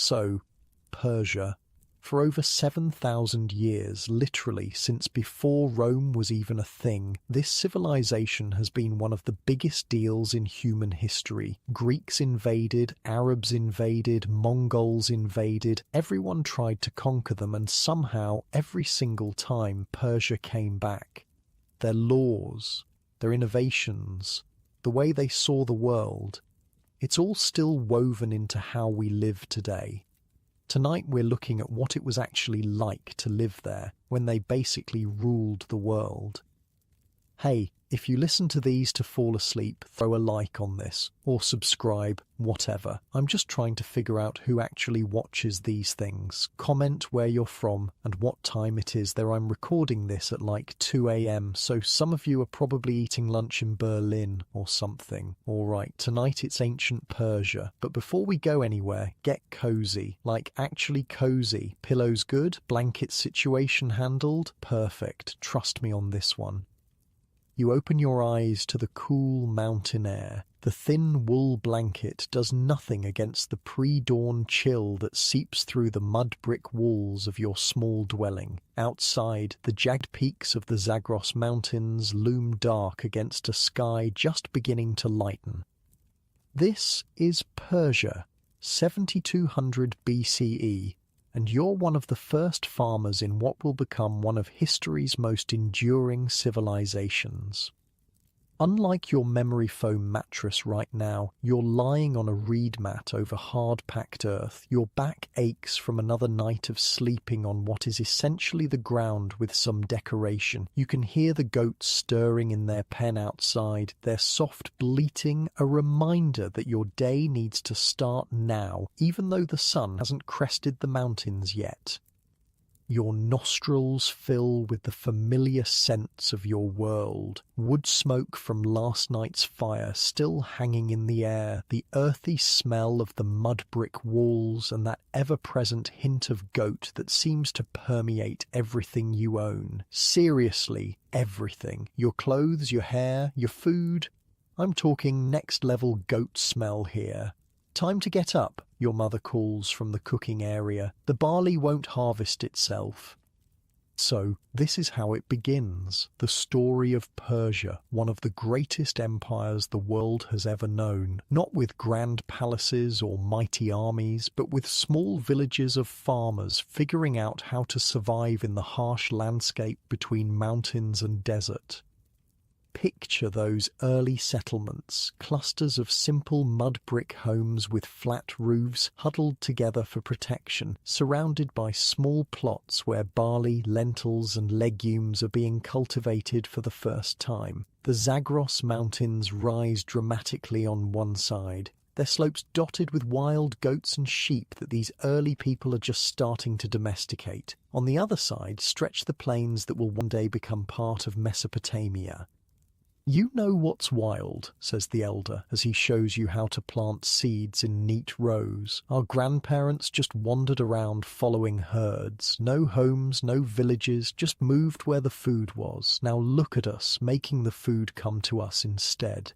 So, Persia. For over 7,000 years, literally since before Rome was even a thing, this civilization has been one of the biggest deals in human history. Greeks invaded, Arabs invaded, Mongols invaded, everyone tried to conquer them, and somehow, every single time, Persia came back. Their laws, their innovations, the way they saw the world, it's all still woven into how we live today. Tonight we're looking at what it was actually like to live there when they basically ruled the world. Hey, if you listen to these to fall asleep, throw a like on this, or subscribe, whatever. I'm just trying to figure out who actually watches these things. Comment where you're from and what time it is there. I'm recording this at like 2 a.m, so some of you are probably eating lunch in Berlin or something. Alright, tonight it's ancient Persia, but before we go anywhere, get cozy. Like actually cozy. Pillows good? Blanket situation handled? Perfect. Trust me on this one. You open your eyes to the cool mountain air. The thin wool blanket does nothing against the pre-dawn chill that seeps through the mud brick walls of your small dwelling. Outside, the jagged peaks of the Zagros Mountains loom dark against a sky just beginning to lighten. This is Persia, 7200 BCE. And you're one of the first farmers in what will become one of history's most enduring civilizations. Unlike your memory foam mattress right now, you're lying on a reed mat over hard-packed earth. Your back aches from another night of sleeping on what is essentially the ground with some decoration. You can hear the goats stirring in their pen outside, their soft bleating, a reminder that your day needs to start now, even though the sun hasn't crested the mountains yet. Your nostrils fill with the familiar scents of your world. Wood smoke from last night's fire still hanging in the air, the earthy smell of the mud brick walls, and that ever-present hint of goat that seems to permeate everything you own. Seriously, everything. Your clothes, your hair, your food. I'm talking next-level goat smell here. Time to get up, your mother calls from the cooking area. The barley won't harvest itself. So, this is how it begins. The story of Persia, one of the greatest empires the world has ever known. Not with grand palaces or mighty armies, but with small villages of farmers figuring out how to survive in the harsh landscape between mountains and desert. Picture those early settlements, clusters of simple mud brick homes with flat roofs huddled together for protection, surrounded by small plots where barley, lentils and legumes are being cultivated for the first time. The Zagros Mountains rise dramatically on one side, their slopes dotted with wild goats and sheep that these early people are just starting to domesticate. On the other side stretch the plains that will one day become part of Mesopotamia. "You know what's wild," says the elder, as he shows you how to plant seeds in neat rows. "Our grandparents just wandered around following herds. No homes, no villages, just moved where the food was. Now look at us, making the food come to us instead."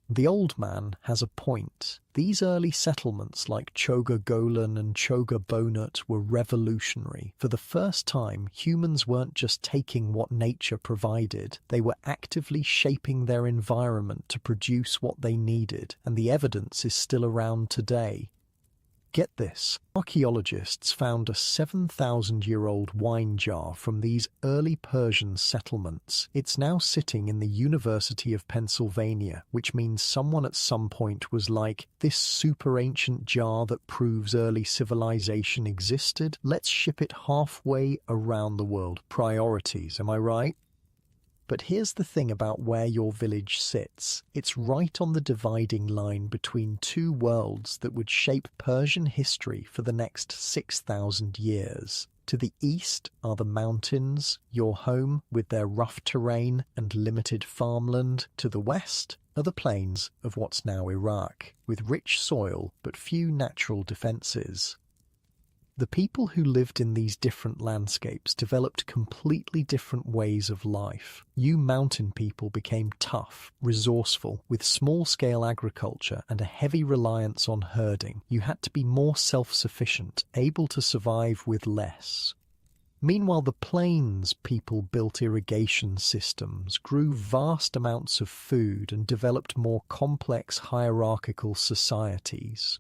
The old man has a point. These early settlements like Choga Golan and Choga Bonut were revolutionary. For the first time, humans weren't just taking what nature provided, they were actively shaping their environment to produce what they needed, and the evidence is still around today. Get this, archaeologists found a 7,000-year-old wine jar from these early Persian settlements. It's now sitting in the University of Pennsylvania, which means someone at some point was like, "This super ancient jar that proves early civilization existed, let's ship it halfway around the world." Priorities, am I right? But here's the thing about where your village sits. It's right on the dividing line between two worlds that would shape Persian history for the next 6,000 years. To the east are the mountains, your home with their rough terrain and limited farmland. To the west are the plains of what's now Iraq, with rich soil but few natural defences. The people who lived in these different landscapes developed completely different ways of life. You mountain people became tough, resourceful, with small-scale agriculture and a heavy reliance on herding. You had to be more self-sufficient, able to survive with less. Meanwhile, the plains people built irrigation systems, grew vast amounts of food, and developed more complex hierarchical societies.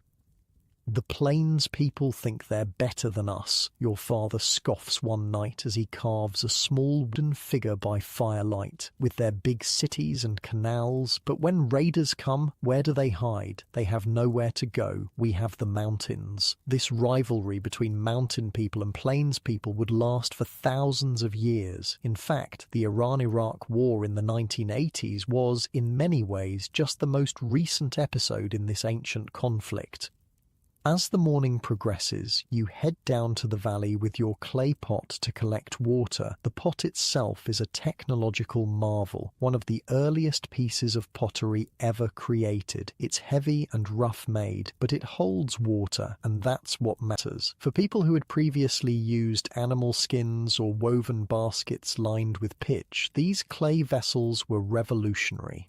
The plains people think they're better than us, your father scoffs one night as he carves a small wooden figure by firelight, with their big cities and canals. But when raiders come, where do they hide? They have nowhere to go. We have the mountains. This rivalry between mountain people and plains people would last for thousands of years. In fact, the Iran-Iraq War in the 1980s was, in many ways, just the most recent episode in this ancient conflict. As the morning progresses, you head down to the valley with your clay pot to collect water. The pot itself is a technological marvel, one of the earliest pieces of pottery ever created. It's heavy and rough made, but it holds water, and that's what matters. For people who had previously used animal skins or woven baskets lined with pitch, these clay vessels were revolutionary.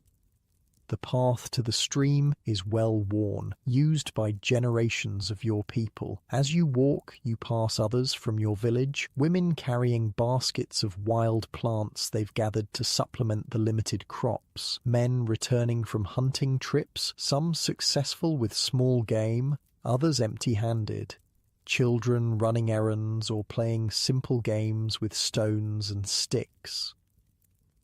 The path to the stream is well worn, used by generations of your people. As you walk, you pass others from your village, women carrying baskets of wild plants they've gathered to supplement the limited crops, men returning from hunting trips, some successful with small game, others empty-handed, children running errands or playing simple games with stones and sticks.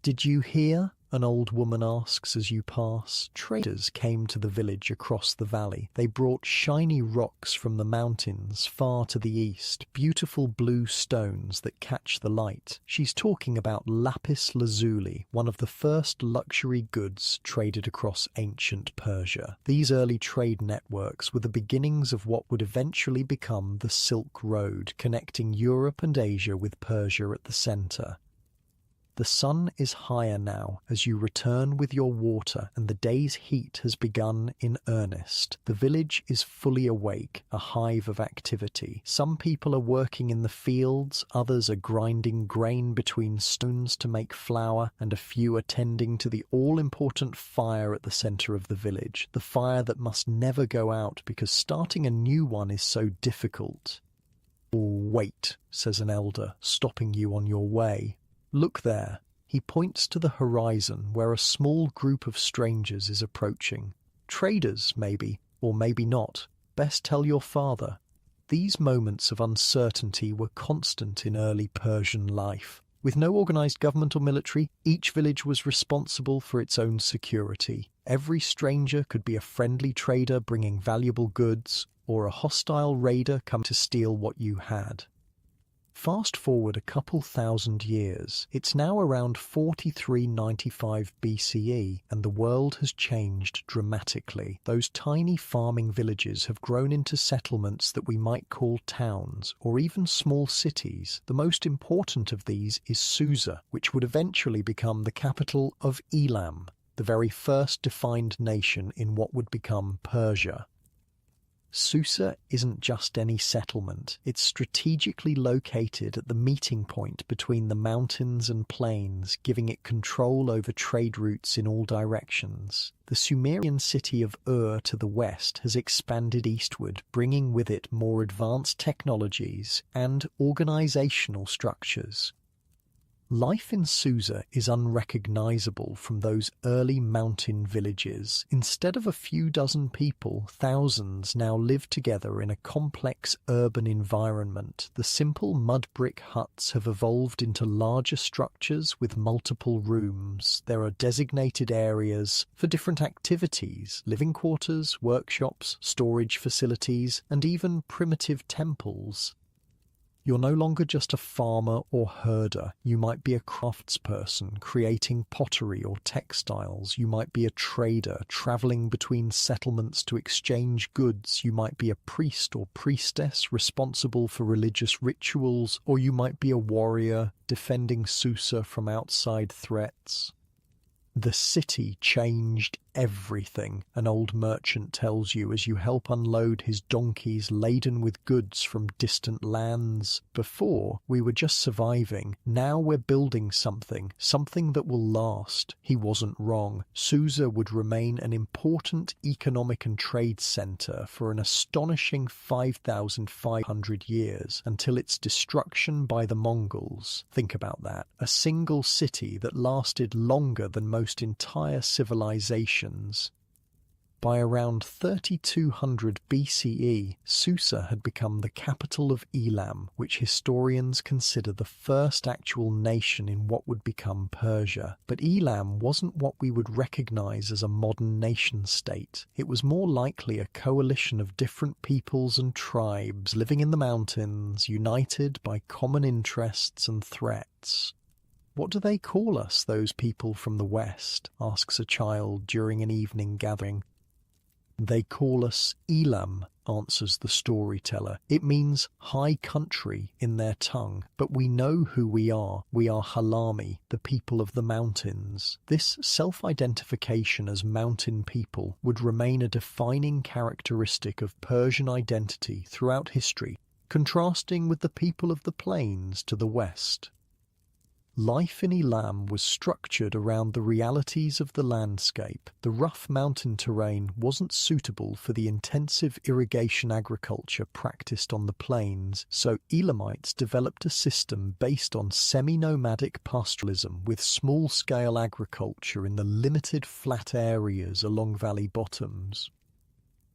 "Did you hear?" an old woman asks as you pass. Traders came to the village across the valley. They brought shiny rocks from the mountains far to the east, beautiful blue stones that catch the light. She's talking about lapis lazuli, one of the first luxury goods traded across ancient Persia. These early trade networks were the beginnings of what would eventually become the Silk Road, connecting Europe and Asia with Persia at the center. The sun is higher now as you return with your water, and the day's heat has begun in earnest. The village is fully awake, a hive of activity. Some people are working in the fields, others are grinding grain between stones to make flour, and a few are tending to the all-important fire at the center of the village, the fire that must never go out because starting a new one is so difficult. "Oh, wait," says an elder, stopping you on your way. "Look there." He points to the horizon where a small group of strangers is approaching. Traders, maybe, or maybe not. Best tell your father. These moments of uncertainty were constant in early Persian life. With no organized government or military, each village was responsible for its own security. Every stranger could be a friendly trader bringing valuable goods, or a hostile raider come to steal what you had. Fast forward a couple thousand years, it's now around 4395 BCE, and the world has changed dramatically. Those tiny farming villages have grown into settlements that we might call towns, or even small cities. The most important of these is Susa, which would eventually become the capital of Elam, the very first defined nation in what would become Persia. Susa isn't just any settlement. It's strategically located at the meeting point between the mountains and plains, giving it control over trade routes in all directions. The Sumerian city of Ur to the west has expanded eastward, bringing with it more advanced technologies and organizational structures. Life in Susa is unrecognizable from those early mountain villages. Instead of a few dozen people, thousands now live together in a complex urban environment. The simple mud brick huts have evolved into larger structures with multiple rooms. There are designated areas for different activities, living quarters, workshops, storage facilities, and even primitive temples. You're no longer just a farmer or herder. You might be a craftsperson creating pottery or textiles. You might be a trader traveling between settlements to exchange goods. You might be a priest or priestess responsible for religious rituals, or you might be a warrior defending Susa from outside threats. The city changed everything, an old merchant tells you as you help unload his donkeys laden with goods from distant lands. Before, we were just surviving. Now we're building something that will last. He wasn't wrong. Susa would remain an important economic and trade center for an astonishing 5,500 years until its destruction by the Mongols. Think about that. A single city that lasted longer than most entire civilizations. By around 3200 BCE, Susa had become the capital of Elam, which historians consider the first actual nation in what would become Persia. But Elam wasn't what we would recognize as a modern nation-state. It was more likely a coalition of different peoples and tribes living in the mountains, united by common interests and threats. "What do they call us, those people from the West?" asks a child during an evening gathering. "They call us Elam," answers the storyteller. "It means high country in their tongue, but we know who we are. We are Halami, the people of the mountains." This self-identification as mountain people would remain a defining characteristic of Persian identity throughout history, contrasting with the people of the plains to the west. Life in Elam was structured around the realities of the landscape. The rough mountain terrain wasn't suitable for the intensive irrigation agriculture practiced on the plains, so Elamites developed a system based on semi-nomadic pastoralism with small-scale agriculture in the limited flat areas along valley bottoms.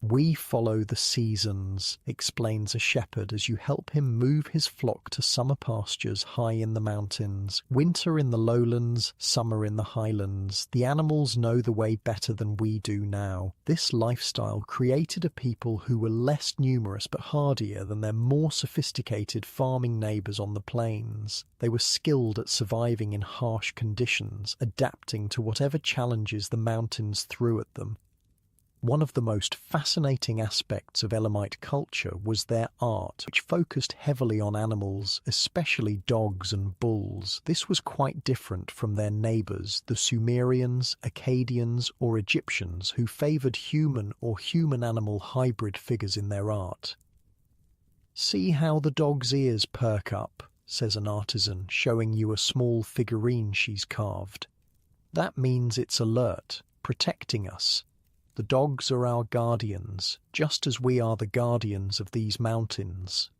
"We follow the seasons," explains a shepherd as you help him move his flock to summer pastures high in the mountains. Winter in the lowlands, summer in the highlands. The animals know the way better than we do now. This lifestyle created a people who were less numerous but hardier than their more sophisticated farming neighbors on the plains. They were skilled at surviving in harsh conditions, adapting to whatever challenges the mountains threw at them. One of the most fascinating aspects of Elamite culture was their art, which focused heavily on animals, especially dogs and bulls. This was quite different from their neighbors, the Sumerians, Akkadians, or Egyptians, who favored human or human-animal hybrid figures in their art. "See how the dog's ears perk up," says an artisan, showing you a small figurine she's carved. "That means it's alert, protecting us. The dogs are our guardians, just as we are the guardians of these mountains."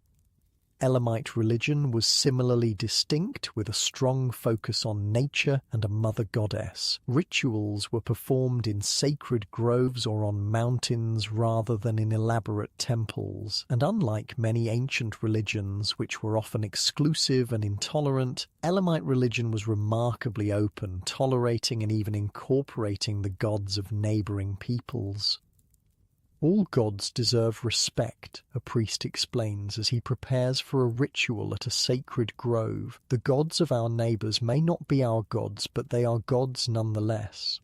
Elamite religion was similarly distinct, with a strong focus on nature and a mother goddess. Rituals were performed in sacred groves or on mountains rather than in elaborate temples, and unlike many ancient religions, which were often exclusive and intolerant, Elamite religion was remarkably open, tolerating and even incorporating the gods of neighboring peoples. "All gods deserve respect," a priest explains as he prepares for a ritual at a sacred grove. "The gods of our neighbors may not be our gods, but they are gods nonetheless."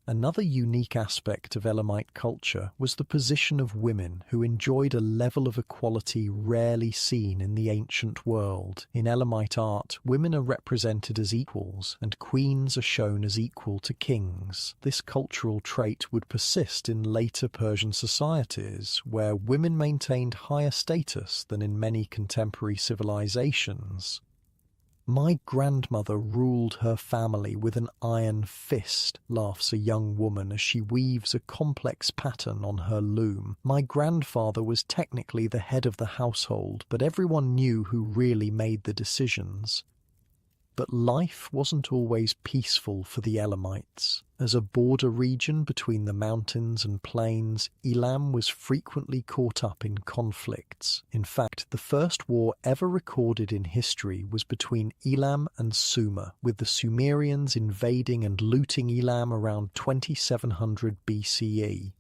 Another unique aspect of Elamite culture was the position of women, who enjoyed a level of equality rarely seen in the ancient world. In Elamite art, women are represented as equals, and queens are shown as equal to kings. This cultural trait would persist in later Persian societies, where women maintained higher status than in many contemporary civilizations. "My grandmother ruled her family with an iron fist," laughs a young woman as she weaves a complex pattern on her loom. "My grandfather was technically the head of the household, but everyone knew who really made the decisions." But life wasn't always peaceful for the Elamites. As a border region between the mountains and plains, Elam was frequently caught up in conflicts. In fact, the first war ever recorded in history was between Elam and Sumer, with the Sumerians invading and looting Elam around 2700 BCE.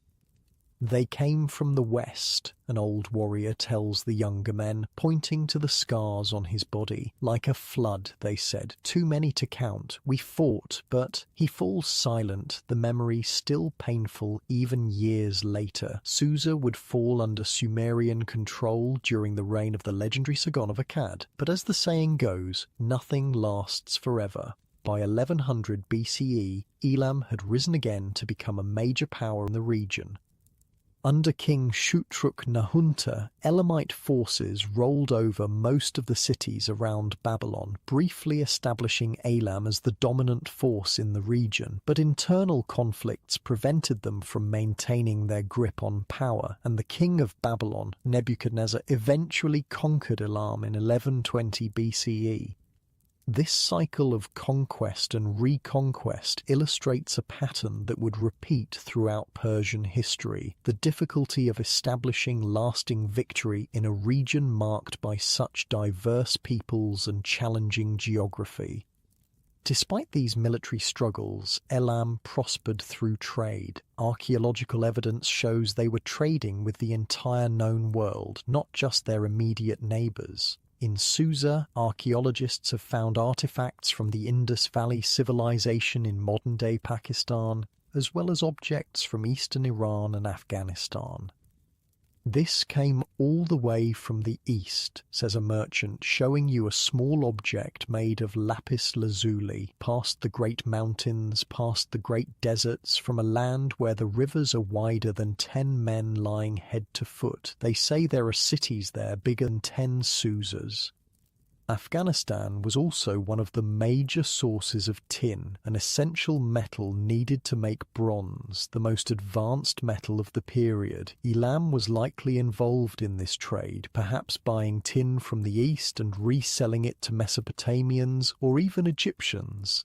"They came from the west," an old warrior tells the younger men, pointing to the scars on his body. "Like a flood," they said, "too many to count. We fought, but..." He falls silent, the memory still painful even years later. Susa would fall under Sumerian control during the reign of the legendary Sargon of Akkad. But as the saying goes, nothing lasts forever. by 1100 BCE, Elam had risen again to become a major power in the region. Under King Shutruk-Nahunta, Elamite forces rolled over most of the cities around Babylon, briefly establishing Elam as the dominant force in the region, but internal conflicts prevented them from maintaining their grip on power, and the king of Babylon, Nebuchadnezzar, eventually conquered Elam in 1120 BCE. This cycle of conquest and reconquest illustrates a pattern that would repeat throughout Persian history: the difficulty of establishing lasting victory in a region marked by such diverse peoples and challenging geography. Despite these military struggles, Elam prospered through trade. Archaeological evidence shows they were trading with the entire known world, not just their immediate neighbors. In Susa, archaeologists have found artifacts from the Indus Valley civilization in modern-day Pakistan, as well as objects from eastern Iran and Afghanistan. "This came all the way from the east," says a merchant, showing you a small object made of lapis lazuli, past the great mountains, past the great deserts, from a land where the rivers are wider than 10 men lying head to foot. They say there are cities there bigger than 10 Susas. Afghanistan was also one of the major sources of tin, an essential metal needed to make bronze, the most advanced metal of the period. Elam was likely involved in this trade, perhaps buying tin from the east and reselling it to Mesopotamians or even Egyptians.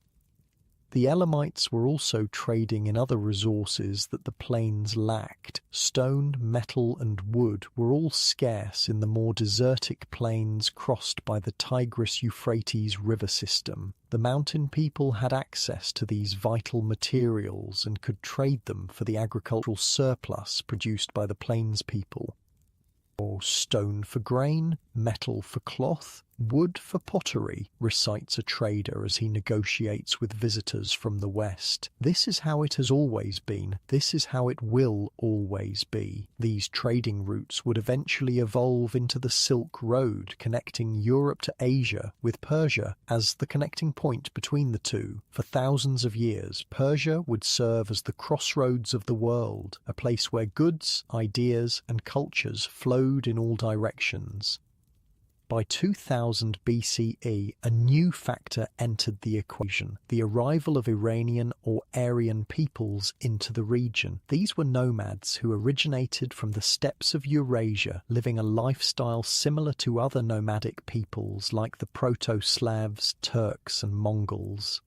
The Elamites were also trading in other resources that the plains lacked. Stone, metal, and wood were all scarce in the more desertic plains crossed by the Tigris-Euphrates river system. The mountain people had access to these vital materials and could trade them for the agricultural surplus produced by the plains people. Or stone for grain, metal for cloth, wood for pottery, recites a trader as he negotiates with visitors from the west. This is how it has always been. This is how it will always be. These trading routes would eventually evolve into the Silk Road, connecting Europe to Asia, with Persia as the connecting point between the two. For thousands of years, Persia would serve as the crossroads of the world, a place where goods, ideas, and cultures flowed in all directions. By 2000 BCE, a new factor entered the equation: the arrival of Iranian or Aryan peoples into the region. These were nomads who originated from the steppes of Eurasia, living a lifestyle similar to other nomadic peoples like the Proto-Slavs, Turks, and Mongols.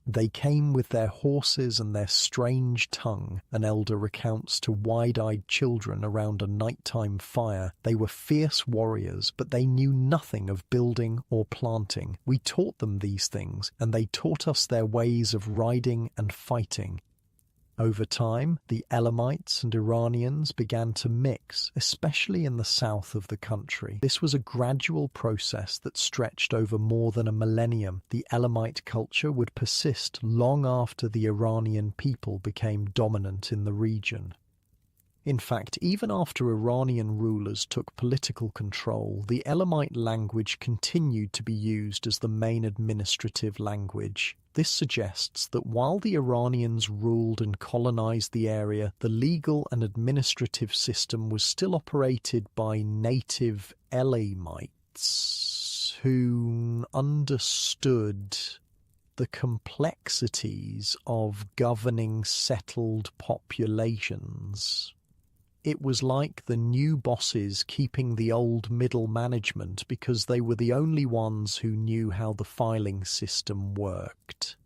They came with their horses and their strange tongue, an elder recounts to wide-eyed children around a nighttime fire. They were fierce warriors, but they knew nothing of building or planting. We taught them these things, and they taught us their ways of riding and fighting. Over time, the Elamites and Iranians began to mix, especially in the south of the country. This was a gradual process that stretched over more than a millennium. The Elamite culture would persist long after the Iranian people became dominant in the region. In fact, even after Iranian rulers took political control, the Elamite language continued to be used as the main administrative language. This suggests that while the Iranians ruled and colonized the area, the legal and administrative system was still operated by native Elamites who understood the complexities of governing settled populations. It was like the new bosses keeping the old middle management because they were the only ones who knew how the filing system worked.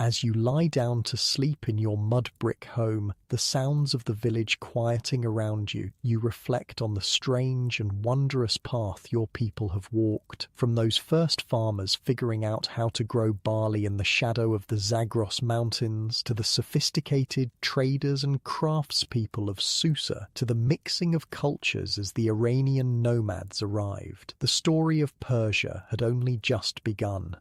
As you lie down to sleep in your mud brick home, the sounds of the village quieting around you, you reflect on the strange and wondrous path your people have walked, from those first farmers figuring out how to grow barley in the shadow of the Zagros Mountains, to the sophisticated traders and craftspeople of Susa, to the mixing of cultures as the Iranian nomads arrived. The story of Persia had only just begun.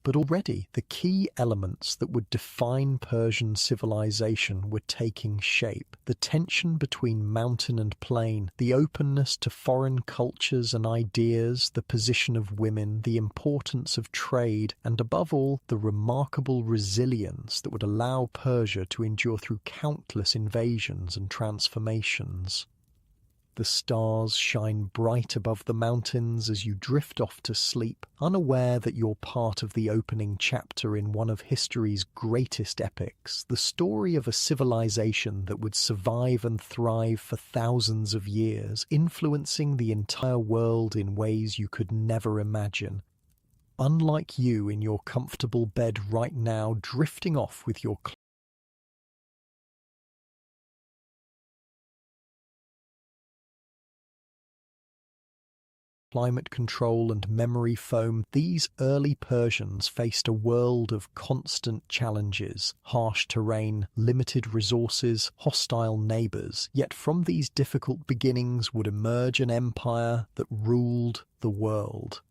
But already the key elements that would define Persian civilization were taking shape. The tension between mountain and plain, the openness to foreign cultures and ideas, the position of women, the importance of trade, and above all, the remarkable resilience that would allow Persia to endure through countless invasions and transformations. The stars shine bright above the mountains as you drift off to sleep, unaware that you're part of the opening chapter in one of history's greatest epics, the story of a civilization that would survive and thrive for thousands of years, influencing the entire world in ways you could never imagine. Unlike you in your comfortable bed right now, drifting off with your climate control and memory foam, these early Persians faced a world of constant challenges, harsh terrain, limited resources, hostile neighbours. Yet from these difficult beginnings would emerge an empire that ruled the world.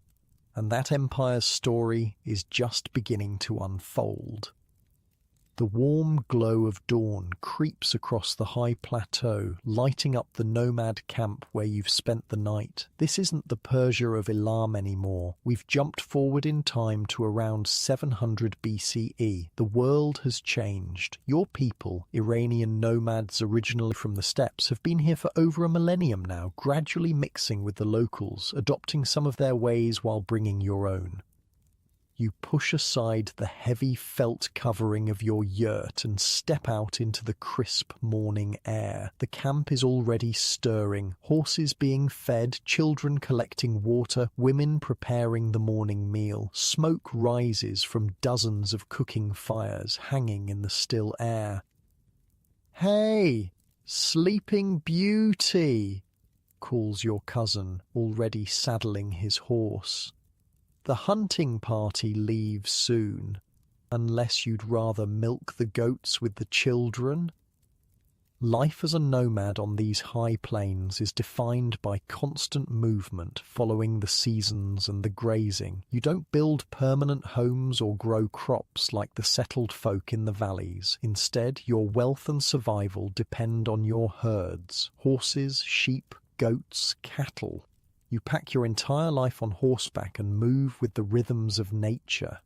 And that empire's story is just beginning to unfold. The warm glow of dawn creeps across the high plateau, lighting up the nomad camp where you've spent the night. This isn't the Persia of Elam anymore. We've jumped forward in time to around 700 BCE. The world has changed. Your people, Iranian nomads originally from the steppes, have been here for over a millennium now, gradually mixing with the locals, adopting some of their ways while bringing your own. You push aside the heavy felt covering of your yurt and step out into the crisp morning air. The camp is already stirring, horses being fed, children collecting water, women preparing the morning meal. Smoke rises from dozens of cooking fires hanging in the still air. "Hey, Sleeping Beauty!" calls your cousin, already saddling his horse. "The hunting party leaves soon, unless you'd rather milk the goats with the children." Life as a nomad on these high plains is defined by constant movement following the seasons and the grazing. You don't build permanent homes or grow crops like the settled folk in the valleys. Instead, your wealth and survival depend on your herds: horses, sheep, goats, cattle. You pack your entire life on horseback and move with the rhythms of nature.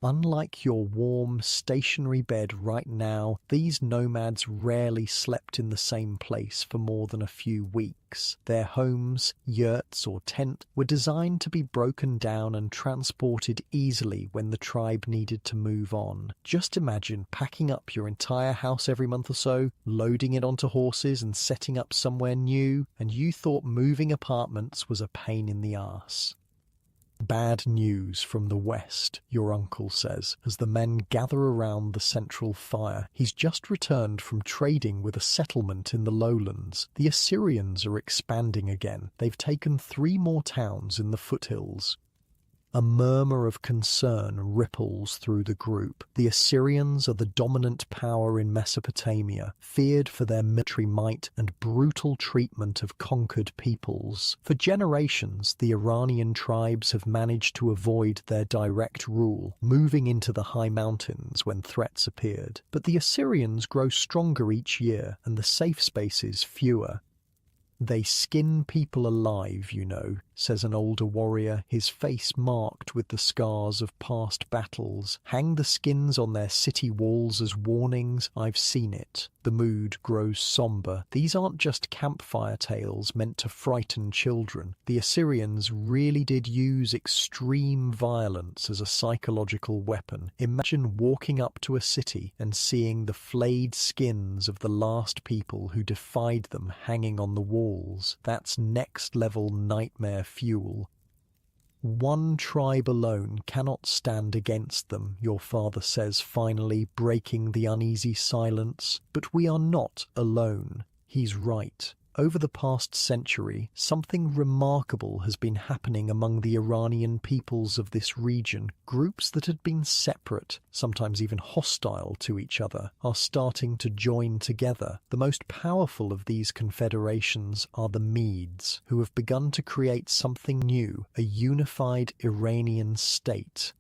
Unlike your warm, stationary bed right now, these nomads rarely slept in the same place for more than a few weeks. Their homes, yurts or tent, were designed to be broken down and transported easily when the tribe needed to move on. Just imagine packing up your entire house every month or so, loading it onto horses and setting up somewhere new, and you thought moving apartments was a pain in the arse. "Bad news from the west," your uncle says, as the men gather around the central fire. He's just returned from trading with a settlement in the lowlands. The Assyrians are expanding again. They've taken 3 more towns in the foothills. A murmur of concern ripples through the group. The Assyrians are the dominant power in Mesopotamia, feared for their military might and brutal treatment of conquered peoples. For generations, the Iranian tribes have managed to avoid their direct rule, moving into the high mountains when threats appeared. But the Assyrians grow stronger each year, and the safe spaces fewer. "They skin people alive, you know," says an older warrior, his face marked with the scars of past battles. "Hang the skins on their city walls as warnings. I've seen it." The mood grows somber. These aren't just campfire tales meant to frighten children. The Assyrians really did use extreme violence as a psychological weapon. Imagine walking up to a city and seeing the flayed skins of the last people who defied them hanging on the walls. That's next-level nightmare fuel. "One tribe alone cannot stand against them," your father says, finally breaking the uneasy silence. "But we are not alone." He's right. Over the past century, something remarkable has been happening among the Iranian peoples of this region. Groups that had been separate, sometimes even hostile to each other, are starting to join together. The most powerful of these confederations are the Medes, who have begun to create something new, a unified Iranian state.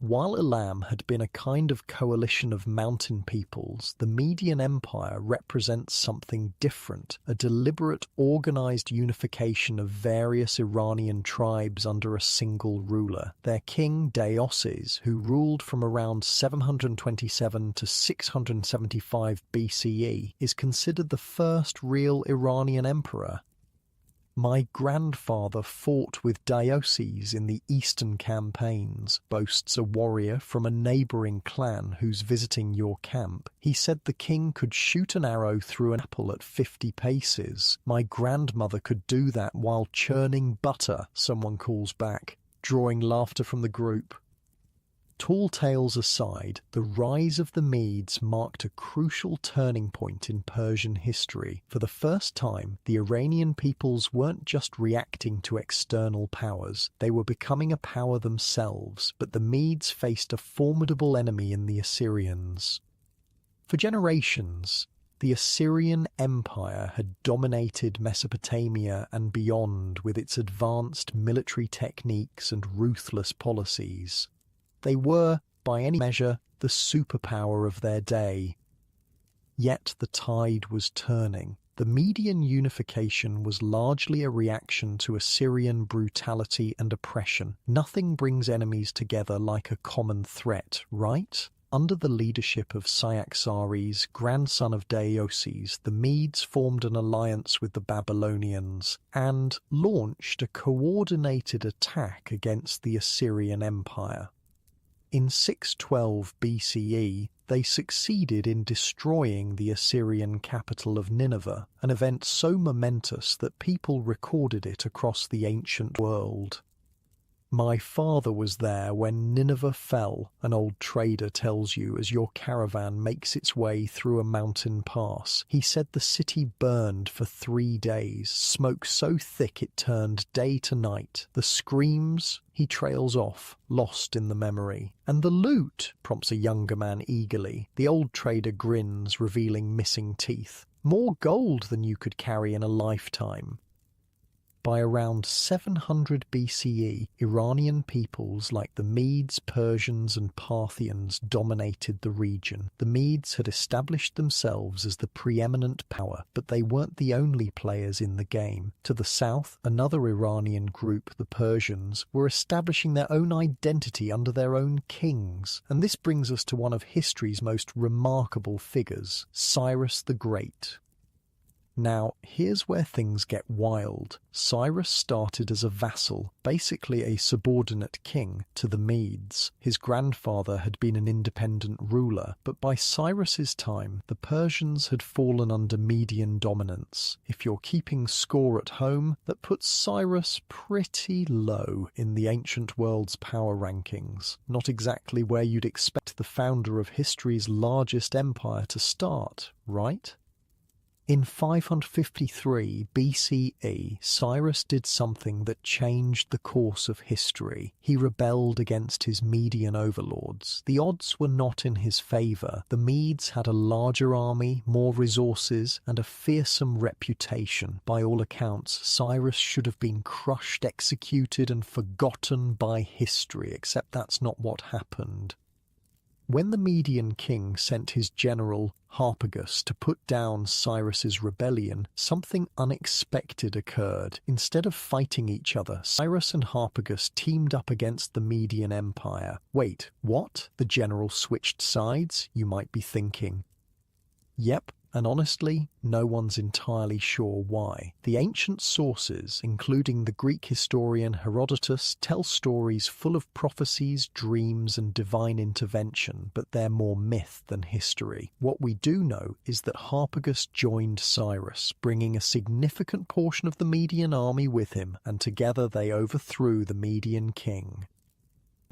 While Elam had been a kind of coalition of mountain peoples, the Median Empire represents something different, a deliberate, organized unification of various Iranian tribes under a single ruler. Their king, Deioces, who ruled from around 727 to 675 BCE, is considered the first real Iranian emperor. My grandfather fought with Deioces in the Eastern campaigns, boasts a warrior from a neighbouring clan who's visiting your camp. He said the king could shoot an arrow through an apple at 50 paces. My grandmother could do that while churning butter, someone calls back, drawing laughter from the group. Tall tales aside, the rise of the Medes marked a crucial turning point in Persian history. For the first time, the Iranian peoples weren't just reacting to external powers, they were becoming a power themselves, but the Medes faced a formidable enemy in the Assyrians. For generations, the Assyrian Empire had dominated Mesopotamia and beyond with its advanced military techniques and ruthless policies. They were, by any measure, the superpower of their day. Yet the tide was turning. The Median unification was largely a reaction to Assyrian brutality and oppression. Nothing brings enemies together like a common threat, right? Under the leadership of Cyaxares, grandson of Deioces, the Medes formed an alliance with the Babylonians and launched a coordinated attack against the Assyrian Empire. In 612 BCE, they succeeded in destroying the Assyrian capital of Nineveh, an event so momentous that people recorded it across the ancient world. My father was there when Nineveh fell, an old trader tells you as your caravan makes its way through a mountain pass. He said the city burned for 3 days, smoke so thick it turned day to night. The screams, he trails off, lost in the memory. And the loot, prompts a younger man eagerly. The old trader grins, revealing missing teeth. More gold than you could carry in a lifetime. By around 700 BCE, Iranian peoples like the Medes, Persians and Parthians dominated the region. The Medes had established themselves as the preeminent power, but they weren't the only players in the game. To the south, another Iranian group, the Persians, were establishing their own identity under their own kings. And this brings us to one of history's most remarkable figures, Cyrus the Great. Now, here's where things get wild. Cyrus started as a vassal, basically a subordinate king, to the Medes. His grandfather had been an independent ruler, but by Cyrus's time, the Persians had fallen under Median dominance. If you're keeping score at home, that puts Cyrus pretty low in the ancient world's power rankings. Not exactly where you'd expect the founder of history's largest empire to start, right? In 553 BCE, Cyrus did something that changed the course of history. He rebelled against his Median overlords. The odds were not in his favour. The Medes had a larger army, more resources, and a fearsome reputation. By all accounts, Cyrus should have been crushed, executed, and forgotten by history, except that's not what happened. When the Median king sent his general Harpagus to put down Cyrus's rebellion, something unexpected occurred. Instead of fighting each other, Cyrus and Harpagus teamed up against the Median Empire. Wait, what? The general switched sides, you might be thinking. Yep. And honestly, no one's entirely sure why. The ancient sources, including the Greek historian Herodotus, tell stories full of prophecies, dreams, and divine intervention, but they're more myth than history. What we do know is that Harpagus joined Cyrus, bringing a significant portion of the Median army with him, and together they overthrew the Median king.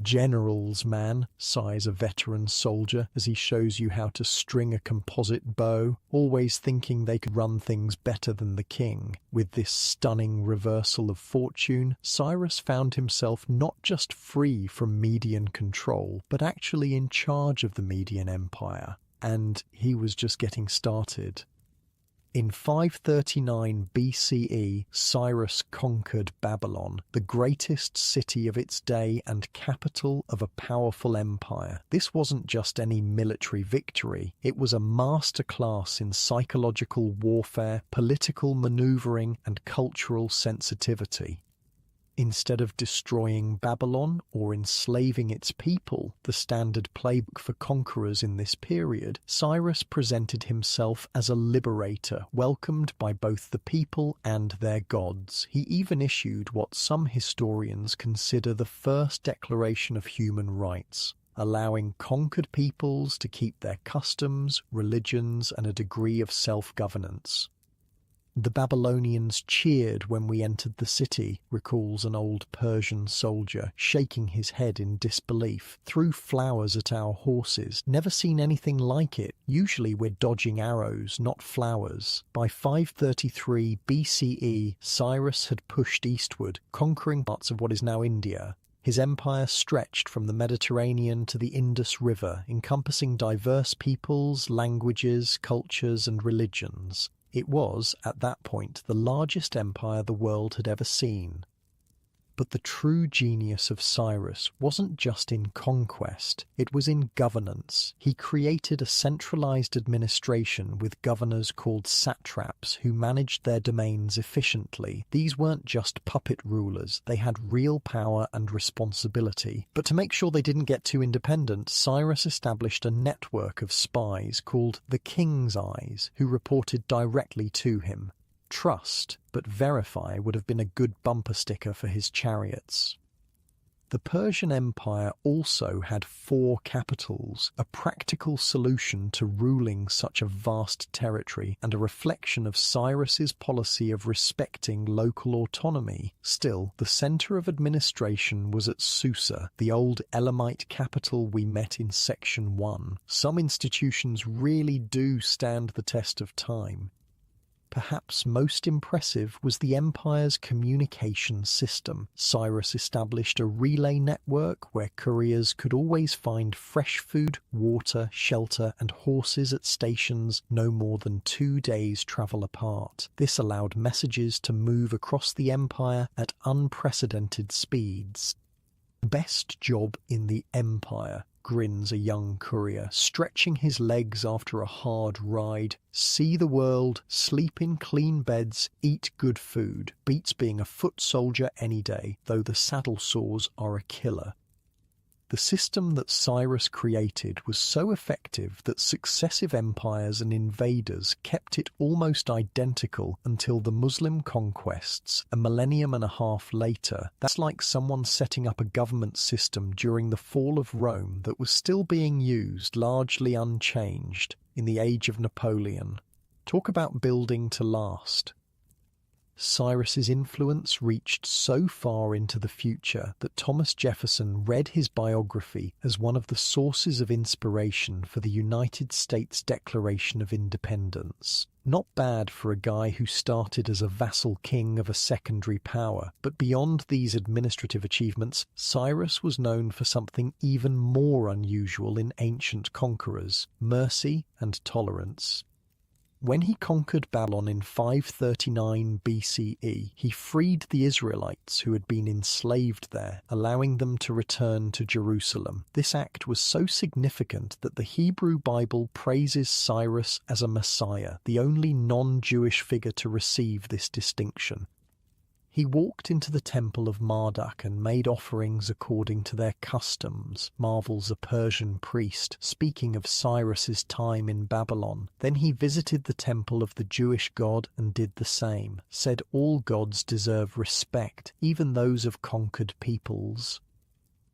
Generals, man, sighs a veteran soldier as he shows you how to string a composite bow, always thinking they could run things better than the king. With this stunning reversal of fortune, Cyrus found himself not just free from Median control, but actually in charge of the Median Empire. And he was just getting started. In 539 BCE, Cyrus conquered Babylon, the greatest city of its day and capital of a powerful empire. This wasn't just any military victory, it was a masterclass in psychological warfare, political maneuvering, and cultural sensitivity. Instead of destroying Babylon or enslaving its people, the standard playbook for conquerors in this period, Cyrus presented himself as a liberator, welcomed by both the people and their gods. He even issued what some historians consider the first declaration of human rights, allowing conquered peoples to keep their customs, religions, and a degree of self-governance. "The Babylonians cheered when we entered the city," recalls an old Persian soldier, shaking his head in disbelief. "Threw flowers at our horses. Never seen anything like it. Usually we're dodging arrows, not flowers." By 533 BCE, Cyrus had pushed eastward, conquering parts of what is now India. His empire stretched from the Mediterranean to the Indus River, encompassing diverse peoples, languages, cultures, and religions. It was, at that point, the largest empire the world had ever seen. But the true genius of Cyrus wasn't just in conquest, it was in governance. He created a centralized administration with governors called satraps who managed their domains efficiently. These weren't just puppet rulers, they had real power and responsibility. But to make sure they didn't get too independent, Cyrus established a network of spies called the King's Eyes, who reported directly to him. Trust, but verify would have been a good bumper sticker for his chariots. The Persian Empire also had 4 capitals, a practical solution to ruling such a vast territory and a reflection of Cyrus's policy of respecting local autonomy. Still, the center of administration was at Susa, the old Elamite capital we met in Section 1. Some institutions really do stand the test of time. Perhaps most impressive was the empire's communication system. Cyrus established a relay network where couriers could always find fresh food, water, shelter, and horses at stations no more than 2 days' travel apart. This allowed messages to move across the empire at unprecedented speeds. "Best job in the empire," grins a young courier, stretching his legs after a hard ride. "See the world, sleep in clean beds, eat good food. Beats being a foot soldier any day, though the saddle sores are a killer." The system that Cyrus created was so effective that successive empires and invaders kept it almost identical until the Muslim conquests, a millennium and a half later. That's like someone setting up a government system during the fall of Rome that was still being used, largely unchanged, in the age of Napoleon. Talk about building to last. Cyrus's influence reached so far into the future that Thomas Jefferson read his biography as one of the sources of inspiration for the United States Declaration of Independence. Not bad for a guy who started as a vassal king of a secondary power, but beyond these administrative achievements, Cyrus was known for something even more unusual in ancient conquerors: mercy and tolerance. When he conquered Babylon in 539 BCE, he freed the Israelites who had been enslaved there, allowing them to return to Jerusalem. This act was so significant that the Hebrew Bible praises Cyrus as a Messiah, the only non-Jewish figure to receive this distinction. He walked into the temple of Marduk and made offerings according to their customs, marvels a Persian priest, speaking of Cyrus's time in Babylon. Then he visited the temple of the Jewish god and did the same, said all gods deserve respect, even those of conquered peoples.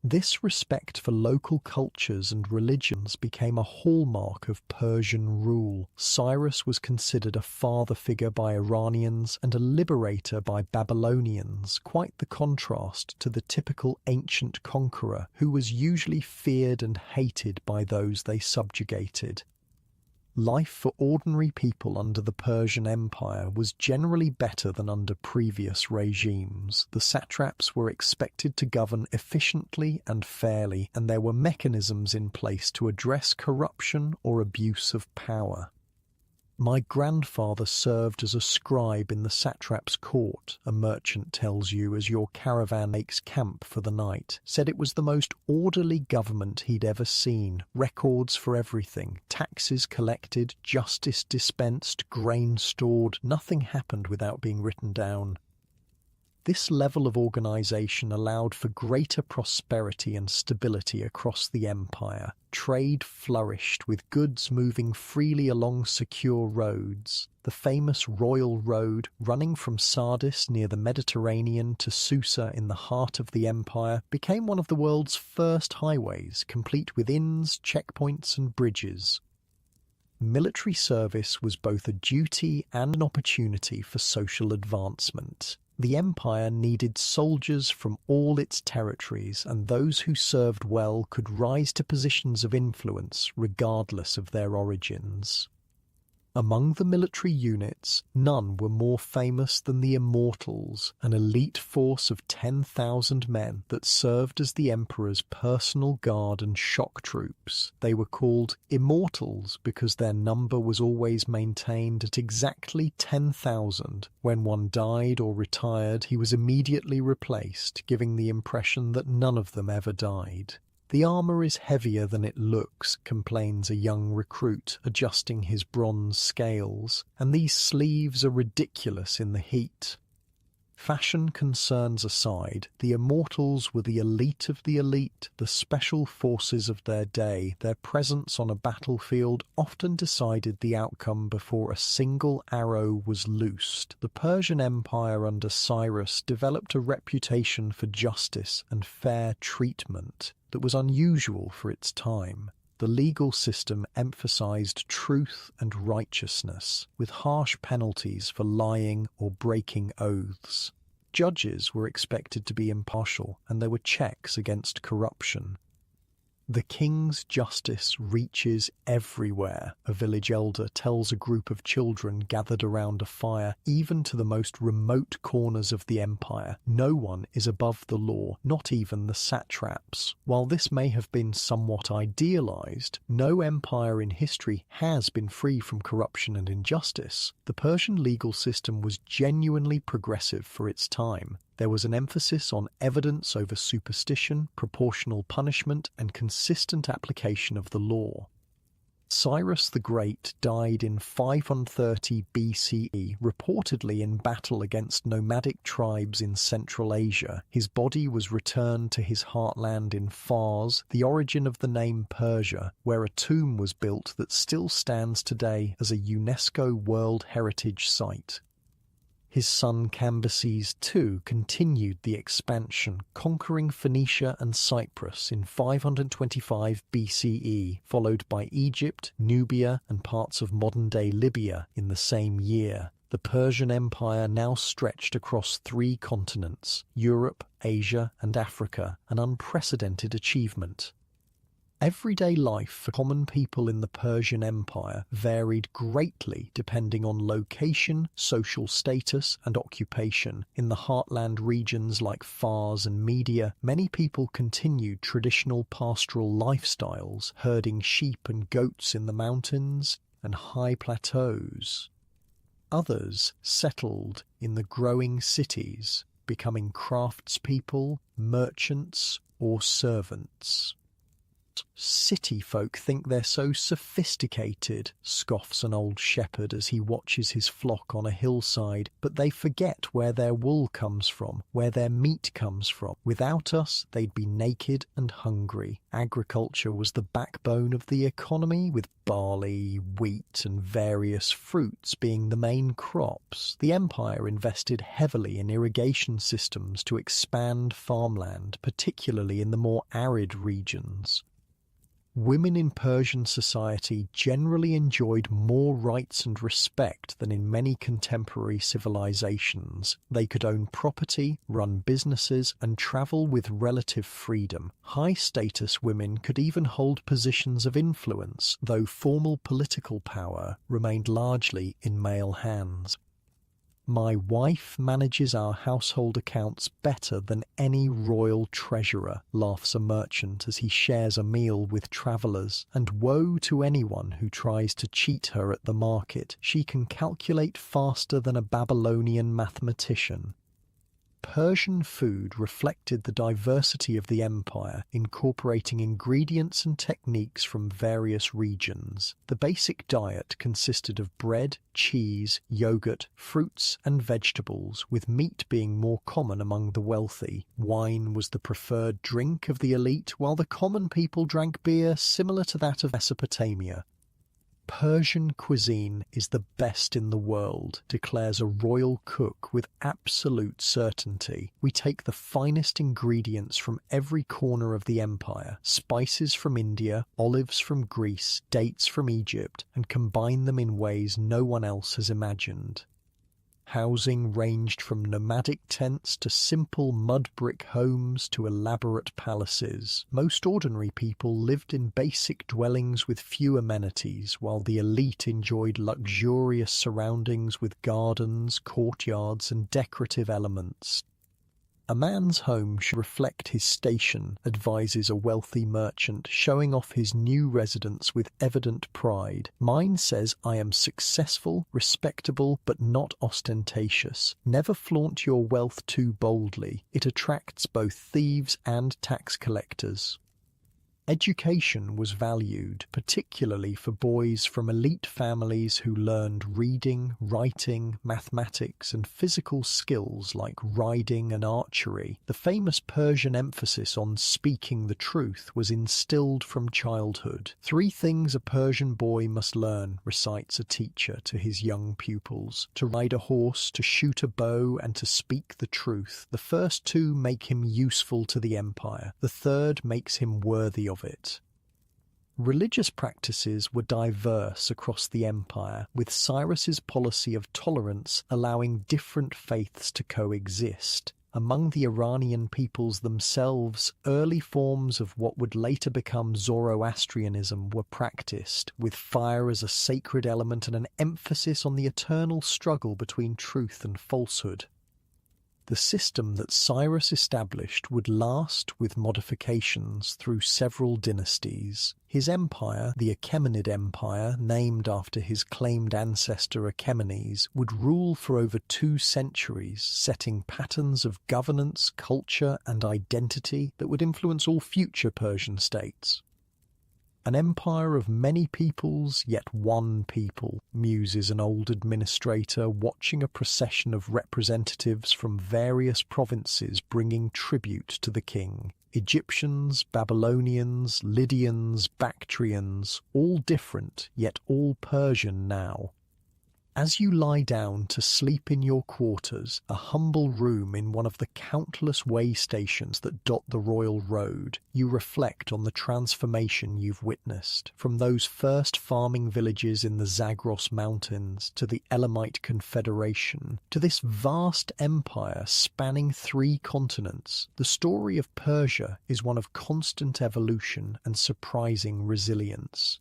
This respect for local cultures and religions became a hallmark of Persian rule. Cyrus was considered a father figure by Iranians and a liberator by Babylonians, quite the contrast to the typical ancient conqueror who was usually feared and hated by those they subjugated. Life for ordinary people under the Persian Empire was generally better than under previous regimes. The satraps were expected to govern efficiently and fairly, and there were mechanisms in place to address corruption or abuse of power. My grandfather served as a scribe in the satrap's court, a merchant tells you as your caravan makes camp for the night. Said it was the most orderly government he'd ever seen. Records for everything. Taxes collected, justice dispensed, grain stored. Nothing happened without being written down. This level of organization allowed for greater prosperity and stability across the empire. Trade flourished, with goods moving freely along secure roads. The famous Royal Road, running from Sardis near the Mediterranean to Susa in the heart of the empire, became one of the world's first highways, complete with inns, checkpoints and bridges. Military service was both a duty and an opportunity for social advancement. The empire needed soldiers from all its territories, and those who served well could rise to positions of influence regardless of their origins. Among the military units, none were more famous than the Immortals, an elite force of 10,000 men that served as the emperor's personal guard and shock troops. They were called Immortals because their number was always maintained at exactly 10,000. When one died or retired, he was immediately replaced, giving the impression that none of them ever died. The armour is heavier than it looks, complains a young recruit, adjusting his bronze scales, and these sleeves are ridiculous in the heat. Fashion concerns aside, the Immortals were the elite of the elite, the special forces of their day. Their presence on a battlefield often decided the outcome before a single arrow was loosed. The Persian Empire under Cyrus developed a reputation for justice and fair treatment that was unusual for its time. The legal system emphasized truth and righteousness, with harsh penalties for lying or breaking oaths. Judges were expected to be impartial, and there were checks against corruption. The king's justice reaches everywhere, a village elder tells a group of children gathered around a fire, even to the most remote corners of the empire. No one is above the law, not even the satraps. While this may have been somewhat idealized, no empire in history has been free from corruption and injustice. The Persian legal system was genuinely progressive for its time. There was an emphasis on evidence over superstition, proportional punishment, and consistent application of the law. Cyrus the Great died in 530 BCE, reportedly in battle against nomadic tribes in Central Asia. His body was returned to his heartland in Fars, the origin of the name Persia, where a tomb was built that still stands today as a UNESCO World Heritage Site. His son Cambyses too continued the expansion, conquering Phoenicia and Cyprus in 525 BCE, followed by Egypt, Nubia, and parts of modern-day Libya in the same year. The Persian Empire now stretched across 3 continents, Europe, Asia, and Africa, an unprecedented achievement. Everyday life for common people in the Persian Empire varied greatly depending on location, social status, and occupation. In the heartland regions like Fars and Media, many people continued traditional pastoral lifestyles, herding sheep and goats in the mountains and high plateaus. Others settled in the growing cities, becoming craftspeople, merchants, or servants. City folk think they're so sophisticated, scoffs an old shepherd as he watches his flock on a hillside, but they forget where their wool comes from, where their meat comes from. Without us, they'd be naked and hungry. Agriculture was the backbone of the economy, with barley, wheat, and various fruits being the main crops. The empire invested heavily in irrigation systems to expand farmland, particularly in the more arid regions. Women in Persian society generally enjoyed more rights and respect than in many contemporary civilizations. They could own property, run businesses, and travel with relative freedom. High-status women could even hold positions of influence, though formal political power remained largely in male hands. My wife manages our household accounts better than any royal treasurer, laughs a merchant as he shares a meal with travellers, and woe to anyone who tries to cheat her at the market. She can calculate faster than a Babylonian mathematician. Persian food reflected the diversity of the empire, incorporating ingredients and techniques from various regions. The basic diet consisted of bread, cheese, yogurt, fruits, and vegetables, with meat being more common among the wealthy. Wine was the preferred drink of the elite, while the common people drank beer similar to that of Mesopotamia. Persian cuisine is the best in the world, declares a royal cook with absolute certainty. We take the finest ingredients from every corner of the empire, spices from India, olives from Greece, dates from Egypt, and combine them in ways no one else has imagined. Housing ranged from nomadic tents to simple mud brick homes to elaborate palaces. Most ordinary people lived in basic dwellings with few amenities, while the elite enjoyed luxurious surroundings with gardens, courtyards, and decorative elements. A man's home should reflect his station, advises a wealthy merchant, showing off his new residence with evident pride. Mine says I am successful, respectable, but not ostentatious. Never flaunt your wealth too boldly. It attracts both thieves and tax collectors. Education was valued, particularly for boys from elite families who learned reading, writing, mathematics, and physical skills like riding and archery. The famous Persian emphasis on speaking the truth was instilled from childhood. 3 things a Persian boy must learn, recites a teacher to his young pupils: to ride a horse, to shoot a bow, and to speak the truth. The first 2 make him useful to the empire. The third makes him worthy of it. Religious practices were diverse across the empire, with Cyrus's policy of tolerance allowing different faiths to coexist. Among the Iranian peoples themselves, early forms of what would later become Zoroastrianism were practiced, with fire as a sacred element and an emphasis on the eternal struggle between truth and falsehood. The system that Cyrus established would last, with modifications, through several dynasties. His empire, the Achaemenid Empire, named after his claimed ancestor Achaemenes, would rule for over 2 centuries, setting patterns of governance, culture, and identity that would influence all future Persian states. An empire of many peoples, yet one people, muses an old administrator watching a procession of representatives from various provinces bringing tribute to the king. Egyptians, Babylonians, Lydians, Bactrians, all different, yet all Persian now. As you lie down to sleep in your quarters, a humble room in one of the countless way stations that dot the royal road, you reflect on the transformation you've witnessed. From those first farming villages in the Zagros Mountains to the Elamite Confederation, to this vast empire spanning 3 continents, the story of Persia is one of constant evolution and surprising resilience.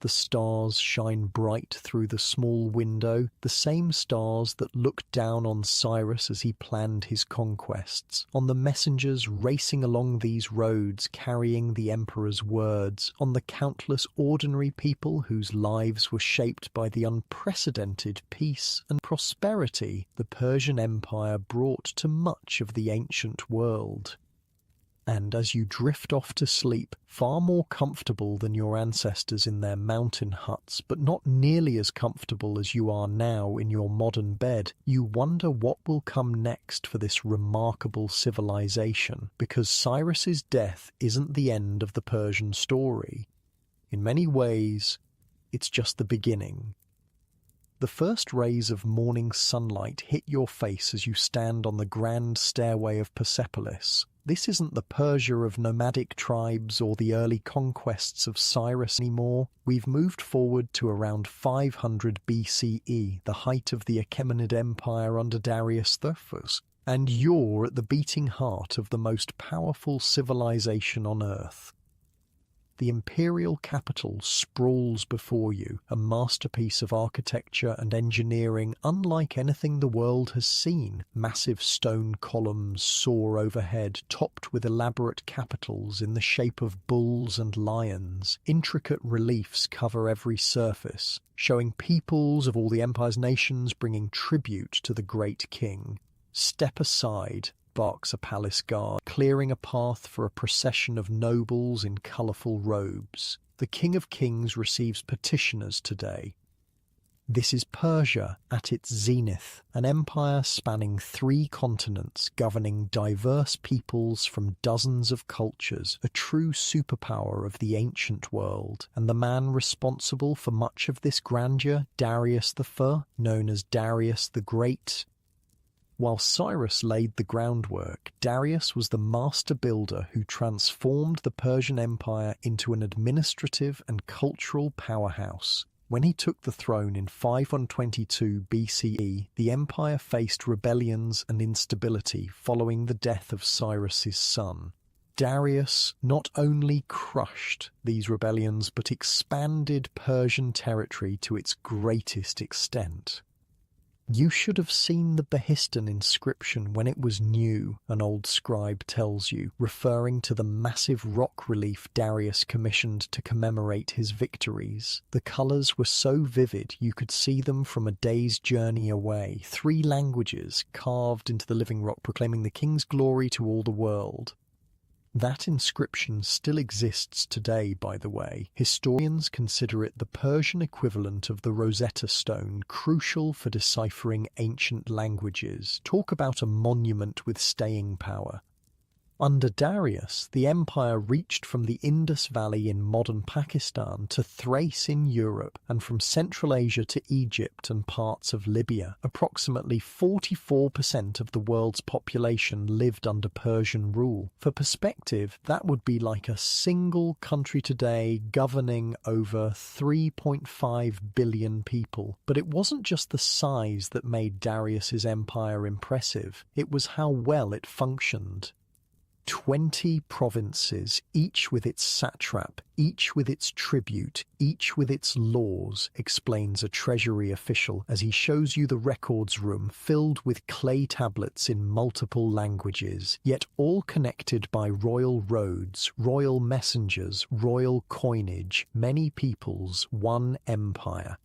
The stars shine bright through the small window, the same stars that looked down on Cyrus as he planned his conquests, on the messengers racing along these roads carrying the emperor's words, on the countless ordinary people whose lives were shaped by the unprecedented peace and prosperity the Persian Empire brought to much of the ancient world. And as you drift off to sleep, far more comfortable than your ancestors in their mountain huts, but not nearly as comfortable as you are now in your modern bed, you wonder what will come next for this remarkable civilization, because Cyrus's death isn't the end of the Persian story. In many ways, it's just the beginning. The first rays of morning sunlight hit your face as you stand on the grand stairway of Persepolis. This isn't the Persia of nomadic tribes or the early conquests of Cyrus anymore. We've moved forward to around 500 BCE, the height of the Achaemenid Empire under Darius Thurphus, and you're at the beating heart of the most powerful civilization on Earth. the imperial capital sprawls before you, a masterpiece of architecture and engineering unlike anything the world has seen. Massive stone columns soar overhead, topped with elaborate capitals in the shape of bulls and lions. Intricate reliefs cover every surface, showing peoples of all the empire's nations bringing tribute to the great king. "Step aside," barks a palace guard, clearing a path for a procession of nobles in colourful robes. "The King of Kings receives petitioners today." This is Persia at its zenith, an empire spanning 3 continents, governing diverse peoples from dozens of cultures, a true superpower of the ancient world. And the man responsible for much of this grandeur, Darius I, known as Darius the Great. While Cyrus laid the groundwork, Darius was the master builder who transformed the Persian Empire into an administrative and cultural powerhouse. When he took the throne in 522 BCE, the empire faced rebellions and instability following the death of Cyrus's son. Darius not only crushed these rebellions but expanded Persian territory to its greatest extent. "You should have seen the Behistun inscription when it was new," an old scribe tells you, referring to the massive rock relief Darius commissioned to commemorate his victories. The colours were so vivid you could see them from a day's journey away. 3 languages carved into the living rock proclaiming the king's glory to all the world. That inscription still exists today, by the way. Historians consider it the Persian equivalent of the Rosetta Stone, crucial for deciphering ancient languages. Talk about a monument with staying power. Under Darius, the empire reached from the Indus Valley in modern Pakistan to Thrace in Europe, and from Central Asia to Egypt and parts of Libya. Approximately 44% of the world's population lived under Persian rule. For perspective, that would be like a single country today governing over 3.5 billion people. But it wasn't just the size that made Darius's empire impressive, it was how well it functioned. 20 provinces, each with its satrap, each with its tribute, each with its laws, explains a treasury official as he shows you the records room filled with clay tablets in multiple languages, yet all connected by royal roads, royal messengers, royal coinage, many peoples, one empire.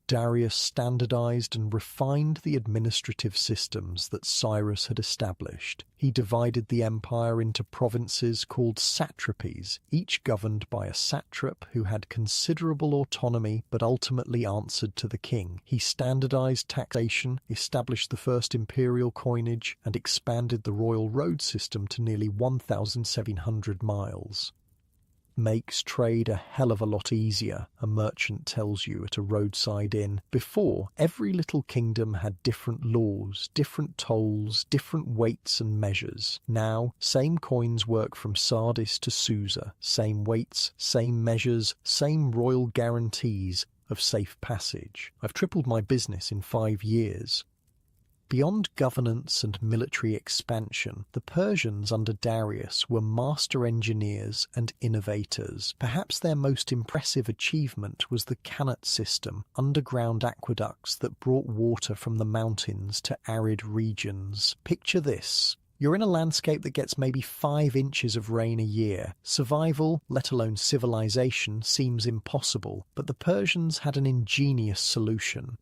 Darius standardized and refined the administrative systems that Cyrus had established. He divided the empire into provinces called satrapies, each governed by a satrap who had considerable autonomy but ultimately answered to the king. He standardized taxation, established the first imperial coinage, and expanded the royal road system to nearly 1,700 miles. Makes trade a hell of a lot easier, a merchant tells you at a roadside inn. Before, every little kingdom had different laws, different tolls, different weights and measures. Now, same coins work from Sardis to Susa, same weights, same measures, same royal guarantees of safe passage. I've tripled my business in 5 years. Beyond governance and military expansion, the Persians under Darius were master engineers and innovators. Perhaps their most impressive achievement was the Qanat system, underground aqueducts that brought water from the mountains to arid regions. Picture this. You're in a landscape that gets maybe 5 inches of rain a year. Survival, let alone civilization, seems impossible, but the Persians had an ingenious solution.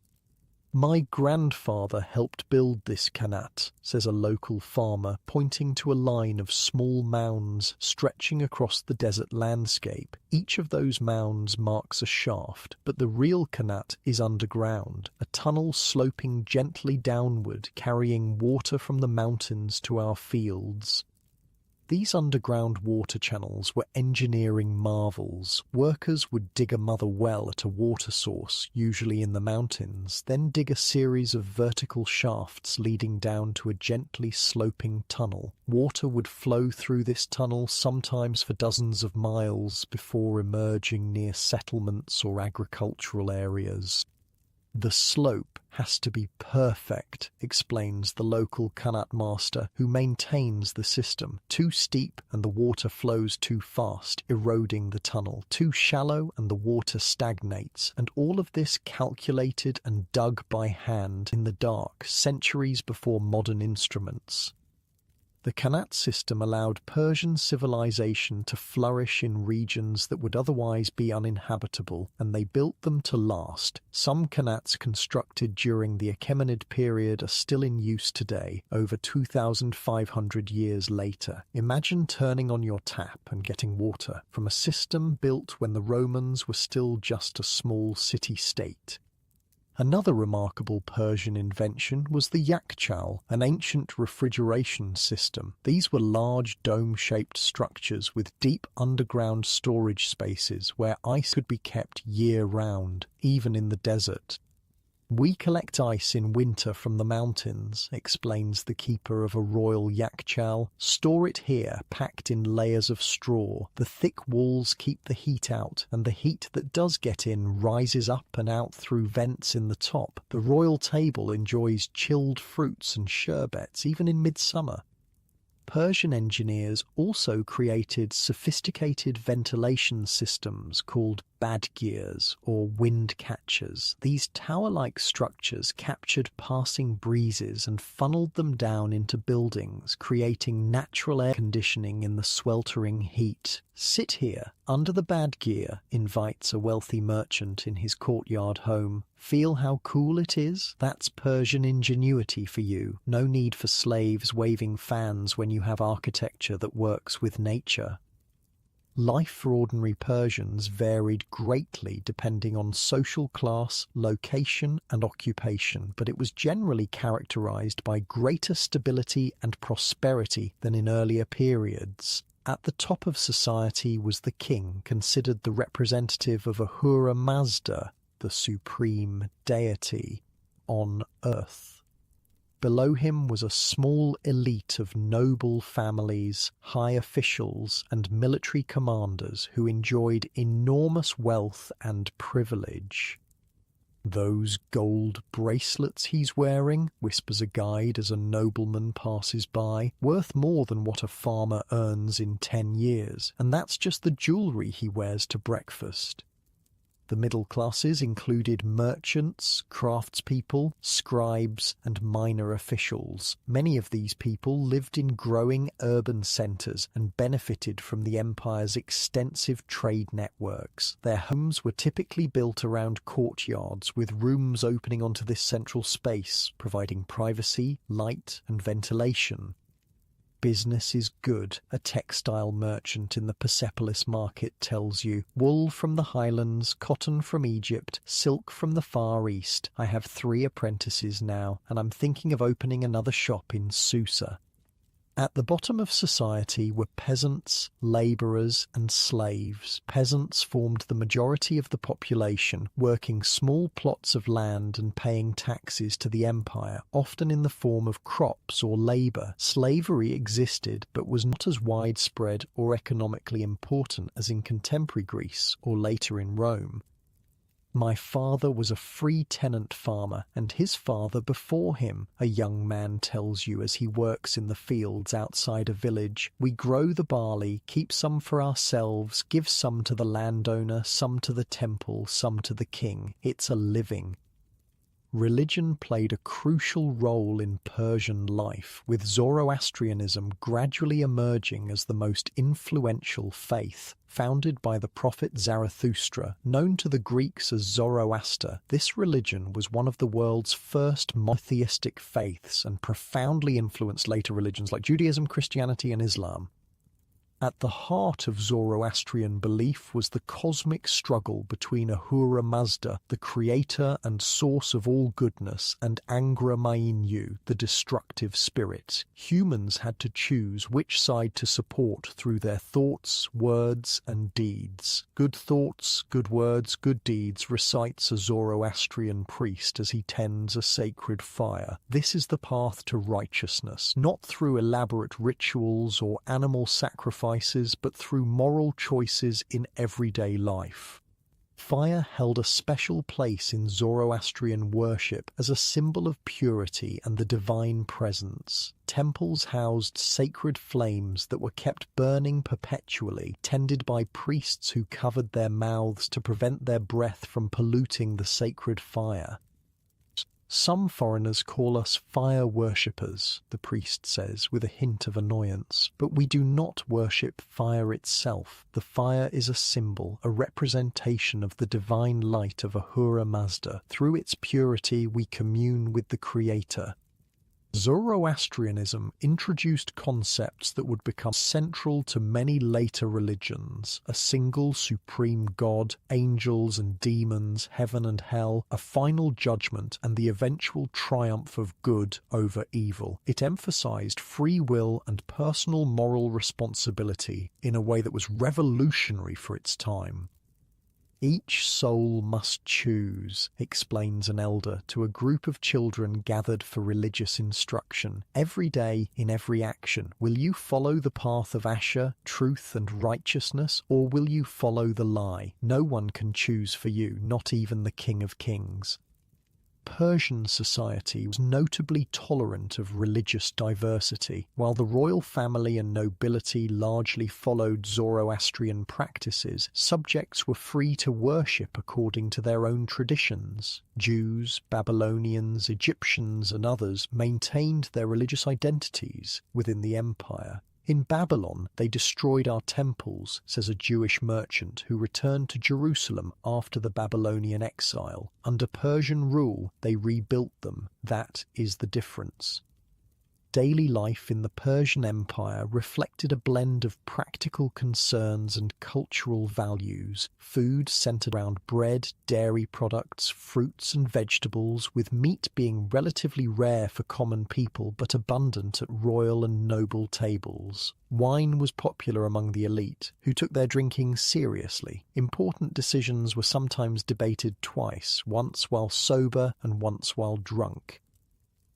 "My grandfather helped build this Qanat," says a local farmer, pointing to a line of small mounds stretching across the desert landscape. Each of those mounds marks a shaft, but the real Qanat is underground, a tunnel sloping gently downward, carrying water from the mountains to our fields. These underground water channels were engineering marvels. Workers would dig a mother well at a water source, usually in the mountains, then dig a series of vertical shafts leading down to a gently sloping tunnel. Water would flow through this tunnel sometimes for dozens of miles before emerging near settlements or agricultural areas. The slope has to be perfect, explains the local Qanat master who maintains the system. Too steep and the water flows too fast, eroding the tunnel. Too shallow and the water stagnates. And all of this calculated and dug by hand in the dark, centuries before modern instruments. The Qanat system allowed Persian civilization to flourish in regions that would otherwise be uninhabitable, and they built them to last. Some Qanats constructed during the Achaemenid period are still in use today, over 2,500 years later. Imagine turning on your tap and getting water from a system built when the Romans were still just a small city-state. Another remarkable Persian invention was the yakchal, an ancient refrigeration system. These were large dome-shaped structures with deep underground storage spaces where ice could be kept year-round, even in the desert. "We collect ice in winter from the mountains," explains the keeper of a royal yakchal. "Store it here, packed in layers of straw. The thick walls keep the heat out, and the heat that does get in rises up and out through vents in the top. The royal table enjoys chilled fruits and sherbets, even in midsummer." Persian engineers also created sophisticated ventilation systems called badgirs or wind catchers. These tower-like structures captured passing breezes and funneled them down into buildings, creating natural air conditioning in the sweltering heat. "Sit here, under the badgir," invites a wealthy merchant in his courtyard home. "Feel how cool it is? That's Persian ingenuity for you. No need for slaves waving fans when you have architecture that works with nature." Life for ordinary Persians varied greatly depending on social class, location, and occupation, but it was generally characterized by greater stability and prosperity than in earlier periods. At the top of society was the king, considered the representative of Ahura Mazda, the supreme deity on earth. Below him was a small elite of noble families, high officials, and military commanders who enjoyed enormous wealth and privilege. "Those gold bracelets he's wearing," whispers a guide as a nobleman passes by, "worth more than what a farmer earns in 10 years, and that's just the jewellery he wears to breakfast." The middle classes included merchants, craftspeople, scribes, and minor officials. Many of these people lived in growing urban centres and benefited from the empire's extensive trade networks. Their homes were typically built around courtyards with rooms opening onto this central space, providing privacy, light, and ventilation. "Business is good," a textile merchant in the Persepolis market tells you. "Wool from the highlands, cotton from Egypt, silk from the Far East. I have 3 apprentices now, and I'm thinking of opening another shop in Susa." At the bottom of society were peasants, labourers, and slaves. Peasants formed the majority of the population, working small plots of land and paying taxes to the empire, often in the form of crops or labour. Slavery existed, but was not as widespread or economically important as in contemporary Greece or later in Rome. "My father was a free tenant farmer, and his father before him," a young man tells you as he works in the fields outside a village. "We grow the barley, keep some for ourselves, give some to the landowner, some to the temple, some to the king. It's a living." Religion played a crucial role in Persian life, with Zoroastrianism gradually emerging as the most influential faith. Founded by the prophet Zarathustra, known to the Greeks as Zoroaster, this religion was one of the world's first monotheistic faiths and profoundly influenced later religions like Judaism, Christianity, and Islam. At the heart of Zoroastrian belief was the cosmic struggle between Ahura Mazda, the creator and source of all goodness, and Angra Mainyu, the destructive spirit. Humans had to choose which side to support through their thoughts, words, and deeds. "Good thoughts, good words, good deeds," recites a Zoroastrian priest as he tends a sacred fire. "This is the path to righteousness, not through elaborate rituals or animal sacrifices, but through moral choices in everyday life." Fire held a special place in Zoroastrian worship as a symbol of purity and the divine presence. Temples housed sacred flames that were kept burning perpetually, tended by priests who covered their mouths to prevent their breath from polluting the sacred fire. Some foreigners call us fire worshippers, the priest says, with a hint of annoyance. But we do not worship fire itself. The fire is a symbol, a representation of the divine light of Ahura Mazda. Through its purity we commune with the Creator. Zoroastrianism introduced concepts that would become central to many later religions: a single supreme god, angels and demons, heaven and hell, a final judgment, and the eventual triumph of good over evil. It emphasized free will and personal moral responsibility in a way that was revolutionary for its time. "Each soul must choose," explains an elder to a group of children gathered for religious instruction. "Every day, in every action, will you follow the path of Asher, truth and righteousness, or will you follow the lie? No one can choose for you, not even the King of Kings." Persian society was notably tolerant of religious diversity. While the royal family and nobility largely followed Zoroastrian practices, subjects were free to worship according to their own traditions. Jews, Babylonians, Egyptians, and others maintained their religious identities within the empire. "In Babylon, they destroyed our temples," says a Jewish merchant who returned to Jerusalem after the Babylonian exile. "Under Persian rule, they rebuilt them. That is the difference." Daily life in the Persian Empire reflected a blend of practical concerns and cultural values. Food centered around bread, dairy products, fruits and vegetables, with meat being relatively rare for common people but abundant at royal and noble tables. Wine was popular among the elite, who took their drinking seriously. Important decisions were sometimes debated twice, once while sober and once while drunk.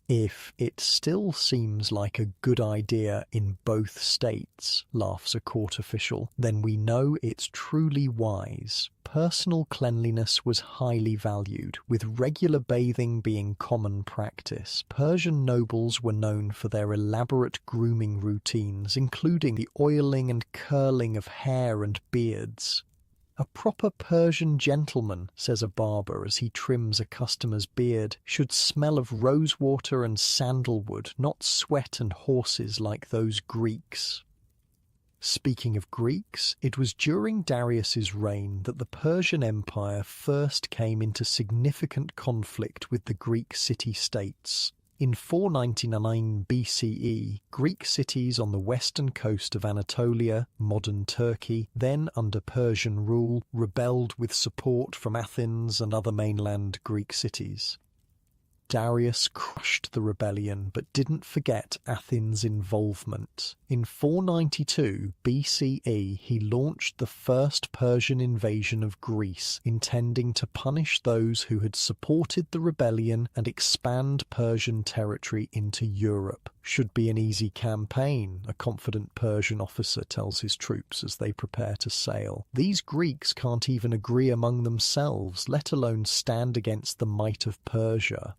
"If it still seems like a good idea in both states," laughs a court official, "then we know it's truly wise." Personal cleanliness was highly valued, with regular bathing being common practice. Persian nobles were known for their elaborate grooming routines, including the oiling and curling of hair and beards. "A proper Persian gentleman," says a barber as he trims a customer's beard, "should smell of rosewater and sandalwood, not sweat and horses like those Greeks." Speaking of Greeks, it was during Darius's reign that the Persian Empire first came into significant conflict with the Greek city-states. In 499 BCE, Greek cities on the western coast of Anatolia, modern Turkey, then under Persian rule, rebelled with support from Athens and other mainland Greek cities. Darius crushed the rebellion but didn't forget Athens' involvement. In 492 BCE, he launched the first Persian invasion of Greece, intending to punish those who had supported the rebellion and expand Persian territory into Europe. "Should be an easy campaign," a confident Persian officer tells his troops as they prepare to sail. "These Greeks can't even agree among themselves, let alone stand against the might of Persia."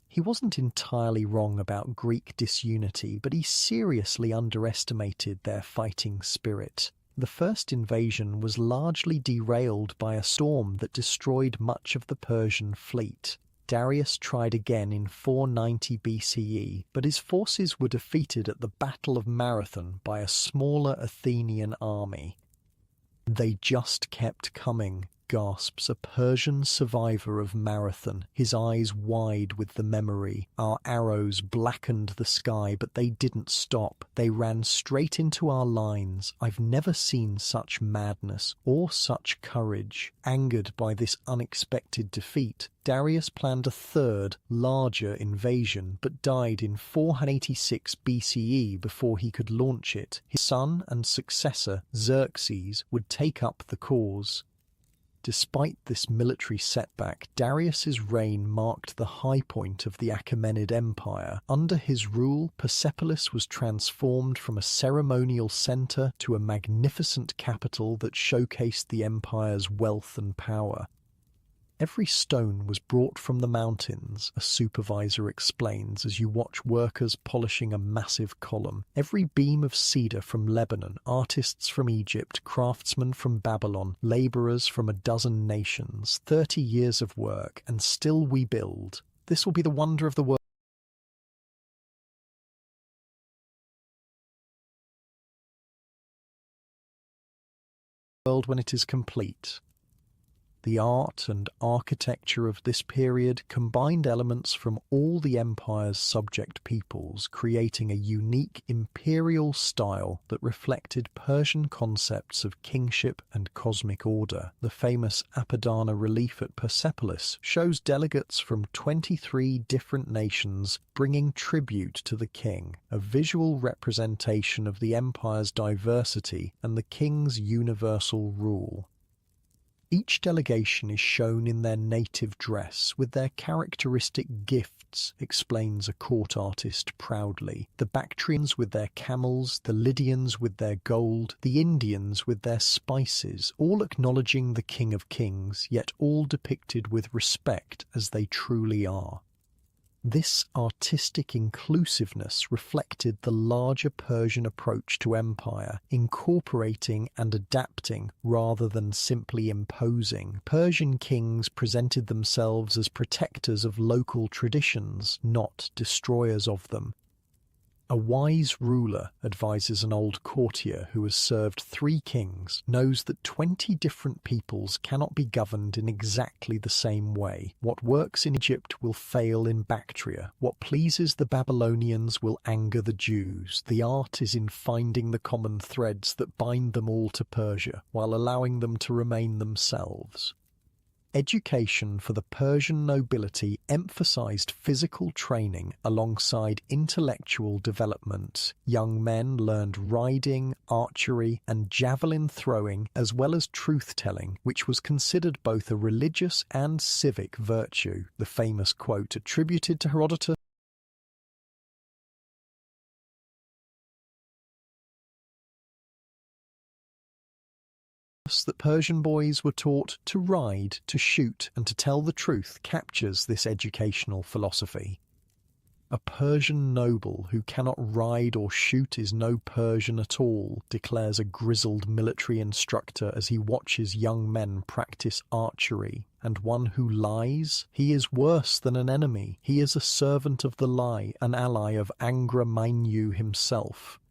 He wasn't entirely wrong about Greek disunity, but he seriously underestimated their fighting spirit. The first invasion was largely derailed by a storm that destroyed much of the Persian fleet. Darius tried again in 490 BCE, but his forces were defeated at the Battle of Marathon by a smaller Athenian army. "They just kept coming," gasps a Persian survivor of Marathon, his eyes wide with the memory. "Our arrows blackened the sky, but they didn't stop. They ran straight into our lines. I've never seen such madness or such courage." Angered by this unexpected defeat, Darius planned a third, larger invasion, but died in 486 BCE before he could launch it. His son and successor, Xerxes, would take up the cause. Despite this military setback, Darius's reign marked the high point of the Achaemenid Empire. Under his rule, Persepolis was transformed from a ceremonial center to a magnificent capital that showcased the empire's wealth and power. Every stone was brought from the mountains, a supervisor explains as you watch workers polishing a massive column. Every beam of cedar from Lebanon, artists from Egypt, craftsmen from Babylon, laborers from a dozen nations, 30 years of work, and still we build. This will be the wonder of the world when it is complete. The art and architecture of this period combined elements from all the empire's subject peoples, creating a unique imperial style that reflected Persian concepts of kingship and cosmic order. The famous Apadana relief at Persepolis shows delegates from 23 different nations bringing tribute to the king, a visual representation of the empire's diversity and the king's universal rule. Each delegation is shown in their native dress, with their characteristic gifts, explains a court artist proudly. The Bactrians with their camels, the Lydians with their gold, the Indians with their spices, all acknowledging the King of Kings, yet all depicted with respect as they truly are. This artistic inclusiveness reflected the larger Persian approach to empire, incorporating and adapting rather than simply imposing. Persian kings presented themselves as protectors of local traditions, not destroyers of them. A wise ruler, advises an old courtier who has served 3 kings, knows that 20 different peoples cannot be governed in exactly the same way. What works in Egypt will fail in Bactria. What pleases the Babylonians will anger the Jews. The art is in finding the common threads that bind them all to Persia, while allowing them to remain themselves. Education for the Persian nobility emphasized physical training alongside intellectual development. Young men learned riding, archery, and javelin throwing, as well as truth-telling, which was considered both a religious and civic virtue. The famous quote attributed to Herodotus that Persian boys were taught to ride, to shoot, and to tell the truth captures this educational philosophy. A Persian noble who cannot ride or shoot is no Persian at all, declares a grizzled military instructor as he watches young men practice archery. And one who lies? He is worse than an enemy. He is a servant of the lie, an ally of Angra Mainyu himself.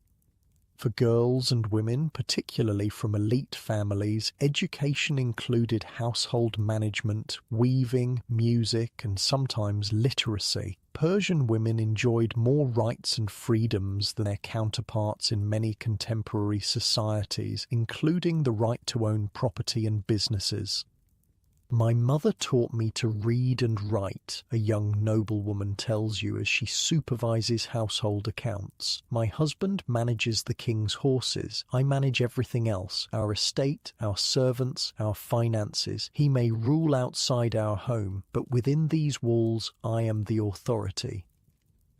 For girls and women, particularly from elite families, education included household management, weaving, music, and sometimes literacy. Persian women enjoyed more rights and freedoms than their counterparts in many contemporary societies, including the right to own property and businesses. "My mother taught me to read and write," a young noblewoman tells you as she supervises household accounts. "My husband manages the king's horses. I manage everything else, our estate, our servants, our finances. He may rule outside our home, but within these walls I am the authority."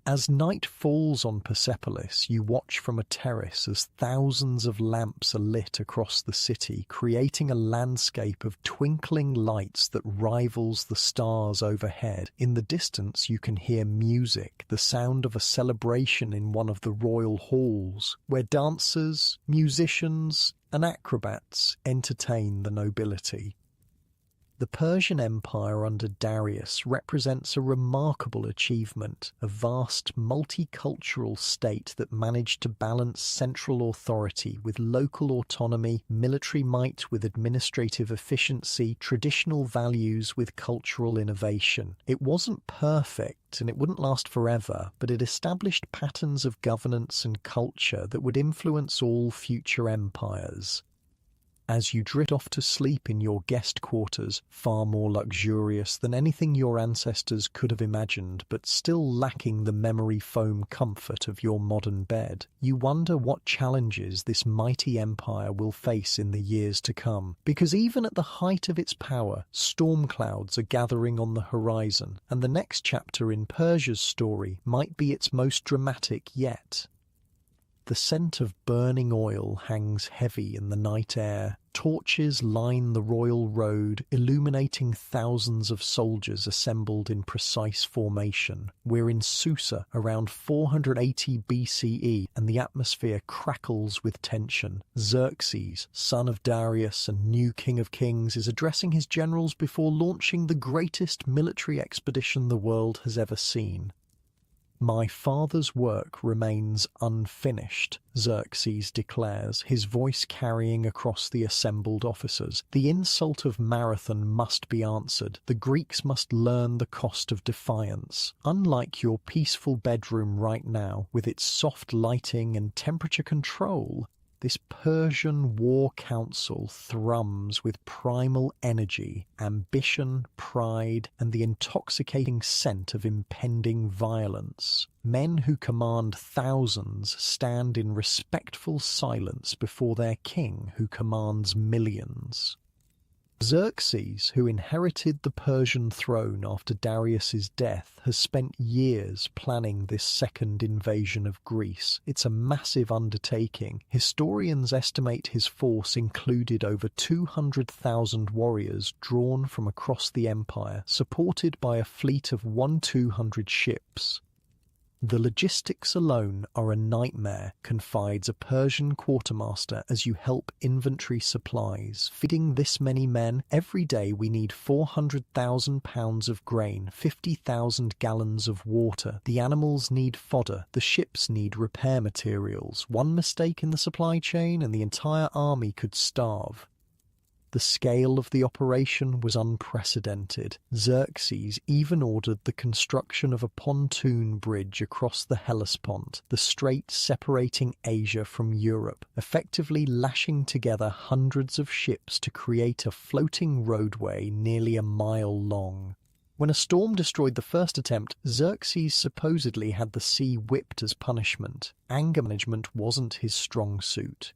As night falls on Persepolis, you watch from a terrace as thousands of lamps are lit across the city, creating a landscape of twinkling lights that rivals the stars overhead. In the distance, you can hear music, the sound of a celebration in one of the royal halls, where dancers, musicians, and acrobats entertain the nobility. The Persian Empire under Darius represents a remarkable achievement, a vast multicultural state that managed to balance central authority with local autonomy, military might with administrative efficiency, traditional values with cultural innovation. It wasn't perfect and it wouldn't last forever, but it established patterns of governance and culture that would influence all future empires. As you drift off to sleep in your guest quarters, far more luxurious than anything your ancestors could have imagined, but still lacking the memory foam comfort of your modern bed, you wonder what challenges this mighty empire will face in the years to come. Because even at the height of its power, storm clouds are gathering on the horizon, and the next chapter in Persia's story might be its most dramatic yet. The scent of burning oil hangs heavy in the night air. Torches line the royal road, illuminating thousands of soldiers assembled in precise formation. We're in Susa around 480 BCE, and the atmosphere crackles with tension. Xerxes, son of Darius and new king of kings, is addressing his generals before launching the greatest military expedition the world has ever seen. "My father's work remains unfinished," Xerxes declares, his voice carrying across the assembled officers. "The insult of Marathon must be answered. The Greeks must learn the cost of defiance. Unlike your peaceful bedroom right now, with its soft lighting and temperature control, this Persian war council thrums with primal energy, ambition, pride, and the intoxicating scent of impending violence. Men who command thousands stand in respectful silence before their king who commands millions." Xerxes, who inherited the Persian throne after Darius's death, has spent years planning this second invasion of Greece. It's a massive undertaking. Historians estimate his force included over 200,000 warriors drawn from across the empire, supported by a fleet of 1,200 ships. "The logistics alone are a nightmare," confides a Persian quartermaster as you help inventory supplies. "Feeding this many men, every day we need 400,000 pounds of grain, 50,000 gallons of water. The animals need fodder, the ships need repair materials. One mistake in the supply chain and the entire army could starve." The scale of the operation was unprecedented. Xerxes even ordered the construction of a pontoon bridge across the Hellespont, the strait separating Asia from Europe, effectively lashing together hundreds of ships to create a floating roadway nearly a mile long. When a storm destroyed the first attempt, Xerxes supposedly had the sea whipped as punishment. Anger management wasn't his strong suit.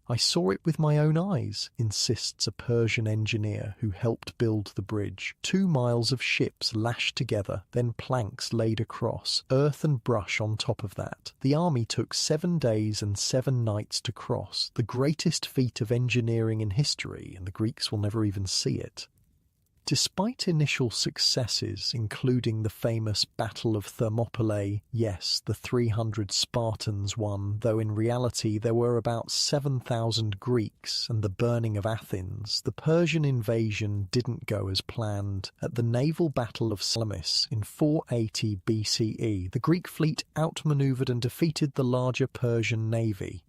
"I saw it with my own eyes," insists a Persian engineer who helped build the bridge. 2 miles of ships lashed together, then planks laid across, earth and brush on top of that. The army took 7 days and 7 nights to cross, the greatest feat of engineering in history, and the Greeks will never even see it. Despite initial successes, including the famous Battle of Thermopylae, yes, the 300 Spartans won, though in reality there were about 7,000 Greeks, and the burning of Athens, the Persian invasion didn't go as planned. At the naval battle of Salamis in 480 BCE, the Greek fleet outmaneuvered and defeated the larger Persian navy.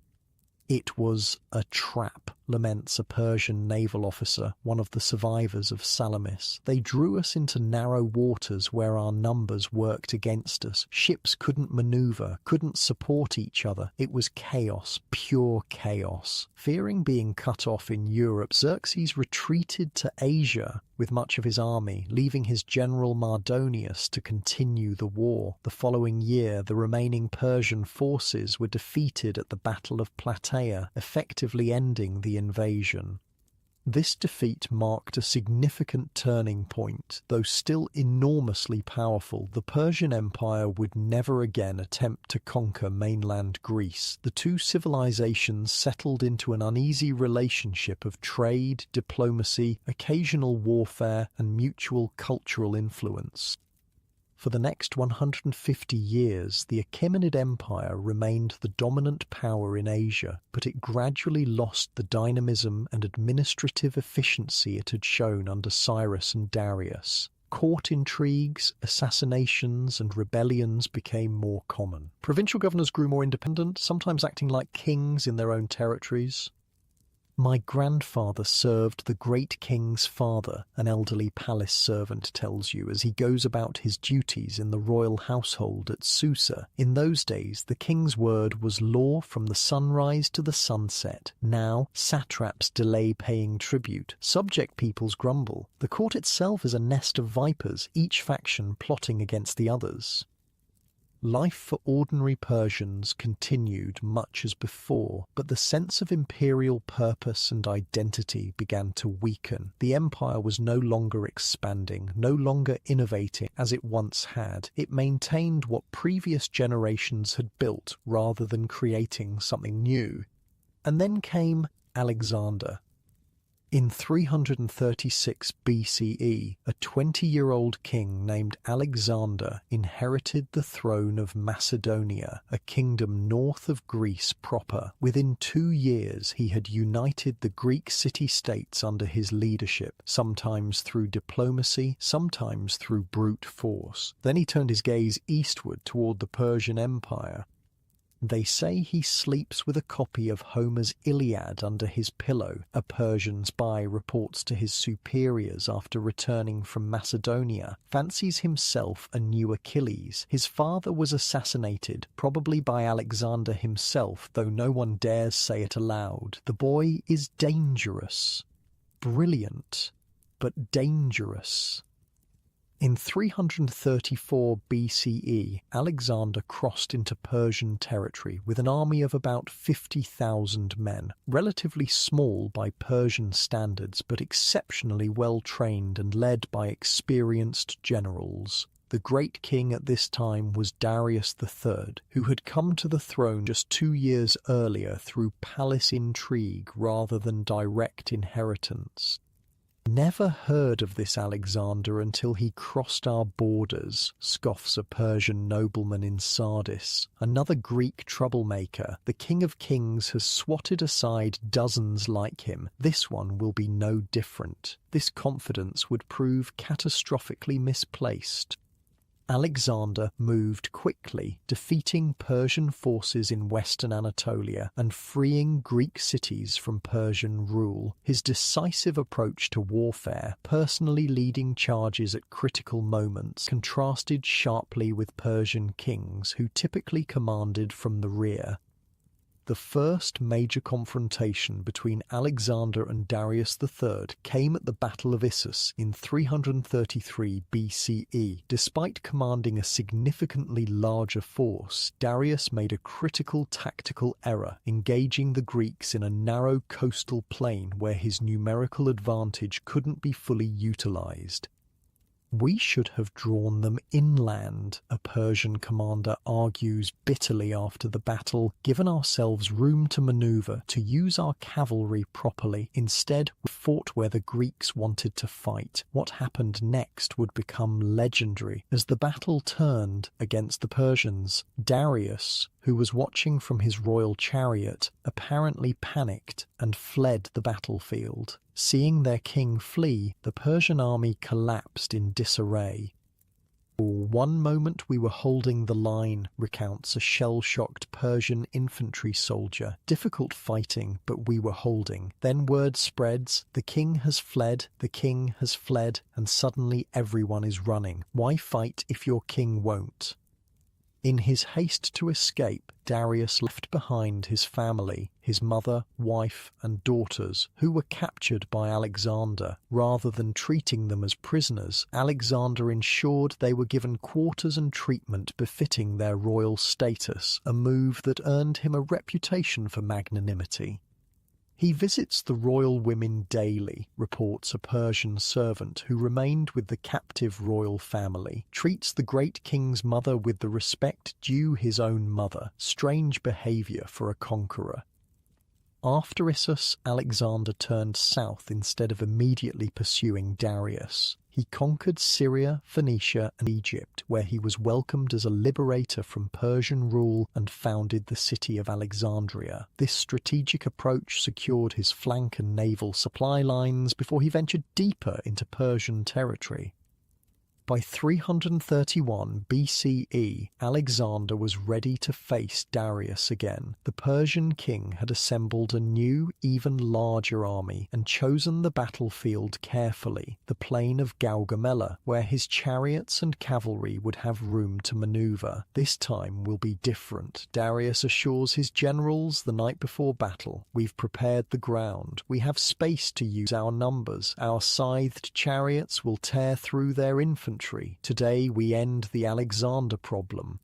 "It was a trap," laments a Persian naval officer, one of the survivors of Salamis. "They drew us into narrow waters where our numbers worked against us. Ships couldn't maneuver, couldn't support each other. It was chaos, pure chaos." Fearing being cut off in Europe, Xerxes retreated to Asia with much of his army, leaving his general Mardonius to continue the war. The following year, the remaining Persian forces were defeated at the Battle of Plataea, effectively ending the invasion. This defeat marked a significant turning point. Though still enormously powerful, the Persian Empire would never again attempt to conquer mainland Greece. The two civilizations settled into an uneasy relationship of trade, diplomacy, occasional warfare, and mutual cultural influence. For the next 150 years, the Achaemenid Empire remained the dominant power in Asia, but it gradually lost the dynamism and administrative efficiency it had shown under Cyrus and Darius. Court intrigues, assassinations, and rebellions became more common. Provincial governors grew more independent, sometimes acting like kings in their own territories. "My grandfather served the great king's father," an elderly palace servant tells you as he goes about his duties in the royal household at Susa. In those days, the king's word was law from the sunrise to the sunset. Now, satraps delay paying tribute. Subject peoples grumble. The court itself is a nest of vipers, each faction plotting against the others. Life for ordinary Persians continued much as before, but the sense of imperial purpose and identity began to weaken. The empire was no longer expanding, no longer innovating as it once had. It maintained what previous generations had built rather than creating something new. And then came Alexander. In 336 BCE, a 20-year-old king named Alexander inherited the throne of Macedonia, a kingdom north of Greece proper. Within 2 years, he had united the Greek city-states under his leadership, sometimes through diplomacy, sometimes through brute force. Then he turned his gaze eastward toward the Persian Empire. They say he sleeps with a copy of Homer's Iliad under his pillow, a Persian spy reports to his superiors after returning from Macedonia, fancies himself a new Achilles. His father was assassinated, probably by Alexander himself, though no one dares say it aloud. The boy is dangerous. Brilliant, but dangerous. In 334 BCE, Alexander crossed into Persian territory with an army of about 50,000 men, relatively small by Persian standards but exceptionally well trained and led by experienced generals. The great king at this time was Darius III, who had come to the throne just 2 years earlier through palace intrigue rather than direct inheritance. "Never heard of this Alexander until he crossed our borders," scoffs a Persian nobleman in Sardis. Another Greek troublemaker. "The King of Kings has swatted aside dozens like him. This one will be no different." This confidence would prove catastrophically misplaced. Alexander moved quickly, defeating Persian forces in western Anatolia and freeing Greek cities from Persian rule. His decisive approach to warfare, personally leading charges at critical moments, contrasted sharply with Persian kings who typically commanded from the rear. The first major confrontation between Alexander and Darius III came at the Battle of Issus in 333 BCE. Despite commanding a significantly larger force, Darius made a critical tactical error, engaging the Greeks in a narrow coastal plain where his numerical advantage couldn't be fully utilized. "We should have drawn them inland," a Persian commander argues bitterly after the battle, "given ourselves room to maneuver, to use our cavalry properly. Instead, we fought where the Greeks wanted to fight." What happened next would become legendary. As the battle turned against the Persians, Darius, who was watching from his royal chariot, apparently panicked and fled the battlefield. Seeing their king flee, the Persian army collapsed in disarray. "For one moment we were holding the line," recounts a shell-shocked Persian infantry soldier. "Difficult fighting, but we were holding. Then word spreads, the king has fled, and suddenly everyone is running. Why fight if your king won't?" In his haste to escape, Darius left behind his family, his mother, wife, and daughters, who were captured by Alexander. Rather than treating them as prisoners, Alexander ensured they were given quarters and treatment befitting their royal status, a move that earned him a reputation for magnanimity. "He visits the royal women daily," reports a Persian servant who remained with the captive royal family, "treats the great king's mother with the respect due his own mother. Strange behavior for a conqueror." After Issus, Alexander turned south instead of immediately pursuing Darius. He conquered Syria, Phoenicia, and Egypt, where he was welcomed as a liberator from Persian rule and founded the city of Alexandria. This strategic approach secured his flank and naval supply lines before he ventured deeper into Persian territory. By 331 BCE, Alexander was ready to face Darius again. The Persian king had assembled a new, even larger army and chosen the battlefield carefully, the plain of Gaugamela, where his chariots and cavalry would have room to maneuver. This time will be different, Darius assures his generals the night before battle. We've prepared the ground. We have space to use our numbers. Our scythed chariots will tear through their infantry. Today we end the Alexander problem.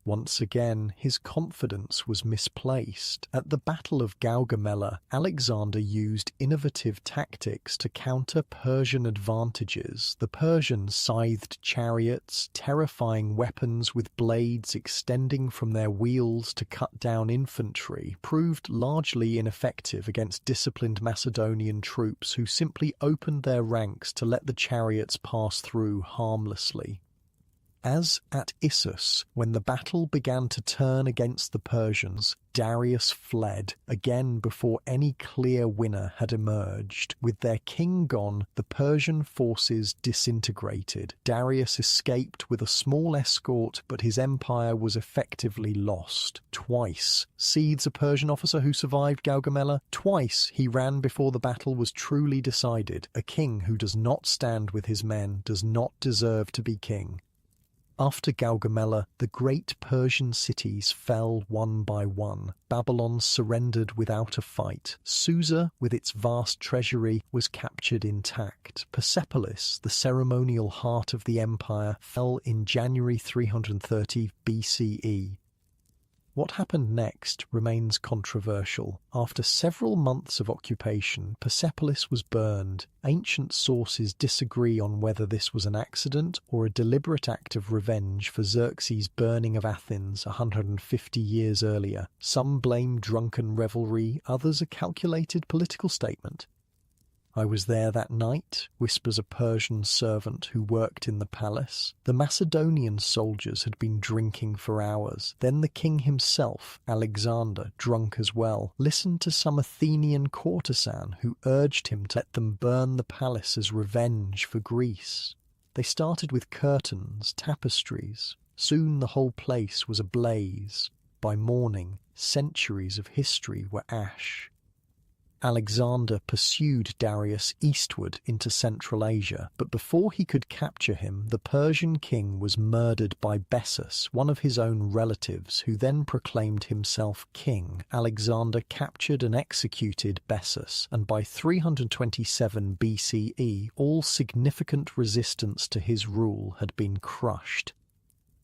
Once again, his confidence was misplaced. At the Battle of Gaugamela, Alexander used innovative tactics to counter Persian advantages. The Persian scythed chariots, terrifying weapons with blades extending from their wheels to cut down infantry, proved largely ineffective against disciplined Macedonian troops who simply opened their ranks to let the chariots pass through harmlessly. As at Issus, when the battle began to turn against the Persians, Darius fled, again before any clear winner had emerged. With their king gone, the Persian forces disintegrated. Darius escaped with a small escort, but his empire was effectively lost. Twice, seethes a Persian officer who survived Gaugamela, twice he ran before the battle was truly decided. A king who does not stand with his men does not deserve to be king. After Gaugamela, the great Persian cities fell one by one. Babylon surrendered without a fight. Susa, with its vast treasury, was captured intact. Persepolis, the ceremonial heart of the empire, fell in January 330 BCE. What happened next remains controversial. After several months of occupation, Persepolis was burned. Ancient sources disagree on whether this was an accident or a deliberate act of revenge for Xerxes' burning of Athens 150 years earlier. Some blame drunken revelry, others a calculated political statement. "I was there that night," whispers a Persian servant who worked in the palace. The Macedonian soldiers had been drinking for hours. Then the king himself, Alexander, drunk as well, listened to some Athenian courtesan who urged him to let them burn the palace as revenge for Greece. They started with curtains, tapestries. Soon the whole place was ablaze. By morning, centuries of history were ash. Alexander pursued Darius eastward into Central Asia, but before he could capture him, the Persian king was murdered by Bessus, one of his own relatives, who then proclaimed himself king. Alexander captured and executed Bessus, and by 327 BCE, all significant resistance to his rule had been crushed.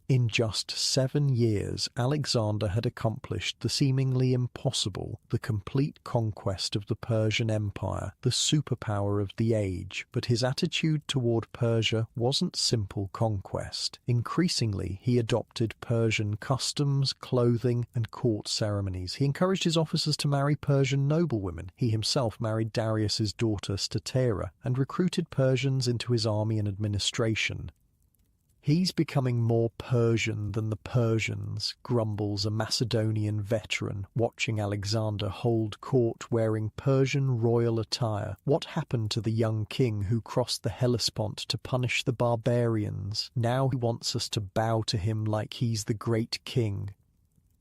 In just 7 years, Alexander had accomplished the seemingly impossible, the complete conquest of the Persian Empire, the superpower of the age. But his attitude toward Persia wasn't simple conquest. Increasingly, he adopted Persian customs, clothing, and court ceremonies. He encouraged his officers to marry Persian noblewomen. He himself married Darius's daughter Statera and recruited Persians into his army and administration. "He's becoming more Persian than the Persians," grumbles a Macedonian veteran watching Alexander hold court wearing Persian royal attire. What happened to the young king who crossed the Hellespont to punish the barbarians? Now he wants us to bow to him like he's the great king.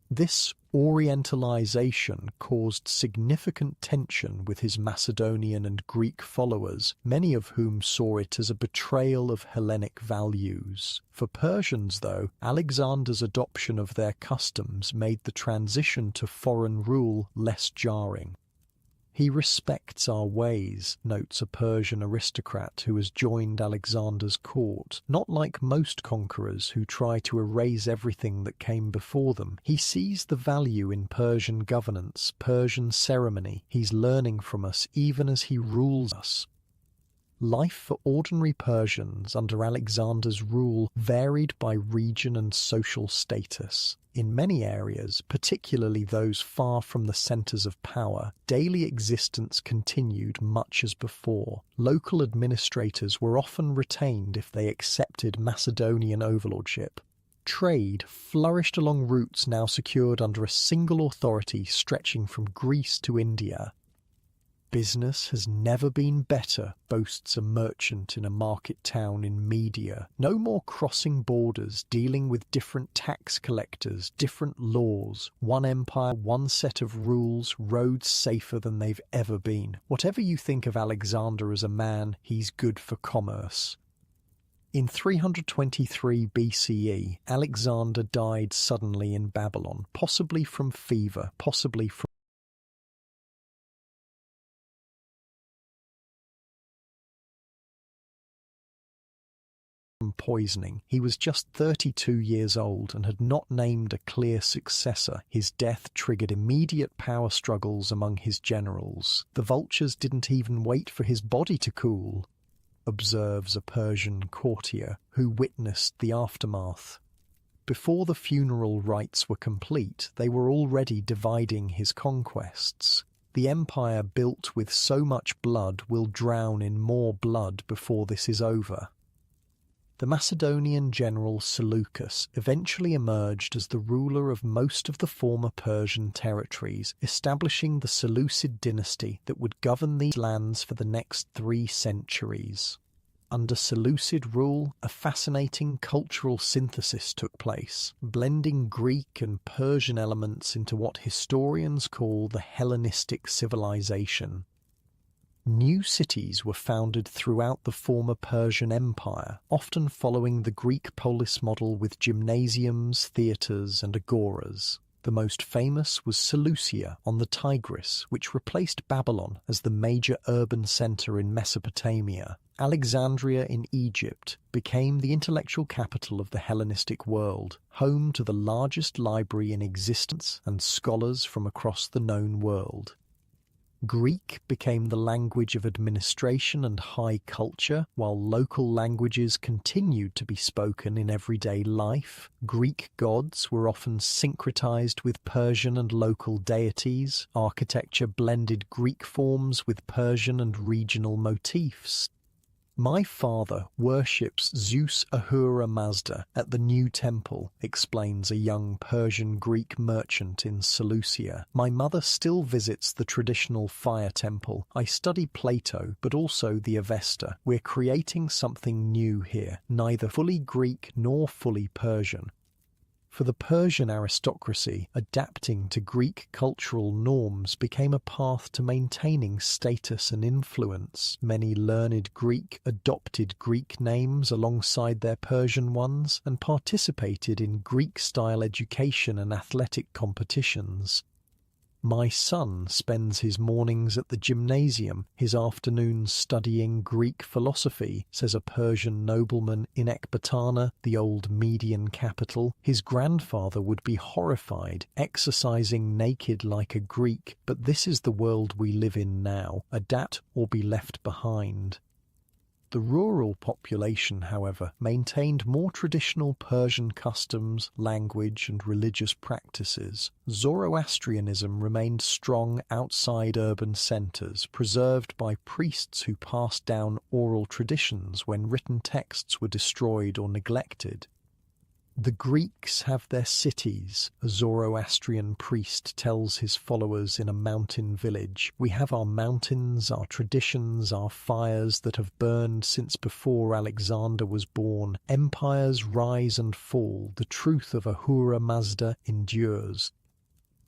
This Orientalization caused significant tension with his Macedonian and Greek followers, many of whom saw it as a betrayal of Hellenic values. For Persians, though, Alexander's adoption of their customs made the transition to foreign rule less jarring. "He respects our ways," notes a Persian aristocrat who has joined Alexander's court. "Not like most conquerors who try to erase everything that came before them. He sees the value in Persian governance, Persian ceremony. He's learning from us even as he rules us." Life for ordinary Persians under Alexander's rule varied by region and social status. In many areas, particularly those far from the centers of power, daily existence continued much as before. Local administrators were often retained if they accepted Macedonian overlordship. Trade flourished along routes now secured under a single authority stretching from Greece to India. Business has never been better, boasts a merchant in a market town in Media. No more crossing borders, dealing with different tax collectors, different laws. One empire, one set of rules, roads safer than they've ever been. Whatever you think of Alexander as a man, he's good for commerce. In 323 BCE, Alexander died suddenly in Babylon, possibly from fever, possibly from poisoning. He was just 32 years old and had not named a clear successor. His death triggered immediate power struggles among his generals. The vultures didn't even wait for his body to cool, observes a Persian courtier who witnessed the aftermath. Before the funeral rites were complete, they were already dividing his conquests. The empire built with so much blood will drown in more blood before this is over. The Macedonian general Seleucus eventually emerged as the ruler of most of the former Persian territories, establishing the Seleucid dynasty that would govern these lands for the next 3 centuries. Under Seleucid rule, a fascinating cultural synthesis took place, blending Greek and Persian elements into what historians call the Hellenistic civilization. New cities were founded throughout the former Persian Empire, often following the Greek polis model with gymnasiums, theatres and agoras. The most famous was Seleucia on the Tigris, which replaced Babylon as the major urban centre in Mesopotamia. Alexandria in Egypt became the intellectual capital of the Hellenistic world, home to the largest library in existence and scholars from across the known world. Greek became the language of administration and high culture, while local languages continued to be spoken in everyday life. Greek gods were often syncretized with Persian and local deities. Architecture blended Greek forms with Persian and regional motifs. My father worships Zeus Ahura Mazda at the new temple, explains a young Persian-Greek merchant in Seleucia. My mother still visits the traditional fire temple. I study Plato, but also the Avesta. We're creating something new here, neither fully Greek nor fully Persian. For the Persian aristocracy, adapting to Greek cultural norms became a path to maintaining status and influence. Many learned Greek adopted Greek names alongside their Persian ones and participated in Greek-style education and athletic competitions. My son spends his mornings at the gymnasium, his afternoons studying Greek philosophy, says a Persian nobleman in Ecbatana, the old Median capital. His grandfather would be horrified, exercising naked like a Greek, but this is the world we live in now. Adapt or be left behind. The rural population, however, maintained more traditional Persian customs, language, and religious practices. Zoroastrianism remained strong outside urban centres, preserved by priests who passed down oral traditions when written texts were destroyed or neglected. The Greeks have their cities, a Zoroastrian priest tells his followers in a mountain village. We have our mountains, our traditions, our fires that have burned since before Alexander was born. Empires rise and fall. The truth of Ahura Mazda endures.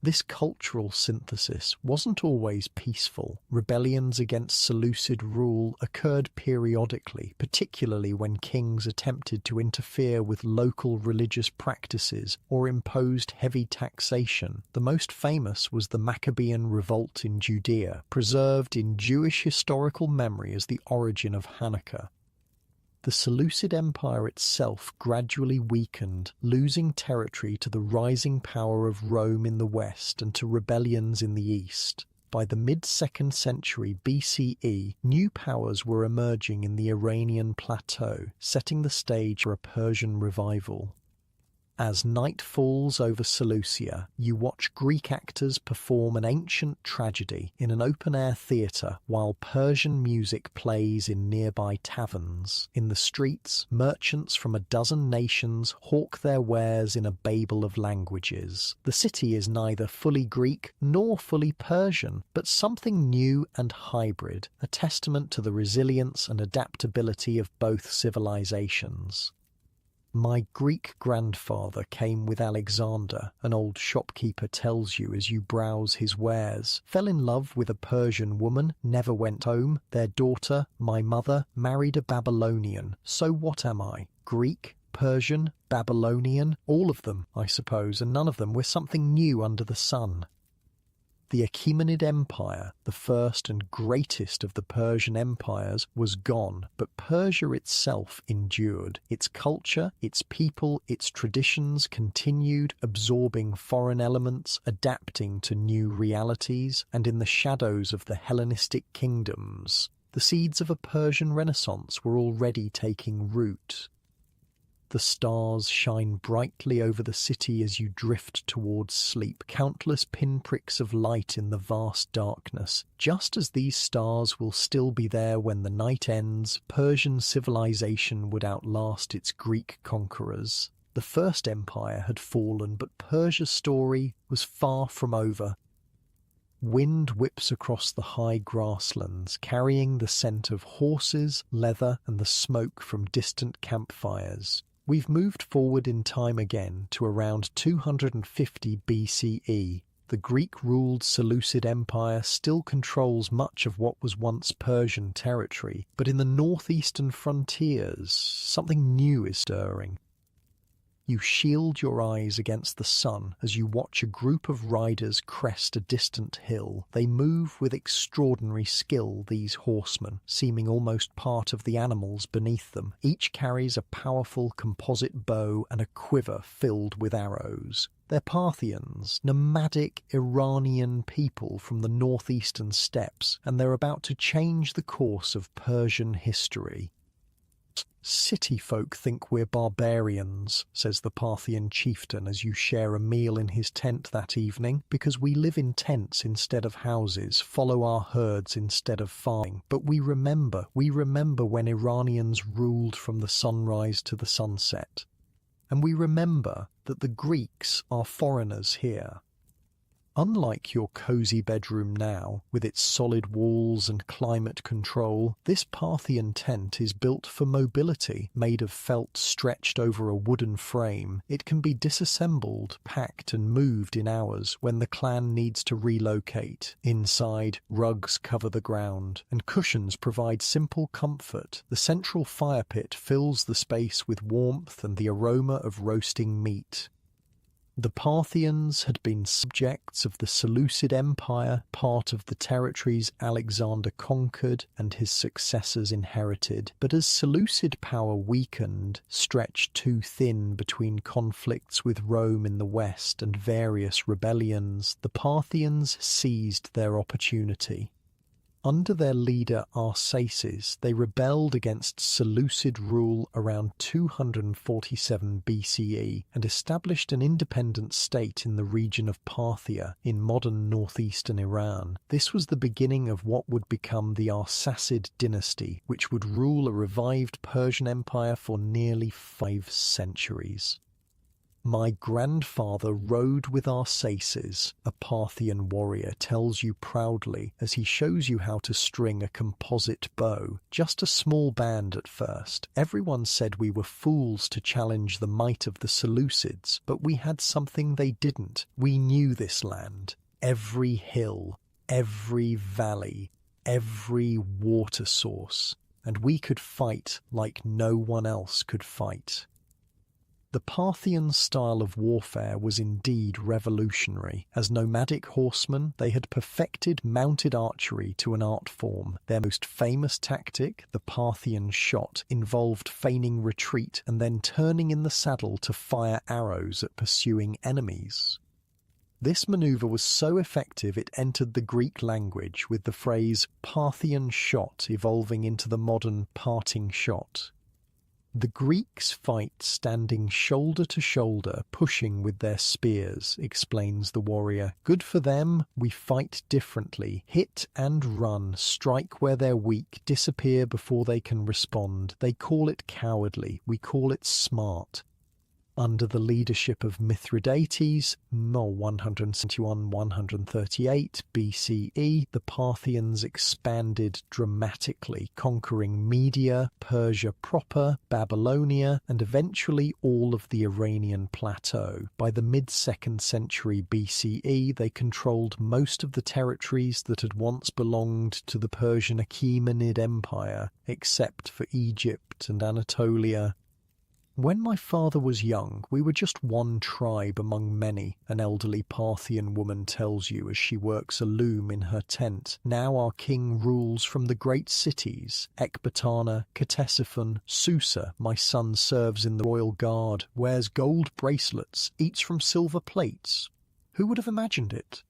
This cultural synthesis wasn't always peaceful. Rebellions against Seleucid rule occurred periodically, particularly when kings attempted to interfere with local religious practices or imposed heavy taxation. The most famous was the Maccabean revolt in Judea, preserved in Jewish historical memory as the origin of Hanukkah. The Seleucid Empire itself gradually weakened, losing territory to the rising power of Rome in the west and to rebellions in the east. By the mid-2nd century BCE, new powers were emerging in the Iranian plateau, setting the stage for a Persian revival. As night falls over Seleucia, you watch Greek actors perform an ancient tragedy in an open-air theatre while Persian music plays in nearby taverns. In the streets, merchants from a dozen nations hawk their wares in a babel of languages. The city is neither fully Greek nor fully Persian, but something new and hybrid, a testament to the resilience and adaptability of both civilizations. My Greek grandfather came with Alexander, an old shopkeeper tells you as you browse his wares, fell in love with a Persian woman, never went home, their daughter, my mother, married a Babylonian. So what am I? Greek? Persian? Babylonian? All of them, I suppose, and none of them were something new under the sun. The Achaemenid Empire, the first and greatest of the Persian empires, was gone, but Persia itself endured. Its culture, its people, its traditions continued, absorbing foreign elements, adapting to new realities, and in the shadows of the Hellenistic kingdoms, the seeds of a Persian Renaissance were already taking root. The stars shine brightly over the city as you drift towards sleep, countless pinpricks of light in the vast darkness. Just as these stars will still be there when the night ends, Persian civilization would outlast its Greek conquerors. The first empire had fallen, but Persia's story was far from over. Wind whips across the high grasslands, carrying the scent of horses, leather, and the smoke from distant campfires. We've moved forward in time again to around 250 BCE. The Greek-ruled Seleucid Empire still controls much of what was once Persian territory, but in the northeastern frontiers, something new is stirring. You shield your eyes against the sun as you watch a group of riders crest a distant hill. They move with extraordinary skill, these horsemen, seeming almost part of the animals beneath them. Each carries a powerful composite bow and a quiver filled with arrows. They're Parthians, nomadic Iranian people from the northeastern steppes, and they're about to change the course of Persian history. City folk think we're barbarians, says the Parthian chieftain as you share a meal in his tent that evening, because we live in tents instead of houses, follow our herds instead of farming. But we remember when Iranians ruled from the sunrise to the sunset. And we remember that the Greeks are foreigners here. Unlike your cozy bedroom now, with its solid walls and climate control, this Parthian tent is built for mobility. Made of felt stretched over a wooden frame, it can be disassembled, packed and moved in hours when the clan needs to relocate. Inside, rugs cover the ground, and cushions provide simple comfort. The central fire pit fills the space with warmth and the aroma of roasting meat. The Parthians had been subjects of the Seleucid Empire, part of the territories Alexander conquered and his successors inherited. But as Seleucid power weakened, stretched too thin between conflicts with Rome in the west and various rebellions, the Parthians seized their opportunity. Under their leader Arsaces, they rebelled against Seleucid rule around 247 BCE and established an independent state in the region of Parthia in modern northeastern Iran. This was the beginning of what would become the Arsacid dynasty, which would rule a revived Persian empire for nearly 5 centuries. My grandfather rode with Arsaces, a Parthian warrior tells you proudly as he shows you how to string a composite bow. Just a small band at first. Everyone said we were fools to challenge the might of the Seleucids, but we had something they didn't. We knew this land. Every hill, every valley, every water source, and we could fight like no one else could fight. The Parthian style of warfare was indeed revolutionary. As nomadic horsemen, they had perfected mounted archery to an art form. Their most famous tactic, the Parthian shot, involved feigning retreat and then turning in the saddle to fire arrows at pursuing enemies. This maneuver was so effective it entered the Greek language, with the phrase Parthian shot evolving into the modern parting shot. The Greeks fight standing shoulder to shoulder, pushing with their spears, explains the warrior. Good for them, we fight differently. Hit and run, strike where they're weak, disappear before they can respond. They call it cowardly, we call it smart. Under the leadership of Mithridates, 171-138 BCE, the Parthians expanded dramatically, conquering Media, Persia proper, Babylonia, and eventually all of the Iranian plateau. By the mid-2nd century BCE, they controlled most of the territories that had once belonged to the Persian Achaemenid Empire, except for Egypt and Anatolia. When my father was young, we were just one tribe among many, an elderly Parthian woman tells you as she works a loom in her tent. Now our king rules from the great cities, Ecbatana, Ctesiphon, Susa. My son serves in the royal guard, wears gold bracelets, eats from silver plates. Who would have imagined it?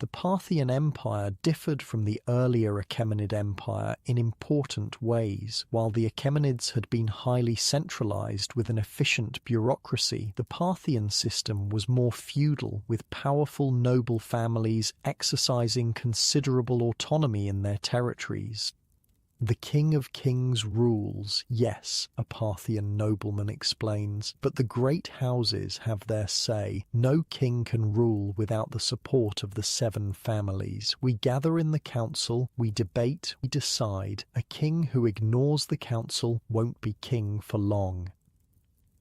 The Parthian Empire differed from the earlier Achaemenid Empire in important ways. While the Achaemenids had been highly centralized with an efficient bureaucracy, the Parthian system was more feudal, with powerful noble families exercising considerable autonomy in their territories. The King of Kings rules, yes, a Parthian nobleman explains, but the great houses have their say. No king can rule without the support of the 7 families. We gather in the council, we debate, we decide. A king who ignores the council won't be king for long.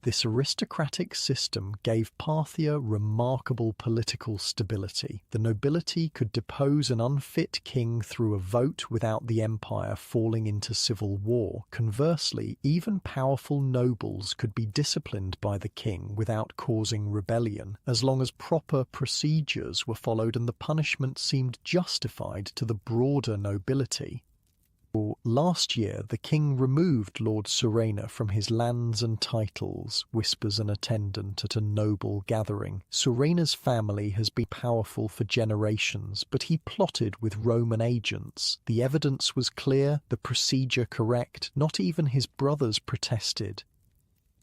This aristocratic system gave Parthia remarkable political stability. The nobility could depose an unfit king through a vote without the empire falling into civil war. Conversely, even powerful nobles could be disciplined by the king without causing rebellion, as long as proper procedures were followed and the punishment seemed justified to the broader nobility. Last year, the king removed Lord Surena from his lands and titles, whispers an attendant at a noble gathering. Surena's family has been powerful for generations, but he plotted with Roman agents. The evidence was clear, the procedure correct, not even his brothers protested.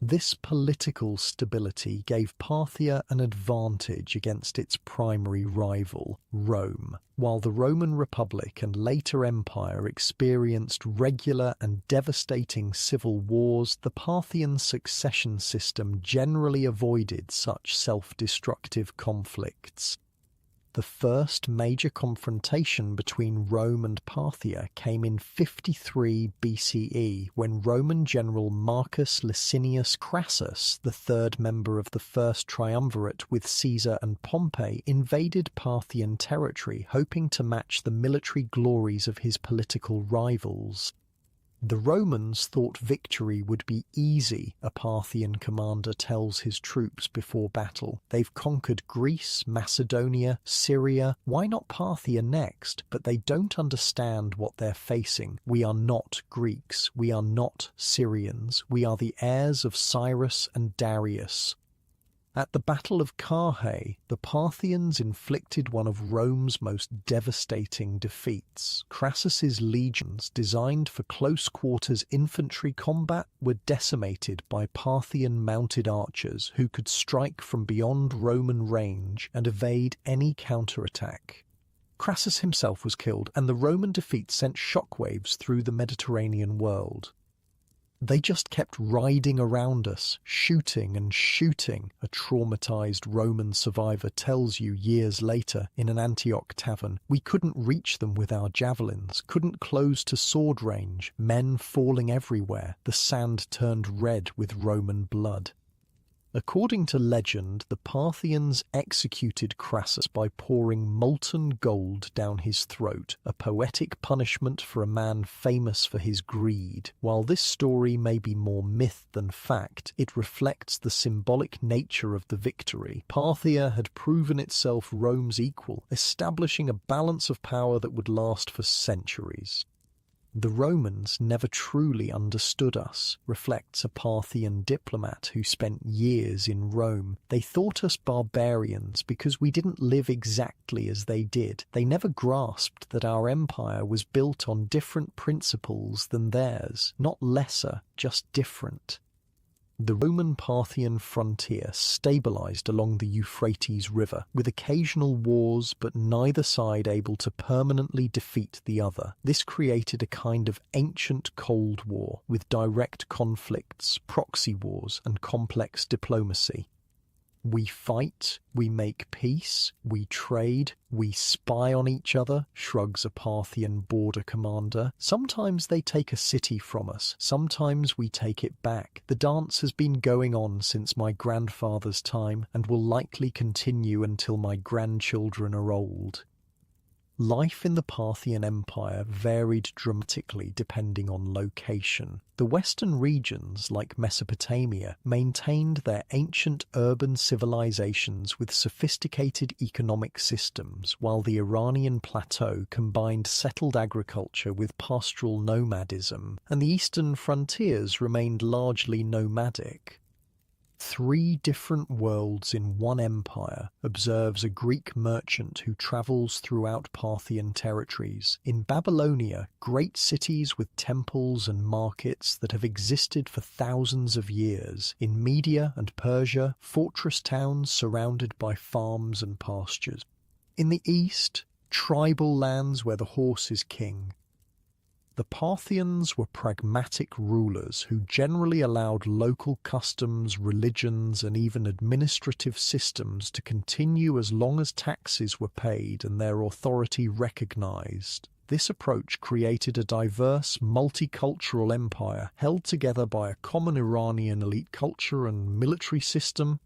This political stability gave Parthia an advantage against its primary rival, Rome. While the Roman Republic and later Empire experienced regular and devastating civil wars, the Parthian succession system generally avoided such self-destructive conflicts. The first major confrontation between Rome and Parthia came in 53 BCE, when Roman general Marcus Licinius Crassus, the third member of the first triumvirate with Caesar and Pompey, invaded Parthian territory, hoping to match the military glories of his political rivals. The Romans thought victory would be easy, a Parthian commander tells his troops before battle. They've conquered Greece, Macedonia, Syria. Why not Parthia next? But they don't understand what they're facing. We are not Greeks. We are not Syrians. We are the heirs of Cyrus and Darius. At the Battle of Carrhae, the Parthians inflicted one of Rome's most devastating defeats. Crassus's legions, designed for close-quarters infantry combat, were decimated by Parthian mounted archers who could strike from beyond Roman range and evade any counterattack. Crassus himself was killed, and the Roman defeat sent shockwaves through the Mediterranean world. They just kept riding around us, shooting and shooting, a traumatized Roman survivor tells you years later in an Antioch tavern. We couldn't reach them with our javelins, couldn't close to sword range, men falling everywhere, the sand turned red with Roman blood. According to legend, the Parthians executed Crassus by pouring molten gold down his throat, a poetic punishment for a man famous for his greed. While this story may be more myth than fact, it reflects the symbolic nature of the victory. Parthia had proven itself Rome's equal, establishing a balance of power that would last for centuries. The Romans never truly understood us, reflects a Parthian diplomat who spent years in Rome. They thought us barbarians because we didn't live exactly as they did. They never grasped that our empire was built on different principles than theirs, not lesser, just different. The Roman-Parthian frontier stabilized along the Euphrates River, with occasional wars but neither side able to permanently defeat the other. This created a kind of ancient Cold War, with direct conflicts, proxy wars, and complex diplomacy. We fight, we make peace, we trade, we spy on each other, shrugs a Parthian border commander. Sometimes they take a city from us, sometimes we take it back. The dance has been going on since my grandfather's time and will likely continue until my grandchildren are old. Life in the Parthian Empire varied dramatically depending on location. The western regions, like Mesopotamia, maintained their ancient urban civilizations with sophisticated economic systems, while the Iranian plateau combined settled agriculture with pastoral nomadism, and the eastern frontiers remained largely nomadic. 3 different worlds in one empire, observes a Greek merchant who travels throughout Parthian territories. In Babylonia, great cities with temples and markets that have existed for thousands of years. In Media and Persia, fortress towns surrounded by farms and pastures. In the east, tribal lands where the horse is king. The Parthians were pragmatic rulers who generally allowed local customs, religions, and even administrative systems to continue as long as taxes were paid and their authority recognized. This approach created a diverse, multicultural empire held together by a common Iranian elite culture and military system.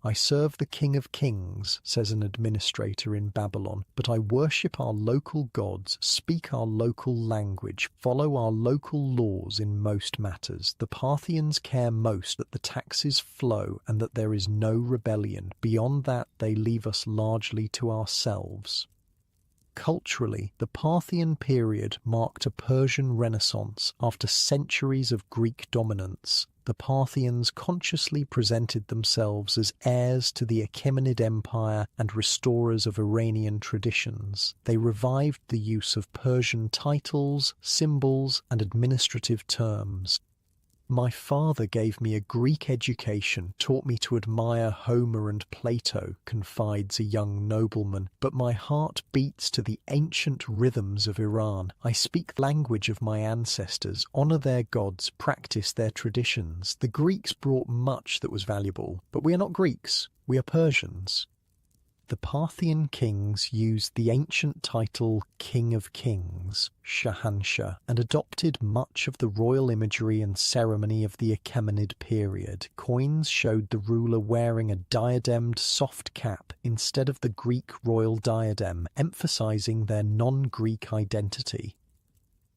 I serve the King of Kings, says an administrator in Babylon, but I worship our local gods, speak our local language, follow our local laws in most matters. The Parthians care most that the taxes flow and that there is no rebellion. Beyond that, they leave us largely to ourselves. Culturally, the Parthian period marked a Persian renaissance after centuries of Greek dominance. The Parthians consciously presented themselves as heirs to the Achaemenid Empire and restorers of Iranian traditions. They revived the use of Persian titles, symbols, and administrative terms. My father gave me a Greek education, taught me to admire Homer and Plato, confides a young nobleman, but my heart beats to the ancient rhythms of Iran. I speak the language of my ancestors, honour their gods, practice their traditions. The Greeks brought much that was valuable, but we are not Greeks, we are Persians. The Parthian kings used the ancient title King of Kings, Shahanshah, and adopted much of the royal imagery and ceremony of the Achaemenid period. Coins showed the ruler wearing a diademed soft cap instead of the Greek royal diadem, emphasizing their non-Greek identity.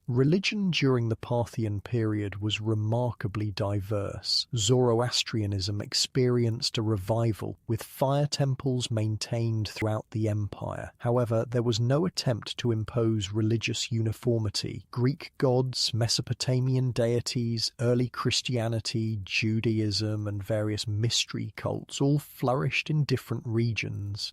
Religion during the Parthian period was remarkably diverse. Zoroastrianism experienced a revival, with fire temples maintained throughout the empire. However, there was no attempt to impose religious uniformity. Greek gods, Mesopotamian deities, early Christianity, Judaism, and various mystery cults all flourished in different regions.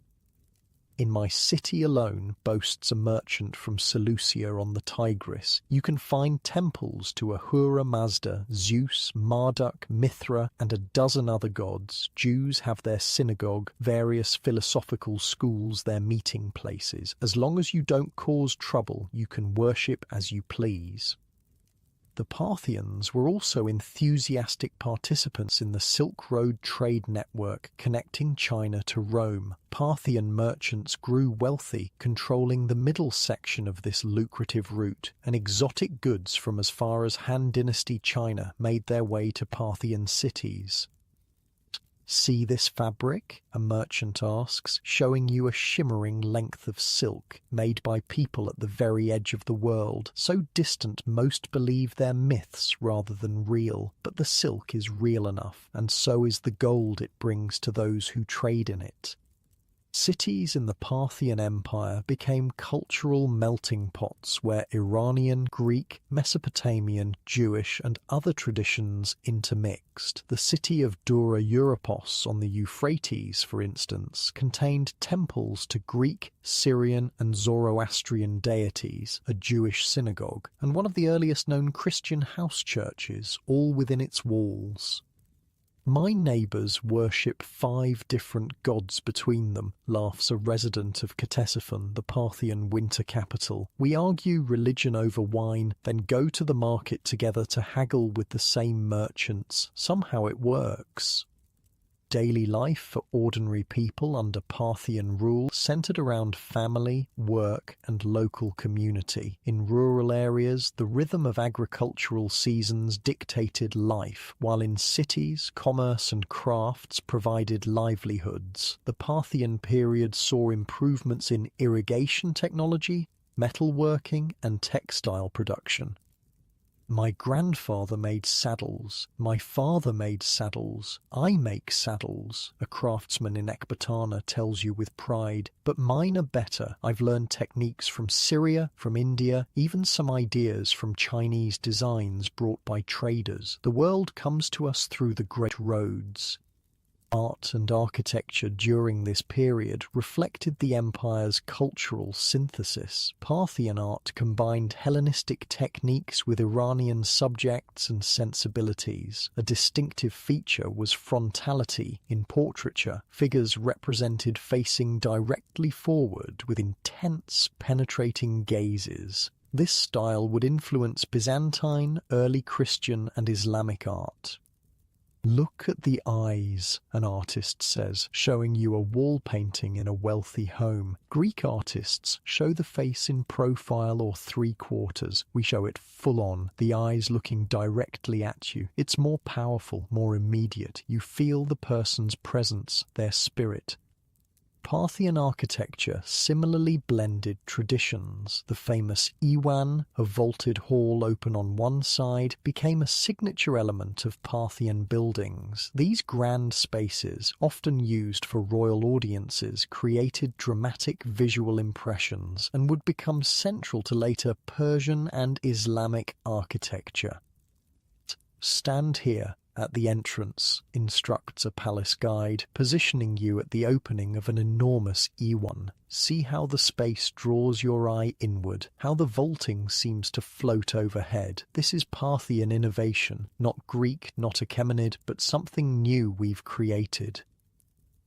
In my city alone, boasts a merchant from Seleucia on the Tigris, you can find temples to Ahura Mazda, Zeus, Marduk, Mithra, and a dozen other gods. Jews have their synagogue, various philosophical schools their meeting places. As long as you don't cause trouble, you can worship as you please. The Parthians were also enthusiastic participants in the Silk Road trade network connecting China to Rome. Parthian merchants grew wealthy, controlling the middle section of this lucrative route, and exotic goods from as far as Han Dynasty China made their way to Parthian cities. See this fabric? A merchant asks, showing you a shimmering length of silk made by people at the very edge of the world, so distant most believe they're myths rather than real. But the silk is real enough, and so is the gold it brings to those who trade in it. Cities in the Parthian Empire became cultural melting pots where Iranian, Greek, Mesopotamian, Jewish and other traditions intermixed. The city of Dura Europos on the Euphrates, for instance, contained temples to Greek, Syrian and Zoroastrian deities, a Jewish synagogue, and one of the earliest known Christian house churches, all within its walls. "My neighbours worship 5 different gods between them," laughs a resident of Ctesiphon, the Parthian winter capital. "We argue religion over wine, then go to the market together to haggle with the same merchants. Somehow it works." Daily life for ordinary people under Parthian rule centered around family, work, and local community. In rural areas, the rhythm of agricultural seasons dictated life, while in cities, commerce and crafts provided livelihoods. The Parthian period saw improvements in irrigation technology, metalworking, and textile production. "My grandfather made saddles, my father made saddles, I make saddles," a craftsman in Ecbatana tells you with pride. "But mine are better. I've learned techniques from Syria, from India, even some ideas from Chinese designs brought by traders. The world comes to us through the great roads." Art and architecture during this period reflected the empire's cultural synthesis. Parthian art combined Hellenistic techniques with Iranian subjects and sensibilities. A distinctive feature was frontality in portraiture, figures represented facing directly forward with intense, penetrating gazes. This style would influence Byzantine, early Christian and Islamic art. "Look at the eyes," an artist says, showing you a wall painting in a wealthy home. Greek artists show the face in profile or 3/4. We show it full on, the eyes looking directly at you. It's more powerful, more immediate. You feel the person's presence, their spirit. Parthian architecture similarly blended traditions. The famous Iwan, a vaulted hall open on one side, became a signature element of Parthian buildings. These grand spaces, often used for royal audiences, created dramatic visual impressions and would become central to later Persian and Islamic architecture. "Stand here at the entrance," instructs a palace guide, positioning you at the opening of an enormous Iwan. "See how the space draws your eye inward, how the vaulting seems to float overhead. This is Parthian innovation, not Greek, not Achaemenid, but something new we've created."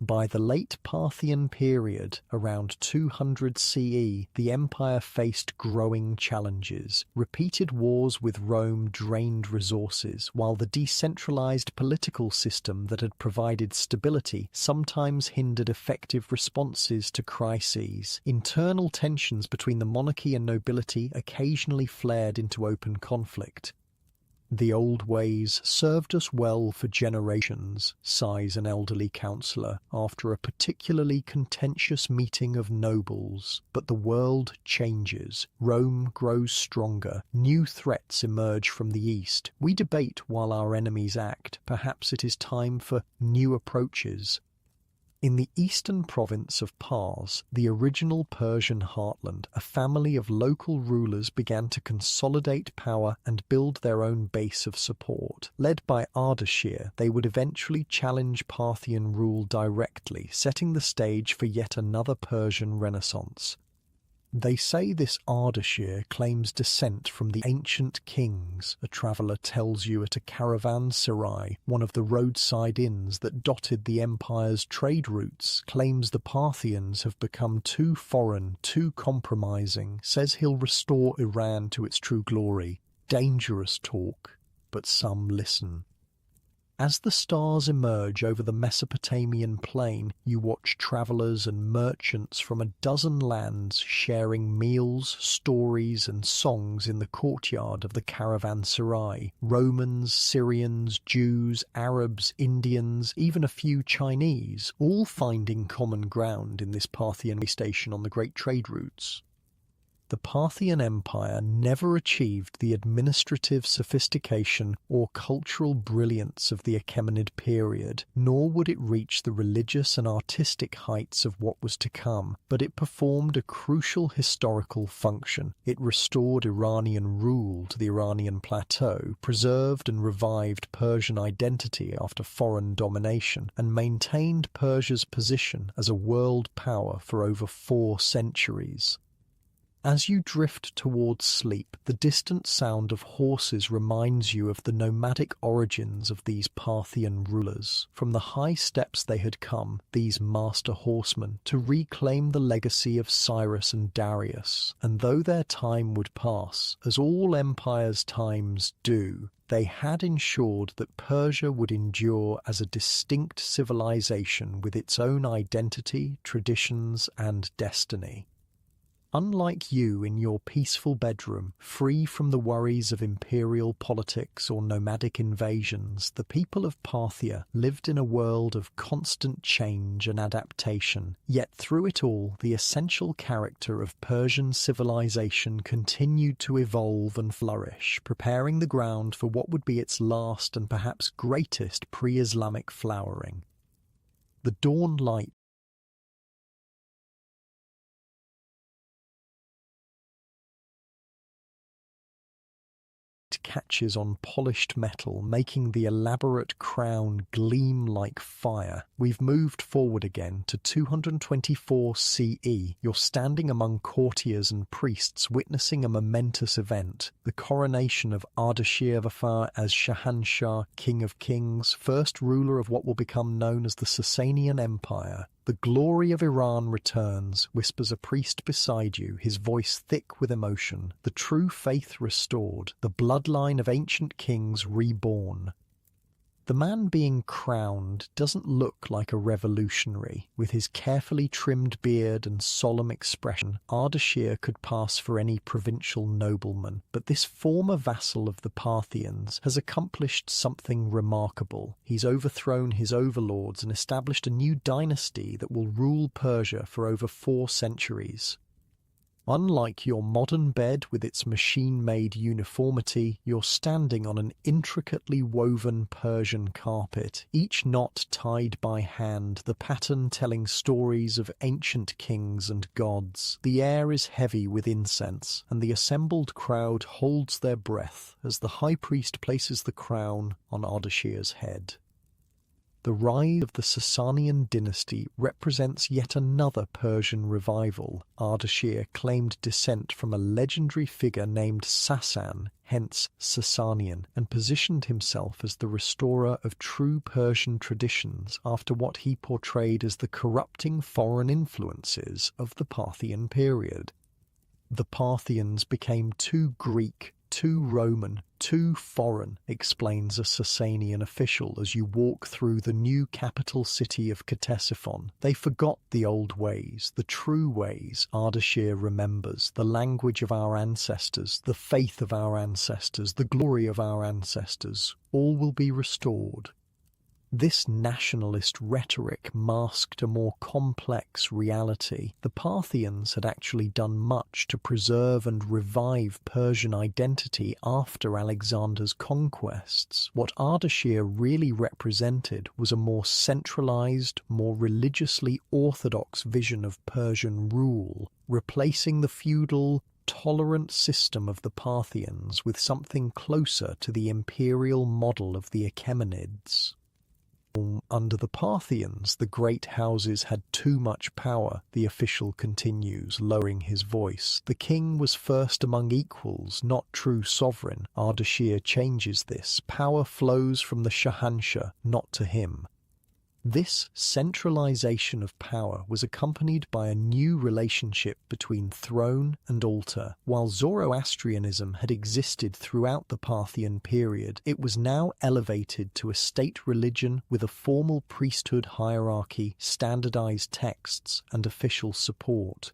By the late Parthian period, around 200 CE, the empire faced growing challenges. Repeated wars with Rome drained resources, while the decentralized political system that had provided stability sometimes hindered effective responses to crises. Internal tensions between the monarchy and nobility occasionally flared into open conflict. "The old ways served us well for generations," sighs an elderly councillor after a particularly contentious meeting of nobles. "But the world changes. Rome grows stronger. New threats emerge from the east. We debate while our enemies act. Perhaps it is time for new approaches." In the eastern province of Pars, the original Persian heartland, a family of local rulers began to consolidate power and build their own base of support. Led by Ardashir, they would eventually challenge Parthian rule directly, setting the stage for yet another Persian renaissance. They say this Ardashir claims descent from the ancient kings, a traveller tells you at a caravanserai, one of the roadside inns that dotted the empire's trade routes, claims the Parthians have become too foreign, too compromising, says he'll restore Iran to its true glory. Dangerous talk, but some listen. As the stars emerge over the Mesopotamian plain, you watch travellers and merchants from a dozen lands sharing meals, stories and songs in the courtyard of the caravanserai. Romans, Syrians, Jews, Arabs, Indians, even a few Chinese, all finding common ground in this Parthian station on the great trade routes. the Parthian Empire never achieved the administrative sophistication or cultural brilliance of the Achaemenid period, nor would it reach the religious and artistic heights of what was to come, but it performed a crucial historical function. It restored Iranian rule to the Iranian plateau, preserved and revived Persian identity after foreign domination, and maintained Persia's position as a world power for over 4 centuries. As you drift towards sleep, the distant sound of horses reminds you of the nomadic origins of these Parthian rulers. From the high steps they had come, these master horsemen, to reclaim the legacy of Cyrus and Darius, and though their time would pass, as all empires' times do, they had ensured that Persia would endure as a distinct civilization with its own identity, traditions, and destiny. Unlike you in your peaceful bedroom, free from the worries of imperial politics or nomadic invasions, the people of Parthia lived in a world of constant change and adaptation. Yet through it all, the essential character of Persian civilization continued to evolve and flourish, preparing the ground for what would be its last and perhaps greatest pre-Islamic flowering. The dawn light catches on polished metal, making the elaborate crown gleam like fire. We've moved forward again to 224 CE. You're standing among courtiers and priests witnessing a momentous event, the coronation of Ardashir Vafar as Shahanshah, King of Kings, first ruler of what will become known as the Sasanian Empire. The glory of Iran returns, whispers a priest beside you, his voice thick with emotion. The true faith restored, the bloodline of ancient kings reborn. The man being crowned doesn't look like a revolutionary. With his carefully trimmed beard and solemn expression, Ardashir could pass for any provincial nobleman. But this former vassal of the Parthians has accomplished something remarkable. He's overthrown his overlords and established a new dynasty that will rule Persia for over 4 centuries. Unlike your modern bed with its machine-made uniformity, you're standing on an intricately woven Persian carpet, each knot tied by hand, the pattern telling stories of ancient kings and gods. The air is heavy with incense, and the assembled crowd holds their breath as the high priest places the crown on Ardashir's head. The rise of the Sasanian dynasty represents yet another Persian revival. Ardashir claimed descent from a legendary figure named Sasan, hence Sasanian, and positioned himself as the restorer of true Persian traditions after what he portrayed as the corrupting foreign influences of the Parthian period. The Parthians became too Greek, too Roman, too foreign, explains a Sasanian official as you walk through the new capital city of Ctesiphon. They forgot the old ways, the true ways, Ardashir remembers, the language of our ancestors, the faith of our ancestors, the glory of our ancestors. All will be restored. This nationalist rhetoric masked a more complex reality. The Parthians had actually done much to preserve and revive Persian identity after Alexander's conquests. What Ardashir really represented was a more centralized, more religiously orthodox vision of Persian rule, replacing the feudal, tolerant system of the Parthians with something closer to the imperial model of the Achaemenids. Under the Parthians, the great houses had too much power, the official continues, lowering his voice. The king was first among equals, not true sovereign. Ardashir changes this. Power flows from the Shahanshah, not to him. This centralization of power was accompanied by a new relationship between throne and altar. While Zoroastrianism had existed throughout the Parthian period, it was now elevated to a state religion with a formal priesthood hierarchy, standardized texts, and official support.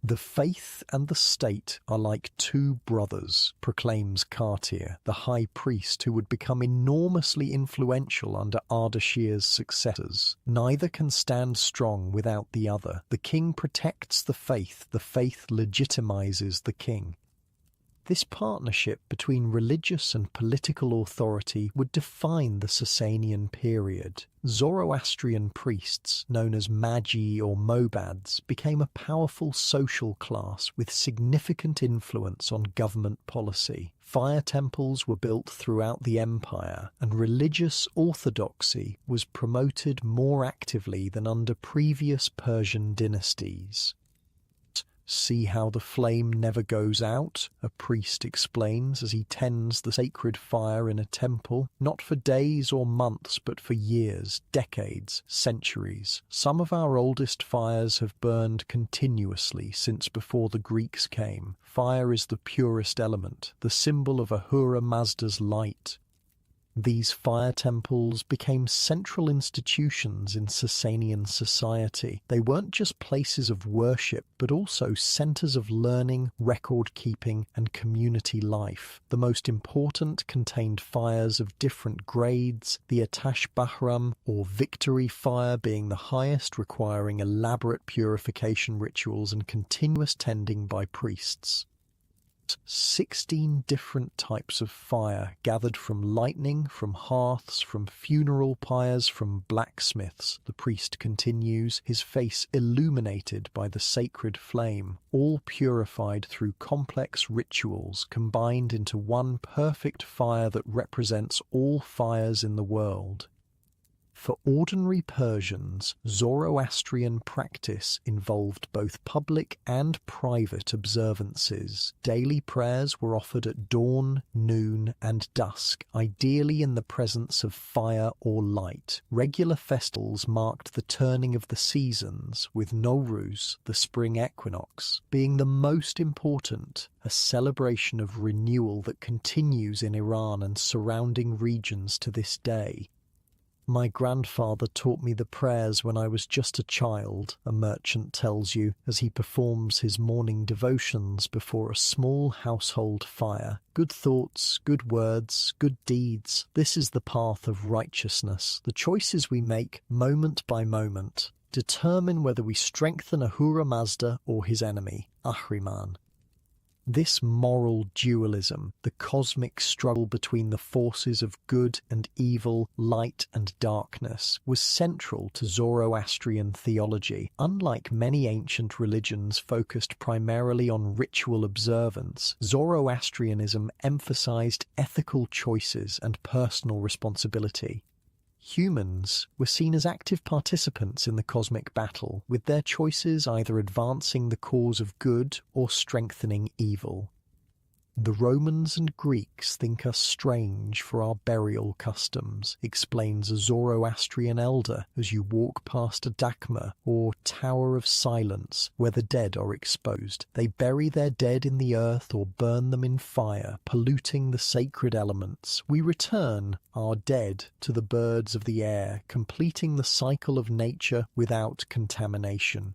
The faith and the state are like two brothers, proclaims Kartir, the high priest who would become enormously influential under Ardashir's successors. Neither can stand strong without the other. The king protects the faith legitimizes the king. This partnership between religious and political authority would define the Sasanian period. Zoroastrian priests, known as magi or mobads, became a powerful social class with significant influence on government policy. Fire temples were built throughout the empire, and religious orthodoxy was promoted more actively than under previous Persian dynasties. "See how the flame never goes out," a priest explains as he tends the sacred fire in a temple, not for days or months but for years, decades, centuries. Some of our oldest fires have burned continuously since before the Greeks came. Fire is the purest element, the symbol of Ahura Mazda's light. These fire temples became central institutions in Sasanian society. They weren't just places of worship, but also centers of learning, record-keeping, and community life. The most important contained fires of different grades, the Atash Bahram, or victory fire, being the highest, requiring elaborate purification rituals and continuous tending by priests. 16 different types of fire gathered from lightning, from hearths, from funeral pyres, from blacksmiths. The priest continues, his face illuminated by the sacred flame, all purified through complex rituals combined into one perfect fire that represents all fires in the world. For ordinary Persians, Zoroastrian practice involved both public and private observances. Daily prayers were offered at dawn, noon, and dusk, ideally in the presence of fire or light. Regular festivals marked the turning of the seasons, with Nowruz, the spring equinox, being the most important, a celebration of renewal that continues in Iran and surrounding regions to this day. "My grandfather taught me the prayers when I was just a child," a merchant tells you, as he performs his morning devotions before a small household fire. "Good thoughts, good words, good deeds. This is the path of righteousness. The choices we make, moment by moment, determine whether we strengthen Ahura Mazda or his enemy, Ahriman." This moral dualism, the cosmic struggle between the forces of good and evil, light and darkness, was central to Zoroastrian theology. Unlike many ancient religions focused primarily on ritual observance, Zoroastrianism emphasized ethical choices and personal responsibility. Humans were seen as active participants in the cosmic battle, with their choices either advancing the cause of good or strengthening evil. "The Romans and Greeks think us strange for our burial customs," explains a Zoroastrian elder as you walk past a dakma, or Tower of Silence, where the dead are exposed. They bury their dead in the earth or burn them in fire, polluting the sacred elements. We return our dead to the birds of the air, completing the cycle of nature without contamination.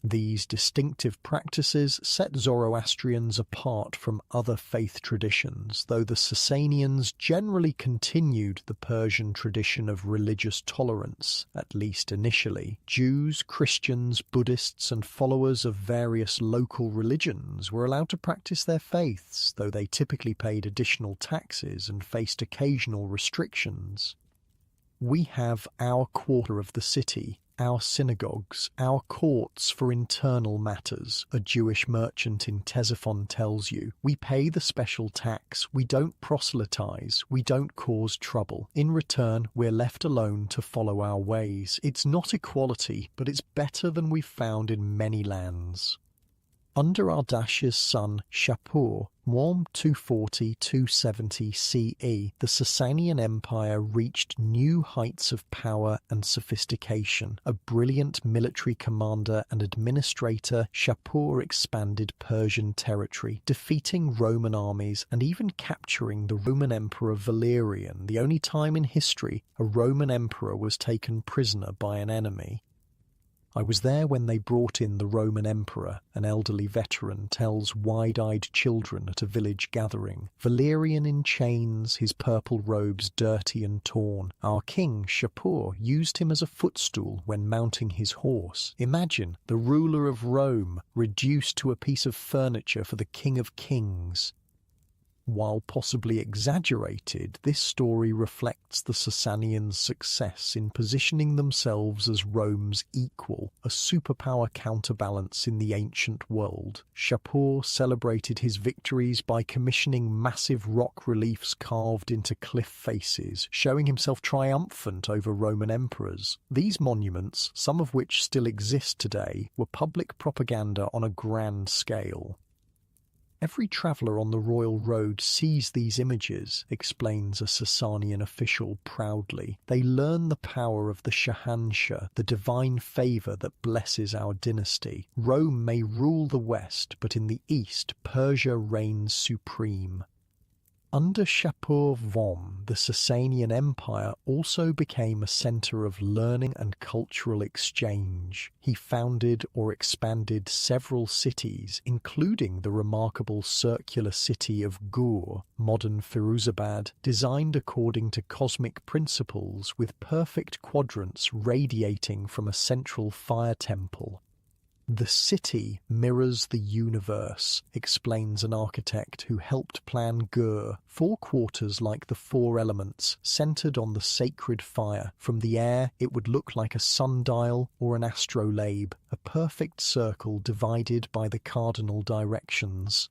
These distinctive practices set Zoroastrians apart from other faith traditions, though the Sasanians generally continued the Persian tradition of religious tolerance, at least initially. Jews, Christians, Buddhists, and followers of various local religions were allowed to practice their faiths, though they typically paid additional taxes and faced occasional restrictions. "We have our quarter of the city, our synagogues, our courts for internal matters," a Jewish merchant in Ctesiphon tells you. "We pay the special tax, we don't proselytize, we don't cause trouble. In return, we're left alone to follow our ways. It's not equality, but it's better than we've found in many lands." Under Ardashir's son Shapur, 240–270 CE, the Sasanian Empire reached new heights of power and sophistication. A brilliant military commander and administrator, Shapur expanded Persian territory, defeating Roman armies and even capturing the Roman Emperor Valerian, the only time in history a Roman emperor was taken prisoner by an enemy. I was there when they brought in the Roman emperor, an elderly veteran tells wide-eyed children at a village gathering. Valerian in chains, his purple robes dirty and torn. Our king, Shapur, used him as a footstool when mounting his horse. Imagine, the ruler of Rome, reduced to a piece of furniture for the king of kings. While possibly exaggerated, this story reflects the Sasanians' success in positioning themselves as Rome's equal, a superpower counterbalance in the ancient world. Shapur celebrated his victories by commissioning massive rock reliefs carved into cliff faces, showing himself triumphant over Roman emperors. These monuments, some of which still exist today, were public propaganda on a grand scale. Every traveller on the royal road sees these images, explains a Sasanian official proudly. They learn the power of the Shahanshah, the divine favour that blesses our dynasty. Rome may rule the west, but in the east, Persia reigns supreme. Under Shapur Vom, the Sasanian Empire also became a centre of learning and cultural exchange. He founded or expanded several cities, including the remarkable circular city of Gur, modern Firuzabad, designed according to cosmic principles with perfect quadrants radiating from a central fire temple. The city mirrors the universe, explains an architect who helped plan Gur. 4 quarters like the 4 elements, centered on the sacred fire. From the air, it would look like a sundial or an astrolabe, a perfect circle divided by the cardinal directions.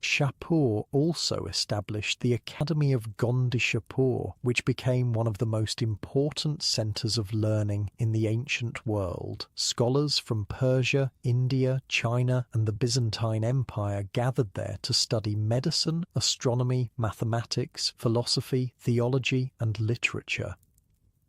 Shapur also established the Academy of Gondishapur, which became one of the most important centres of learning in the ancient world. Scholars from Persia, India, China and the Byzantine Empire gathered there to study medicine, astronomy, mathematics, philosophy, theology and literature.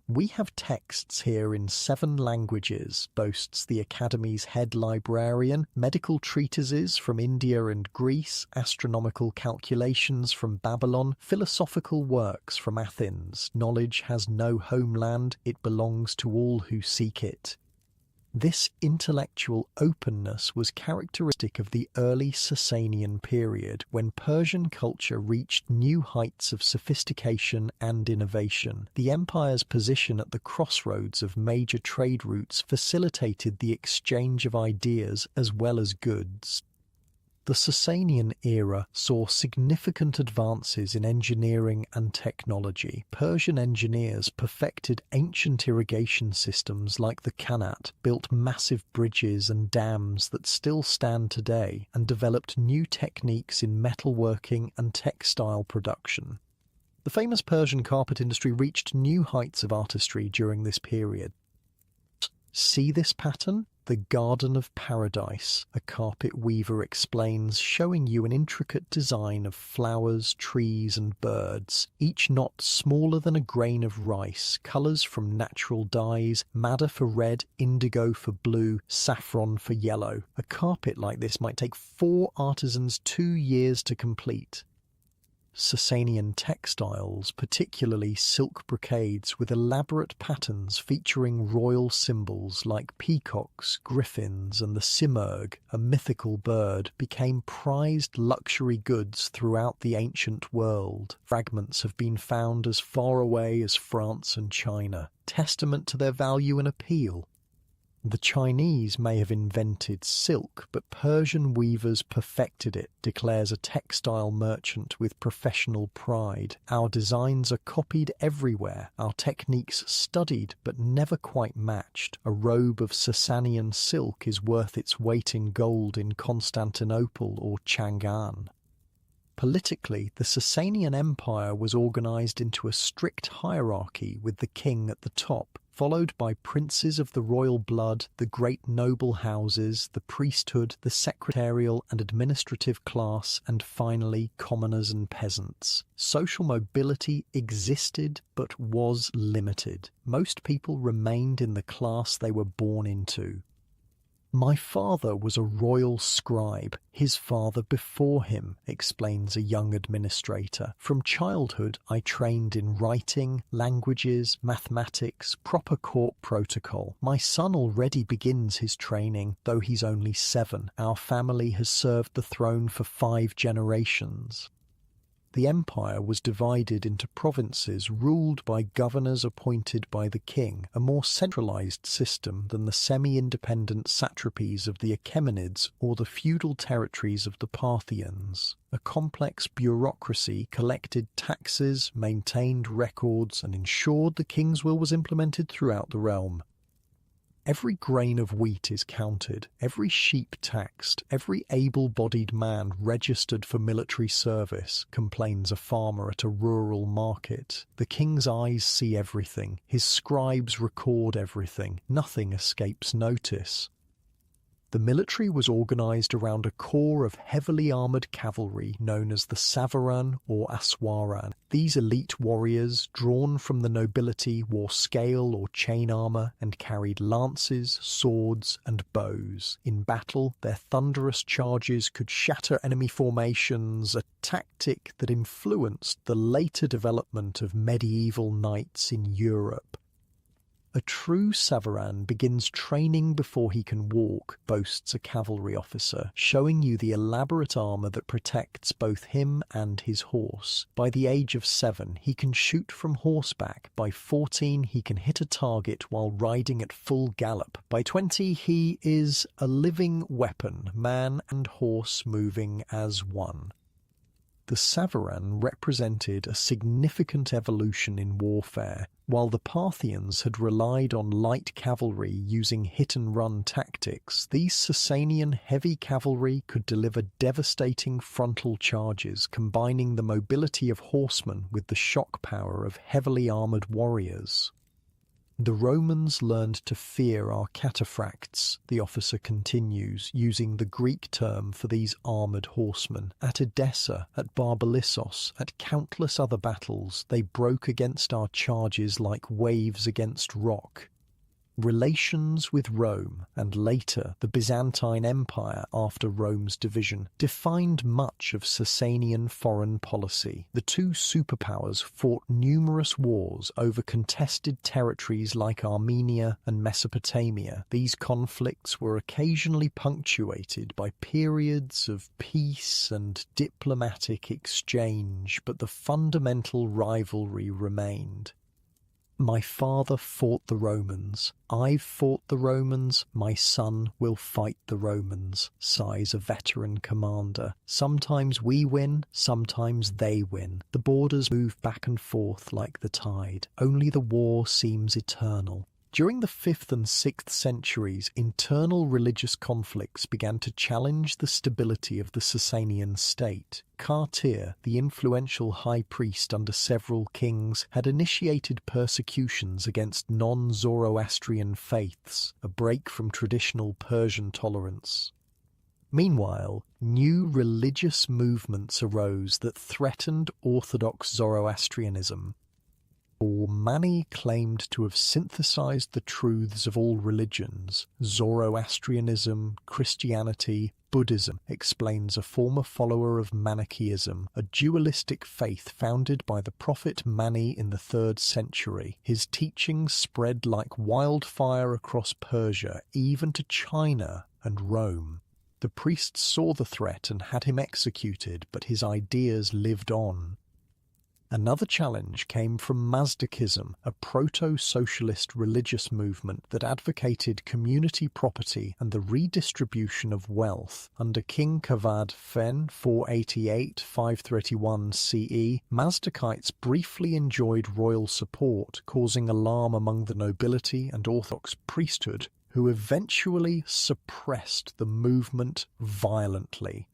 We have texts here in 7 languages, boasts the Academy's head librarian, medical treatises from India and Greece, astronomical calculations from Babylon, philosophical works from Athens. Knowledge has no homeland, it belongs to all who seek it. This intellectual openness was characteristic of the early Sasanian period, when Persian culture reached new heights of sophistication and innovation. The empire's position at the crossroads of major trade routes facilitated the exchange of ideas as well as goods. The Sasanian era saw significant advances in engineering and technology. Persian engineers perfected ancient irrigation systems like the Qanat, built massive bridges and dams that still stand today, and developed new techniques in metalworking and textile production. The famous Persian carpet industry reached new heights of artistry during this period. See this pattern? The Garden of Paradise, a carpet weaver explains, showing you an intricate design of flowers, trees and birds, each knot smaller than a grain of rice, colours from natural dyes, madder for red, indigo for blue, saffron for yellow. A carpet like this might take 4 artisans 2 years to complete. Sasanian textiles, particularly silk brocades with elaborate patterns featuring royal symbols like peacocks, griffins and the simurgh, a mythical bird, became prized luxury goods throughout the ancient world. Fragments have been found as far away as France and China, testament to their value and appeal. The Chinese may have invented silk, but Persian weavers perfected it, declares a textile merchant with professional pride. Our designs are copied everywhere, our techniques studied but never quite matched. A robe of Sasanian silk is worth its weight in gold in Constantinople or Chang'an. Politically, the Sasanian Empire was organised into a strict hierarchy with the king at the top, followed by princes of the royal blood, the great noble houses, the priesthood, the secretarial and administrative class, and finally commoners and peasants. Social mobility existed but was limited. Most people remained in the class they were born into. My father was a royal scribe, his father before him, explains a young administrator. From childhood, I trained in writing, languages, mathematics, proper court protocol. My son already begins his training, though he's only 7. Our family has served the throne for 5 generations. The empire was divided into provinces ruled by governors appointed by the king, a more centralized system than the semi-independent satrapies of the Achaemenids or the feudal territories of the Parthians. A complex bureaucracy collected taxes, maintained records, and ensured the king's will was implemented throughout the realm. Every grain of wheat is counted, every sheep taxed, every able-bodied man registered for military service, complains a farmer at a rural market. The king's eyes see everything, his scribes record everything, nothing escapes notice. The military was organized around a corps of heavily armored cavalry known as the Savaran or Aswaran. These elite warriors, drawn from the nobility, wore scale or chain armor and carried lances, swords, and bows. In battle, their thunderous charges could shatter enemy formations, a tactic that influenced the later development of medieval knights in Europe. A true Savaran begins training before he can walk, boasts a cavalry officer, showing you the elaborate armor that protects both him and his horse. By the age of 7, he can shoot from horseback. By 14, he can hit a target while riding at full gallop. By 20, he is a living weapon, man and horse moving as one. The Savaran represented a significant evolution in warfare. While the Parthians had relied on light cavalry using hit-and-run tactics, these Sasanian heavy cavalry could deliver devastating frontal charges, combining the mobility of horsemen with the shock power of heavily armored warriors. The Romans learned to fear our cataphracts, the officer continues, using the Greek term for these armoured horsemen. At Edessa, at Barbalissos, at countless other battles, they broke against our charges like waves against rock. Relations with Rome, and later the Byzantine Empire after Rome's division, defined much of Sasanian foreign policy. The two superpowers fought numerous wars over contested territories like Armenia and Mesopotamia. These conflicts were occasionally punctuated by periods of peace and diplomatic exchange, but the fundamental rivalry remained. My father fought the Romans. I've fought the Romans. My son will fight the Romans, sighs a veteran commander. Sometimes we win, sometimes they win. The borders move back and forth like the tide. Only the war seems eternal. During the 5th and 6th centuries, internal religious conflicts began to challenge the stability of the Sasanian state. Kartir, the influential high priest under several kings, had initiated persecutions against non-Zoroastrian faiths, a break from traditional Persian tolerance. Meanwhile, new religious movements arose that threatened orthodox Zoroastrianism. Mani claimed to have synthesized the truths of all religions, Zoroastrianism, Christianity, Buddhism, explains a former follower of Manichaeism, a dualistic faith founded by the prophet Mani in the 3rd century. His teachings spread like wildfire across Persia, even to China and Rome. The priests saw the threat and had him executed, but his ideas lived on. Another challenge came from Mazdakism, a proto-socialist religious movement that advocated community property and the redistribution of wealth. Under King Kavad Fen 488-531 CE, Mazdakites briefly enjoyed royal support, causing alarm among the nobility and Orthodox priesthood, who eventually suppressed the movement violently.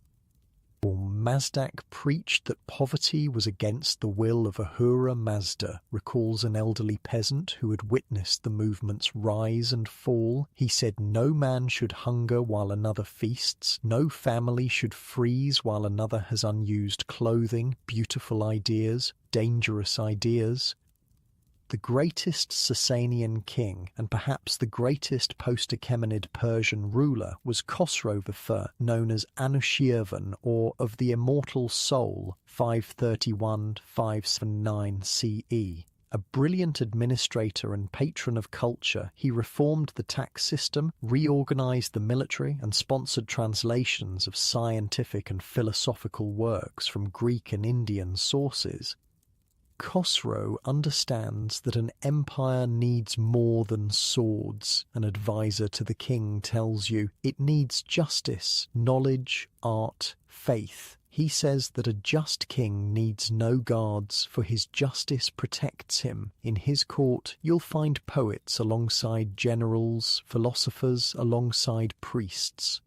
Mazdak preached that poverty was against the will of Ahura Mazda, recalls an elderly peasant who had witnessed the movement's rise and fall. He said no man should hunger while another feasts, no family should freeze while another has unused clothing. Beautiful ideas, dangerous ideas. The greatest Sasanian king, and perhaps the greatest post-Achaemenid Persian ruler, was Khosrow I, known as Anushirvan, or of the Immortal Soul, 531–579 CE. A brilliant administrator and patron of culture, he reformed the tax system, reorganized the military, and sponsored translations of scientific and philosophical works from Greek and Indian sources. Khosrow understands that an empire needs more than swords. An advisor to the king tells you it needs justice, knowledge, art, faith. He says that a just king needs no guards, for his justice protects him. In his court you'll find poets alongside generals, philosophers alongside priests.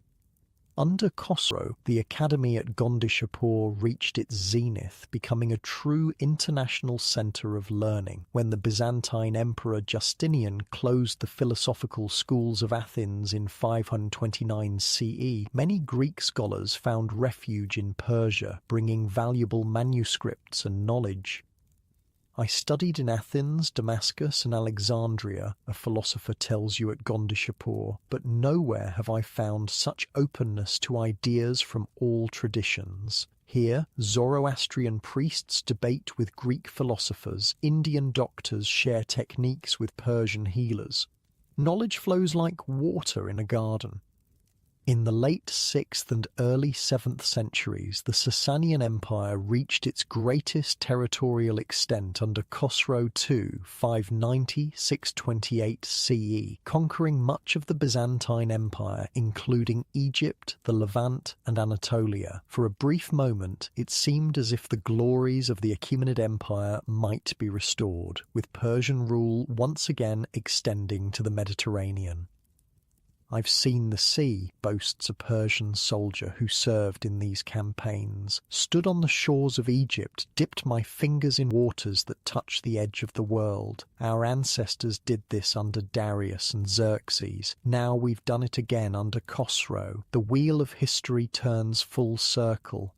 Under Khosrow, the academy at Gondishapur reached its zenith, becoming a true international centre of learning. When the Byzantine Emperor Justinian closed the philosophical schools of Athens in 529 CE, many Greek scholars found refuge in Persia, bringing valuable manuscripts and knowledge. I studied in Athens, Damascus, and Alexandria, a philosopher tells you at Gondishapur, but nowhere have I found such openness to ideas from all traditions. Here, Zoroastrian priests debate with Greek philosophers, Indian doctors share techniques with Persian healers. Knowledge flows like water in a garden. In the late 6th and early 7th centuries, the Sasanian Empire reached its greatest territorial extent under Khosrow II, 590–628 CE, conquering much of the Byzantine Empire, including Egypt, the Levant, and Anatolia. For a brief moment, it seemed as if the glories of the Achaemenid Empire might be restored, with Persian rule once again extending to the Mediterranean. "I've seen the sea," boasts a Persian soldier who served in these campaigns. "Stood on the shores of Egypt, dipped my fingers in waters that touch the edge of the world. Our ancestors did this under Darius and Xerxes. Now we've done it again under Khosrow. The wheel of history turns full circle."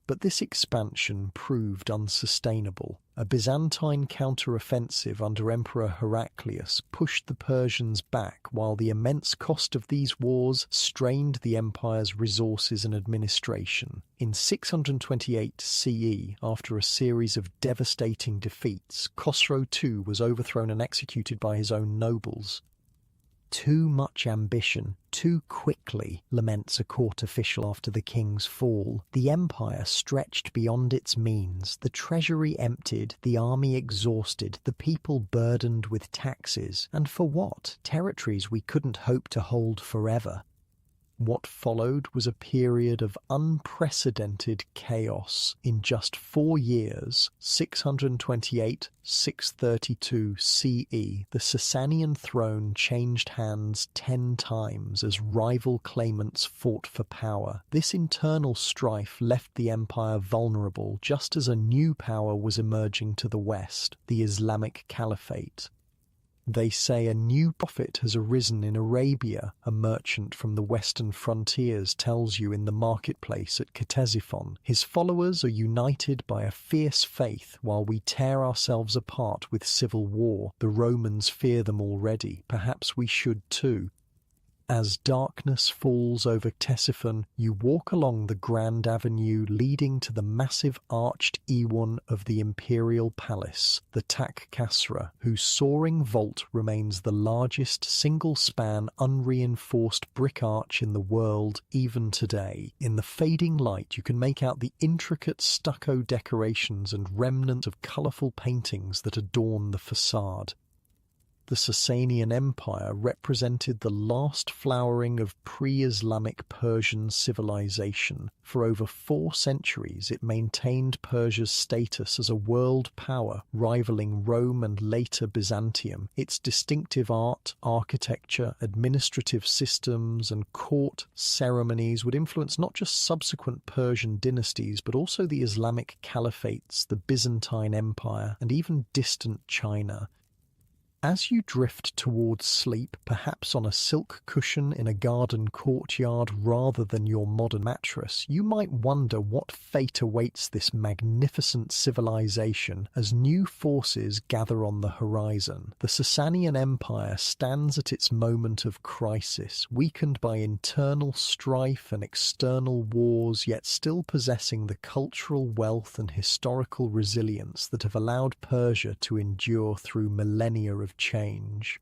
But this expansion proved unsustainable. A Byzantine counter-offensive under Emperor Heraclius pushed the Persians back, while the immense cost of these wars strained the empire's resources and administration. In 628 CE, after a series of devastating defeats, Khosrow II was overthrown and executed by his own nobles. "Too much ambition, too quickly," laments a court official after the king's fall. "The empire stretched beyond its means, the treasury emptied, the army exhausted, the people burdened with taxes. And for what? Territories we couldn't hope to hold forever." What followed was a period of unprecedented chaos. In just 4 years, 628–632 CE, the Sasanian throne changed hands 10 times as rival claimants fought for power. This internal strife left the empire vulnerable just as a new power was emerging to the west, the Islamic Caliphate. "They say a new prophet has arisen in Arabia," a merchant from the western frontiers tells you in the marketplace at Ctesiphon. "His followers are united by a fierce faith, while we tear ourselves apart with civil war. The Romans fear them already. Perhaps we should too." As darkness falls over Ctesiphon, you walk along the grand avenue leading to the massive arched Iwan of the imperial palace, the Tak Kasra, whose soaring vault remains the largest single-span unreinforced brick arch in the world even today. In the fading light you can make out the intricate stucco decorations and remnant of colourful paintings that adorn the facade. The Sasanian Empire represented the last flowering of pre-Islamic Persian civilization. For over 4 centuries it maintained Persia's status as a world power, rivaling Rome and later Byzantium. Its distinctive art, architecture, administrative systems, and court ceremonies would influence not just subsequent Persian dynasties, but also the Islamic caliphates, the Byzantine Empire, and even distant China. As you drift towards sleep, perhaps on a silk cushion in a garden courtyard rather than your modern mattress, you might wonder what fate awaits this magnificent civilization as new forces gather on the horizon. The Sasanian Empire stands at its moment of crisis, weakened by internal strife and external wars, yet still possessing the cultural wealth and historical resilience that have allowed Persia to endure through millennia of change.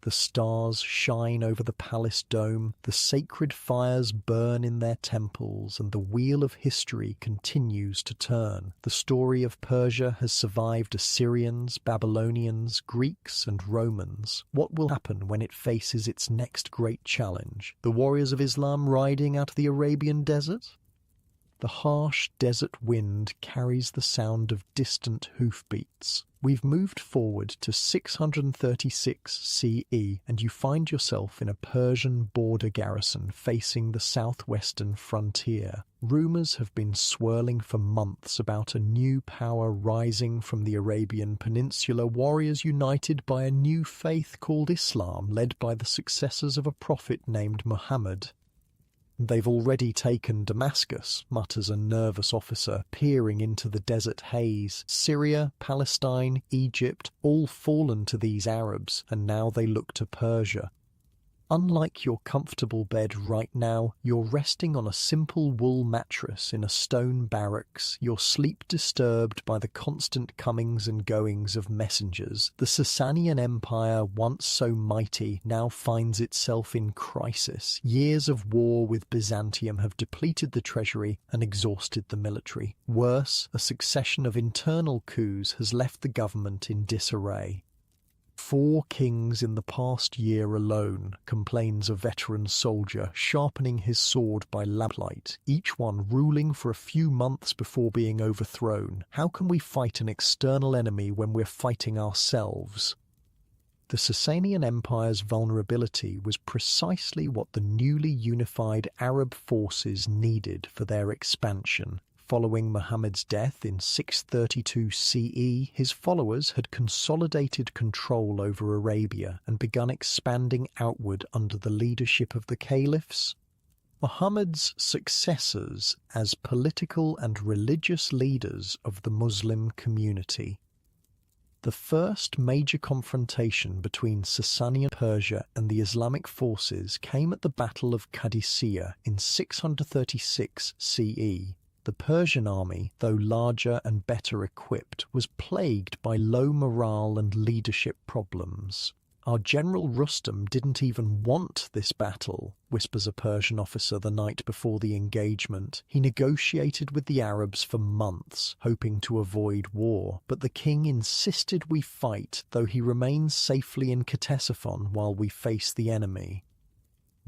The stars shine over the palace dome, the sacred fires burn in their temples, and the wheel of history continues to turn. The story of Persia has survived Assyrians, Babylonians, Greeks, and Romans. What will happen when it faces its next great challenge? The warriors of Islam riding out of the Arabian desert? The harsh desert wind carries the sound of distant hoofbeats. We've moved forward to 636 CE, and you find yourself in a Persian border garrison facing the southwestern frontier. Rumors have been swirling for months about a new power rising from the Arabian Peninsula, warriors united by a new faith called Islam, led by the successors of a prophet named Muhammad. "They've already taken Damascus," mutters a nervous officer, peering into the desert haze. "Syria, Palestine, Egypt, all fallen to these Arabs, and now they look to Persia." Unlike your comfortable bed right now, you're resting on a simple wool mattress in a stone barracks, your sleep disturbed by the constant comings and goings of messengers. The Sasanian Empire, once so mighty, now finds itself in crisis. Years of war with Byzantium have depleted the treasury and exhausted the military. Worse, a succession of internal coups has left the government in disarray. 4 kings in the past year alone, complains a veteran soldier, sharpening his sword by lamplight, each one ruling for a few months before being overthrown. How can we fight an external enemy when we're fighting ourselves? The Sasanian Empire's vulnerability was precisely what the newly unified Arab forces needed for their expansion. Following Muhammad's death in 632 CE, his followers had consolidated control over Arabia and begun expanding outward under the leadership of the caliphs. Muhammad's successors as political and religious leaders of the Muslim community. The first major confrontation between Sasanian Persia and the Islamic forces came at the Battle of Qadisiyah in 636 CE. The Persian army, though larger and better equipped, was plagued by low morale and leadership problems. "Our General Rustam didn't even want this battle," whispers a Persian officer the night before the engagement. "He negotiated with the Arabs for months, hoping to avoid war, but the king insisted we fight, though he remains safely in Ctesiphon while we face the enemy."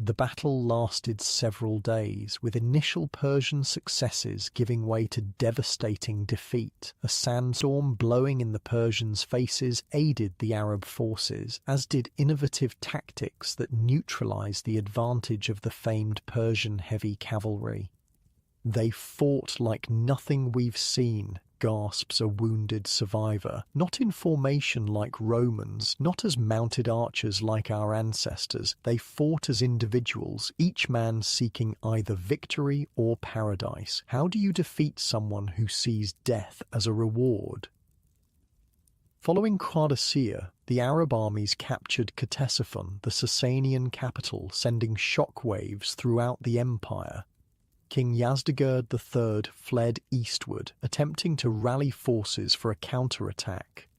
The battle lasted several days, with initial Persian successes giving way to devastating defeat. A sandstorm blowing in the Persians' faces aided the Arab forces, as did innovative tactics that neutralized the advantage of the famed Persian heavy cavalry. "They fought like nothing we've seen," gasps a wounded survivor. "Not in formation like Romans, not as mounted archers like our ancestors. They fought as individuals, each man seeking either victory or paradise. How do you defeat someone who sees death as a reward?" Following Qadisiyah, the Arab armies captured Ctesiphon, the Sasanian capital, sending shockwaves throughout the empire. King Yazdegerd III fled eastward, attempting to rally forces for a counterattack.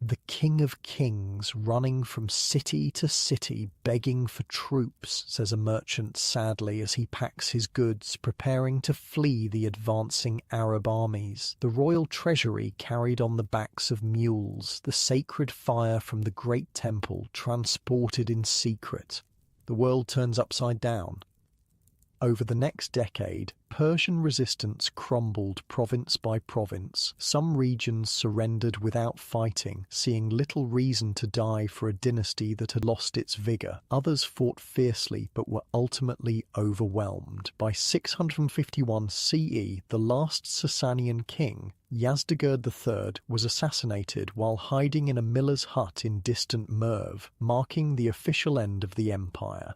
"The King of Kings running from city to city begging for troops," says a merchant sadly as he packs his goods, preparing to flee the advancing Arab armies. The royal treasury carried on the backs of mules, the sacred fire from the great temple transported in secret. The world turns upside down. Over the next decade, Persian resistance crumbled province by province. Some regions surrendered without fighting, seeing little reason to die for a dynasty that had lost its vigor. Others fought fiercely but were ultimately overwhelmed. By 651 CE, the last Sasanian king, Yazdegerd III, was assassinated while hiding in a miller's hut in distant Merv, marking the official end of the empire.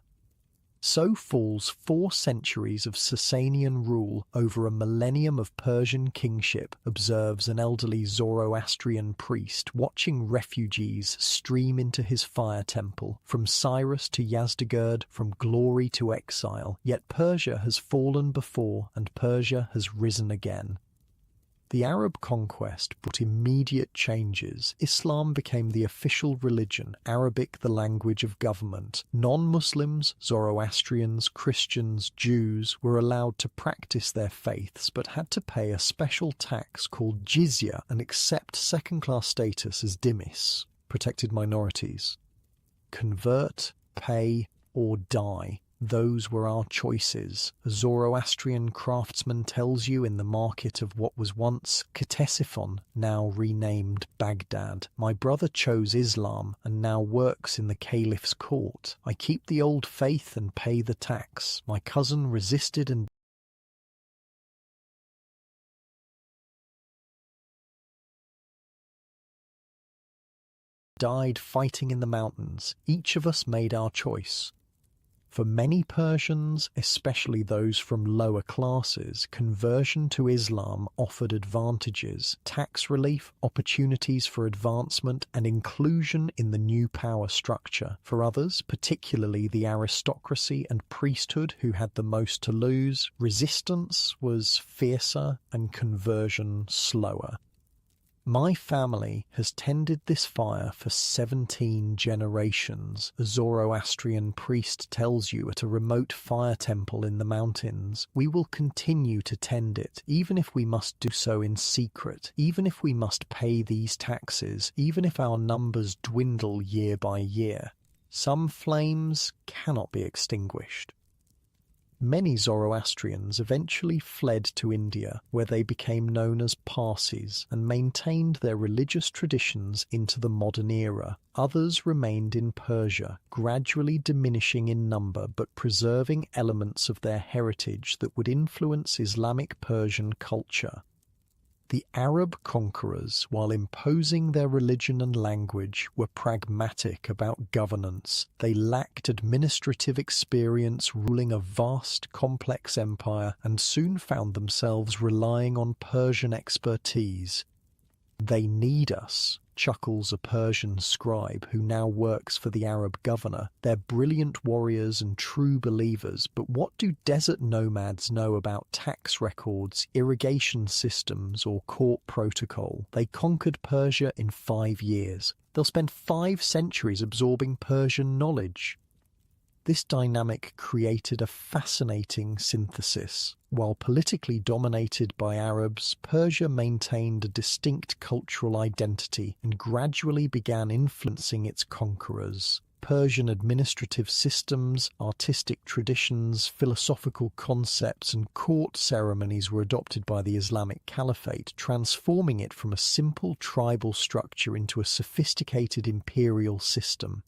So falls 4 centuries of Sasanian rule over a millennium of Persian kingship, observes an elderly Zoroastrian priest watching refugees stream into his fire temple, from Cyrus to Yazdegerd, from glory to exile. Yet Persia has fallen before, and Persia has risen again. The Arab conquest brought immediate changes. Islam became the official religion, Arabic the language of government. Non-Muslims, Zoroastrians, Christians, Jews were allowed to practice their faiths but had to pay a special tax called jizya and accept second-class status as dhimmis, protected minorities. Convert, pay, or die. Those were our choices. A Zoroastrian craftsman tells you in the market of what was once Ctesiphon, now renamed Baghdad. My brother chose Islam and now works in the caliph's court. I keep the old faith and pay the tax. My cousin resisted and died fighting in the mountains. Each of us made our choice. For many Persians, especially those from lower classes, conversion to Islam offered advantages, tax relief, opportunities for advancement, and inclusion in the new power structure. For others, particularly the aristocracy and priesthood who had the most to lose, resistance was fiercer and conversion slower. My family has tended this fire for 17 generations, a Zoroastrian priest tells you at a remote fire temple in the mountains. We will continue to tend it, even if we must do so in secret, even if we must pay these taxes, even if our numbers dwindle year by year. Some flames cannot be extinguished. Many Zoroastrians eventually fled to India, where they became known as Parsis and maintained their religious traditions into the modern era. Others remained in Persia, gradually diminishing in number but preserving elements of their heritage that would influence Islamic Persian culture. The Arab conquerors, while imposing their religion and language, were pragmatic about governance. They lacked administrative experience ruling a vast, complex empire and soon found themselves relying on Persian expertise. "They need us," chuckles a Persian scribe who now works for the Arab governor. "They're brilliant warriors and true believers, but what do desert nomads know about tax records, irrigation systems, or court protocol? They conquered Persia in 5 years. They'll spend 5 centuries absorbing Persian knowledge." This dynamic created a fascinating synthesis. While politically dominated by Arabs, Persia maintained a distinct cultural identity and gradually began influencing its conquerors. Persian administrative systems, artistic traditions, philosophical concepts, and court ceremonies were adopted by the Islamic Caliphate, transforming it from a simple tribal structure into a sophisticated imperial system.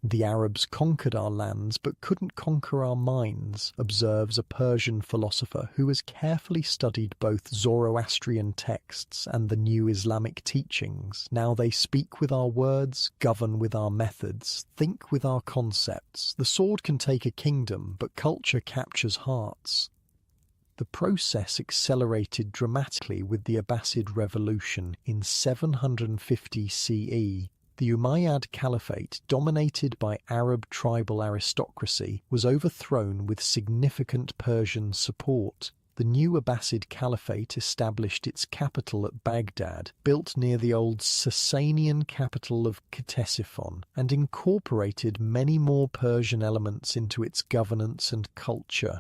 "The Arabs conquered our lands but couldn't conquer our minds," observes a Persian philosopher who has carefully studied both Zoroastrian texts and the new Islamic teachings. "Now they speak with our words, govern with our methods, think with our concepts. The sword can take a kingdom, but culture captures hearts." The process accelerated dramatically with the Abbasid Revolution in 750 CE. The Umayyad Caliphate, dominated by Arab tribal aristocracy, was overthrown with significant Persian support. The new Abbasid Caliphate established its capital at Baghdad, built near the old Sasanian capital of Ctesiphon, and incorporated many more Persian elements into its governance and culture.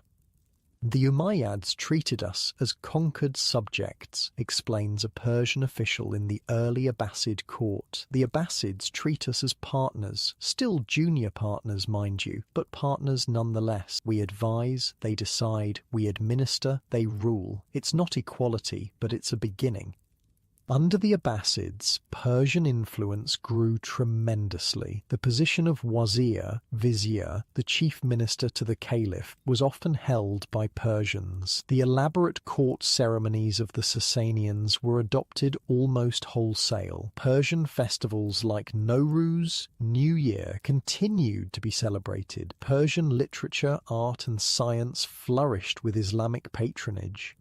The Umayyads treated us as conquered subjects, explains a Persian official in the early Abbasid court. The Abbasids treat us as partners, still junior partners, mind you, but partners nonetheless. We advise, they decide, we administer, they rule. It's not equality, but it's a beginning. Under the Abbasids, Persian influence grew tremendously. The position of wazir, vizier, the chief minister to the caliph, was often held by Persians. The elaborate court ceremonies of the Sasanians were adopted almost wholesale. Persian festivals like Nowruz, New Year, continued to be celebrated. Persian literature, art and science flourished with Islamic patronage.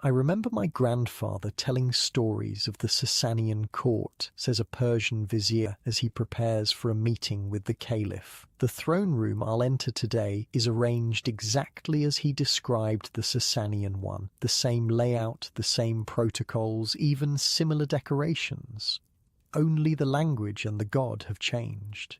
I remember my grandfather telling stories of the Sasanian court, says a Persian vizier as he prepares for a meeting with the caliph. The throne room I'll enter today is arranged exactly as he described the Sasanian one. The same layout, the same protocols, even similar decorations. Only the language and the god have changed.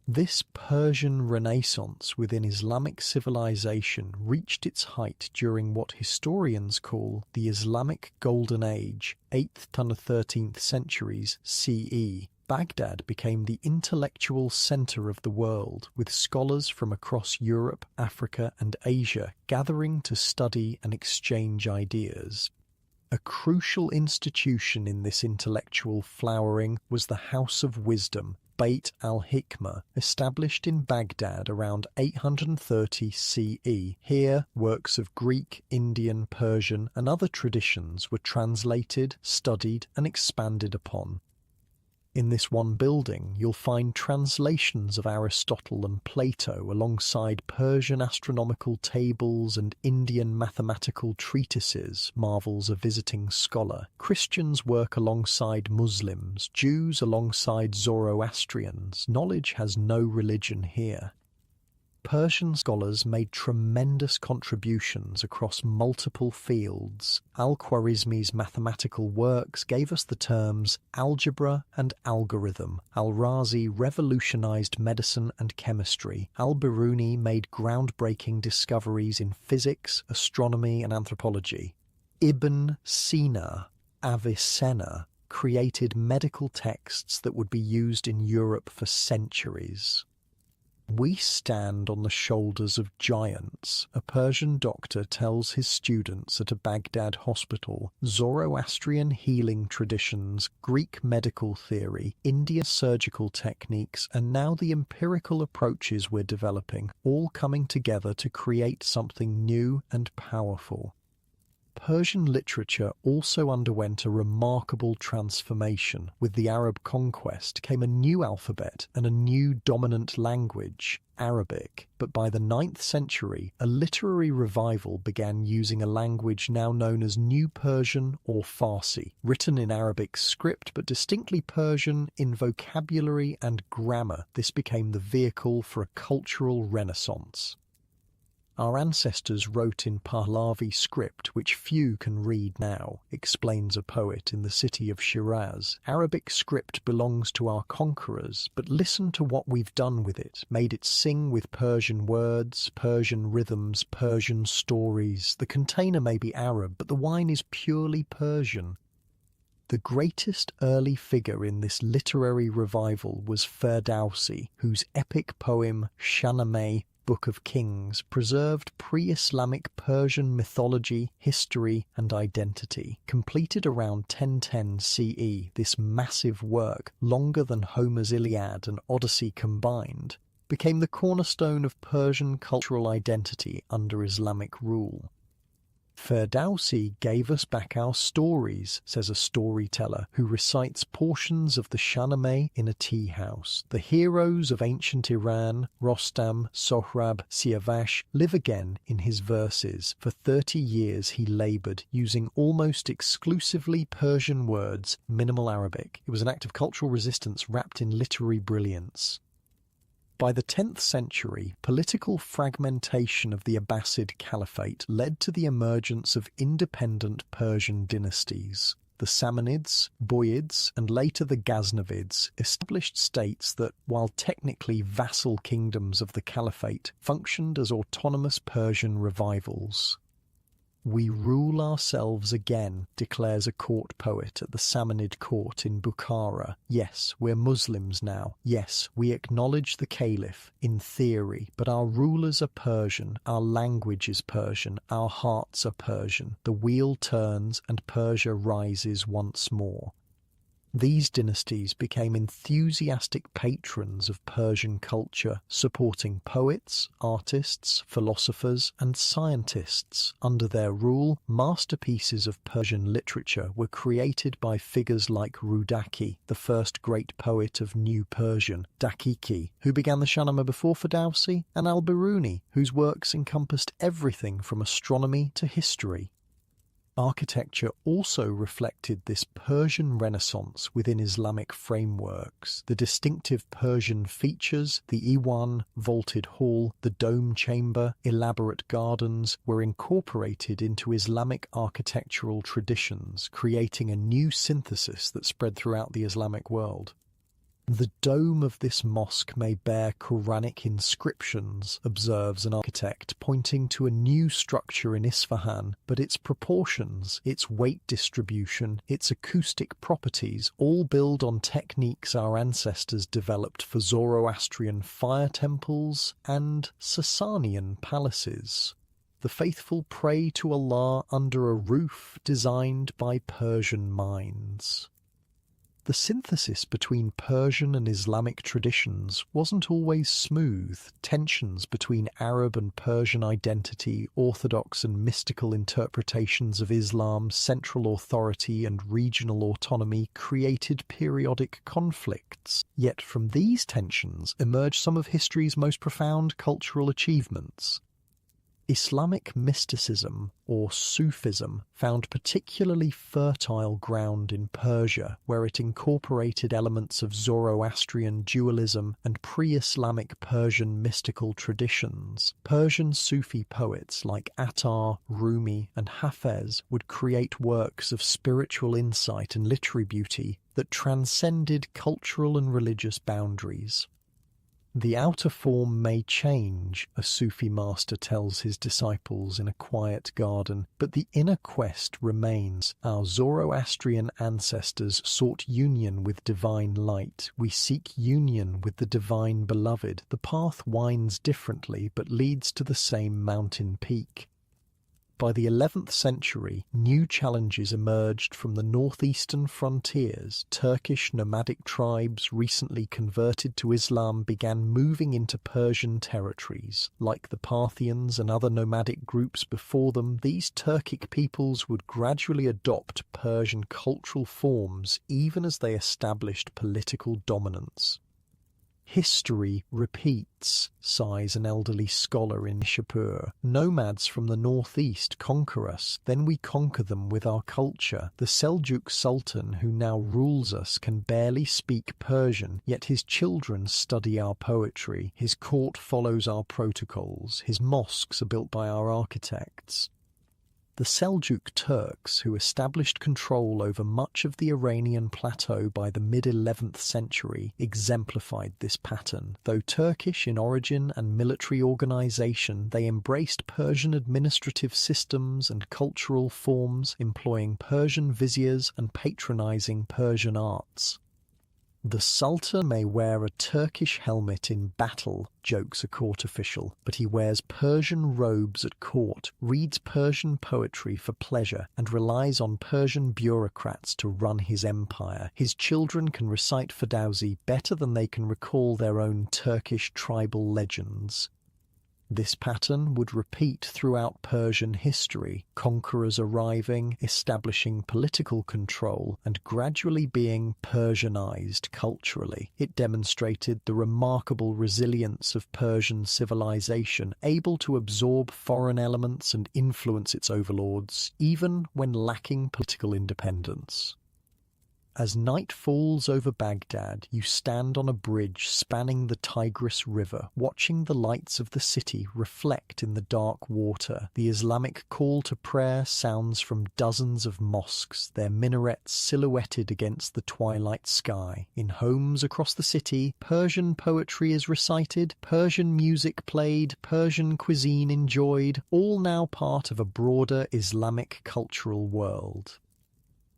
This Persian Renaissance within Islamic civilization reached its height during what historians call the Islamic Golden Age, 8th to the 13th centuries CE. Baghdad became the intellectual center of the world, with scholars from across Europe, Africa, and Asia gathering to study and exchange ideas. A crucial institution in this intellectual flowering was the House of Wisdom, Beit al-Hikmah, established in Baghdad around 830 CE. Here, works of Greek, Indian, Persian, and other traditions were translated, studied, and expanded upon. In this one building, you'll find translations of Aristotle and Plato alongside Persian astronomical tables and Indian mathematical treatises, marvels a visiting scholar. Christians work alongside Muslims, Jews alongside Zoroastrians. Knowledge has no religion here. Persian scholars made tremendous contributions across multiple fields. Al-Khwarizmi's mathematical works gave us the terms algebra and algorithm. Al-Razi revolutionized medicine and chemistry. Al-Biruni made groundbreaking discoveries in physics, astronomy, and anthropology. Ibn Sina, Avicenna, created medical texts that would be used in Europe for centuries. We stand on the shoulders of giants, a Persian doctor tells his students at a Baghdad hospital. Zoroastrian healing traditions, Greek medical theory, Indian surgical techniques, and now the empirical approaches we're developing, all coming together to create something new and powerful. Persian literature also underwent a remarkable transformation. With the Arab conquest came a new alphabet and a new dominant language, Arabic. But by the 9th century, a literary revival began using a language now known as New Persian or Farsi, written in Arabic script but distinctly Persian in vocabulary and grammar. This became the vehicle for a cultural renaissance. Our ancestors wrote in Pahlavi script, which few can read now, explains a poet in the city of Shiraz. Arabic script belongs to our conquerors, but listen to what we've done with it, made it sing with Persian words, Persian rhythms, Persian stories. The container may be Arab, but the wine is purely Persian. The greatest early figure in this literary revival was Ferdowsi, whose epic poem Shahnameh, Book of Kings, preserved pre-Islamic Persian mythology, history, and identity. Completed around 1010 CE, this massive work, longer than Homer's Iliad and Odyssey combined, became the cornerstone of Persian cultural identity under Islamic rule. Ferdowsi gave us back our stories, says a storyteller who recites portions of the Shahnameh in a tea house. The heroes of ancient Iran, Rostam, Sohrab, Siavash, live again in his verses. For 30 years he laboured, using almost exclusively Persian words, minimal Arabic. It was an act of cultural resistance wrapped in literary brilliance. By the 10th century, political fragmentation of the Abbasid Caliphate led to the emergence of independent Persian dynasties. the Samanids, Buyids, and later the Ghaznavids, established states that, while technically vassal kingdoms of the Caliphate, functioned as autonomous Persian revivals. "We rule ourselves again," declares a court poet at the Samanid court in Bukhara. "Yes, we're Muslims now. Yes, we acknowledge the Caliph, in theory, but our rulers are Persian, our language is Persian, our hearts are Persian. The wheel turns and Persia rises once more." These dynasties became enthusiastic patrons of Persian culture, supporting poets, artists, philosophers, and scientists. Under their rule, masterpieces of Persian literature were created by figures like Rudaki, the first great poet of New Persian, Dakiki, who began the Shahnameh before Ferdowsi, and Al-Biruni, whose works encompassed everything from astronomy to history. Architecture also reflected this Persian Renaissance within Islamic frameworks. The distinctive Persian features, the Iwan, vaulted hall, the dome chamber, elaborate gardens, were incorporated into Islamic architectural traditions, creating a new synthesis that spread throughout the Islamic world. "The dome of this mosque may bear Quranic inscriptions," observes an architect, pointing to a new structure in Isfahan, but its proportions, its weight distribution, its acoustic properties all build on techniques our ancestors developed for Zoroastrian fire temples and Sasanian palaces. The faithful pray to Allah under a roof designed by Persian minds. The synthesis between Persian and Islamic traditions wasn't always smooth. Tensions between Arab and Persian identity, orthodox and mystical interpretations of Islam, central authority and regional autonomy created periodic conflicts. Yet from these tensions emerged some of history's most profound cultural achievements. Islamic mysticism, or Sufism, found particularly fertile ground in Persia, where it incorporated elements of Zoroastrian dualism and pre-Islamic Persian mystical traditions. Persian Sufi poets like Attar, Rumi, and Hafez would create works of spiritual insight and literary beauty that transcended cultural and religious boundaries. "The outer form may change," a Sufi master tells his disciples in a quiet garden, "but the inner quest remains. Our Zoroastrian ancestors sought union with divine light. We seek union with the divine beloved. The path winds differently, but leads to the same mountain peak." By the 11th century, new challenges emerged from the northeastern frontiers. Turkish nomadic tribes recently converted to Islam began moving into Persian territories. Like the Parthians and other nomadic groups before them, these Turkic peoples would gradually adopt Persian cultural forms even as they established political dominance. "History repeats," sighs an elderly scholar in Nishapur. "Nomads from the northeast conquer us, then we conquer them with our culture. The Seljuk Sultan who now rules us can barely speak Persian, yet his children study our poetry. His court follows our protocols. His mosques are built by our architects." The Seljuk Turks, who established control over much of the Iranian plateau by the mid-11th century, exemplified this pattern. Though Turkish in origin and military organization, they embraced Persian administrative systems and cultural forms, employing Persian viziers and patronizing Persian arts. "The Sultan may wear a Turkish helmet in battle," jokes a court official, "but he wears Persian robes at court, reads Persian poetry for pleasure, and relies on Persian bureaucrats to run his empire. His children can recite Ferdowsi better than they can recall their own Turkish tribal legends." This pattern would repeat throughout Persian history, conquerors arriving, establishing political control, and gradually being Persianized culturally. It demonstrated the remarkable resilience of Persian civilization, able to absorb foreign elements and influence its overlords, even when lacking political independence. As night falls over Baghdad, you stand on a bridge spanning the Tigris River, watching the lights of the city reflect in the dark water. The Islamic call to prayer sounds from dozens of mosques, their minarets silhouetted against the twilight sky. In homes across the city, Persian poetry is recited, Persian music played, Persian cuisine enjoyed, all now part of a broader Islamic cultural world.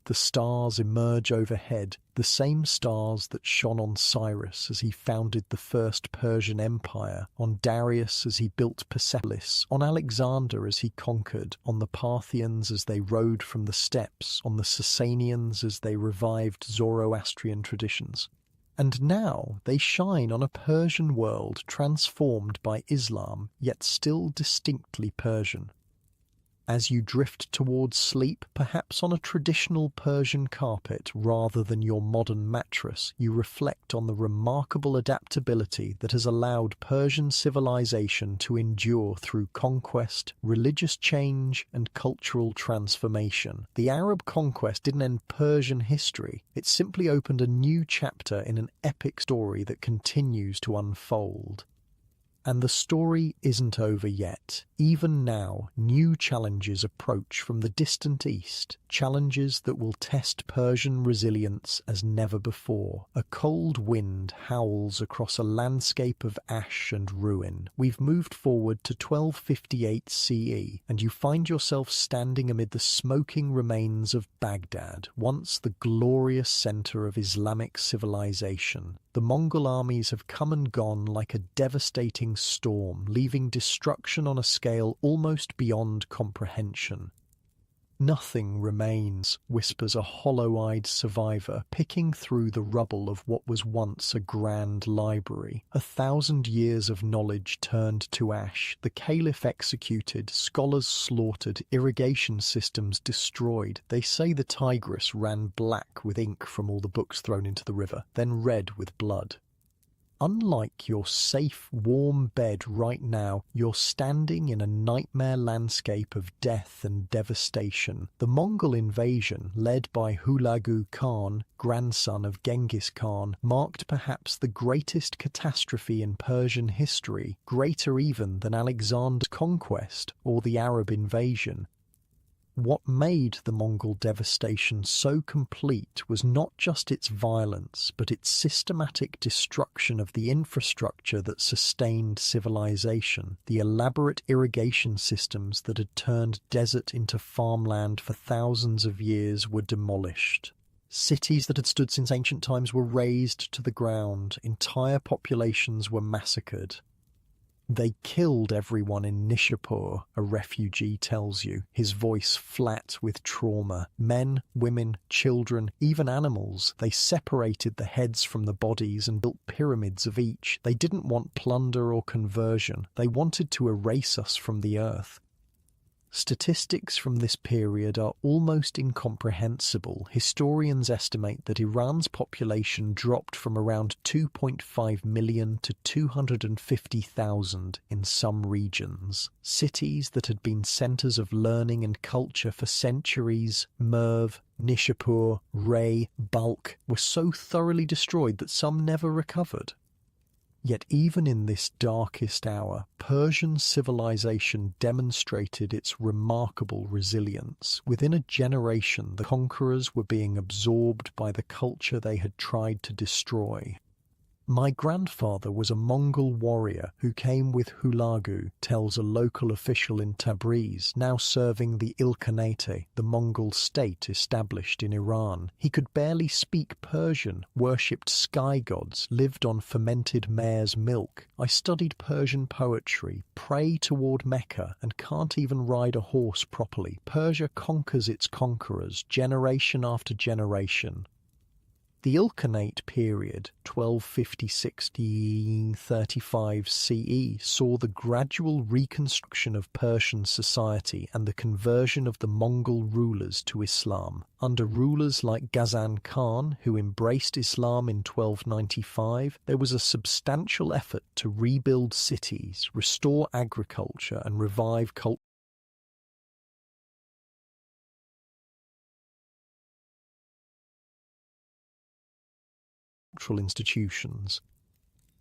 The stars emerge overhead, the same stars that shone on Cyrus as he founded the First Persian Empire, on Darius as he built Persepolis, on Alexander as he conquered, on the Parthians as they rode from the steppes, on the Sasanians as they revived Zoroastrian traditions. And now they shine on a Persian world transformed by Islam, yet still distinctly Persian. As you drift towards sleep, perhaps on a traditional Persian carpet rather than your modern mattress, you reflect on the remarkable adaptability that has allowed Persian civilization to endure through conquest, religious change, and cultural transformation. The Arab conquest didn't end Persian history, it simply opened a new chapter in an epic story that continues to unfold. And the story isn't over yet. Even now, new challenges approach from the distant east, challenges that will test Persian resilience as never before. A cold wind howls across a landscape of ash and ruin. We've moved forward to 1258 CE, and you find yourself standing amid the smoking remains of Baghdad, once the glorious center of Islamic civilization. The Mongol armies have come and gone like a devastating storm, leaving destruction on a scale almost beyond comprehension. Nothing remains, whispers a hollow-eyed survivor, picking through the rubble of what was once a grand library. 1,000 years of knowledge turned to ash, the caliph executed, scholars slaughtered, irrigation systems destroyed. They say the Tigris ran black with ink from all the books thrown into the river, then red with blood. Unlike your safe, warm bed right now, you're standing in a nightmare landscape of death and devastation. The Mongol invasion, led by Hulagu Khan, grandson of Genghis Khan, marked perhaps the greatest catastrophe in Persian history, greater even than Alexander's conquest or the Arab invasion. What made the Mongol devastation so complete was not just its violence, but its systematic destruction of the infrastructure that sustained civilization. The elaborate irrigation systems that had turned desert into farmland for thousands of years were demolished. Cities that had stood since ancient times were razed to the ground. Entire populations were massacred. They killed everyone in Nishapur, a refugee tells you, his voice flat with trauma. Men, women, children, even animals. They separated the heads from the bodies and built pyramids of each. They didn't want plunder or conversion. They wanted to erase us from the earth. Statistics from this period are almost incomprehensible. Historians estimate that Iran's population dropped from around 2.5 million to 250,000 in some regions. Cities that had been centers of learning and culture for centuries, Merv, Nishapur, Ray, Balkh, were so thoroughly destroyed that some never recovered. Yet even in this darkest hour, Persian civilization demonstrated its remarkable resilience. Within a generation, the conquerors were being absorbed by the culture they had tried to destroy. My grandfather was a Mongol warrior who came with Hulagu, tells a local official in Tabriz, now serving the Ilkhanate, the Mongol state established in Iran. He could barely speak Persian, worshipped sky gods, lived on fermented mare's milk. I studied Persian poetry, pray toward Mecca, and can't even ride a horse properly. Persia conquers its conquerors, generation after generation. The Ilkhanate period, 1250–1635 CE, saw the gradual reconstruction of Persian society and the conversion of the Mongol rulers to Islam. Under rulers like Ghazan Khan, who embraced Islam in 1295, there was a substantial effort to rebuild cities, restore agriculture, and revive culture. cultural institutions.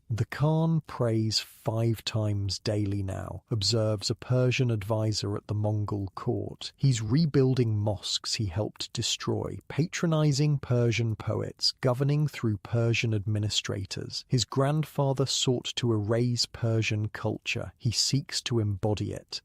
The Khan prays 5 times daily now, observes a Persian advisor at the Mongol court. He's rebuilding mosques he helped destroy, patronizing Persian poets, governing through Persian administrators. His grandfather sought to erase Persian culture. He seeks to embody it.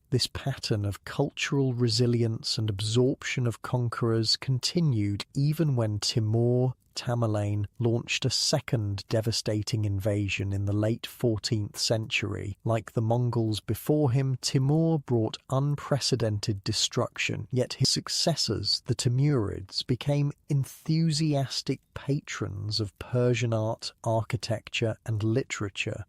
This pattern of cultural resilience and absorption of conquerors continued even when Tamerlane launched a second devastating invasion in the late 14th century. Like the Mongols before him, Timur brought unprecedented destruction, yet his successors, the Timurids, became enthusiastic patrons of Persian art, architecture, and literature.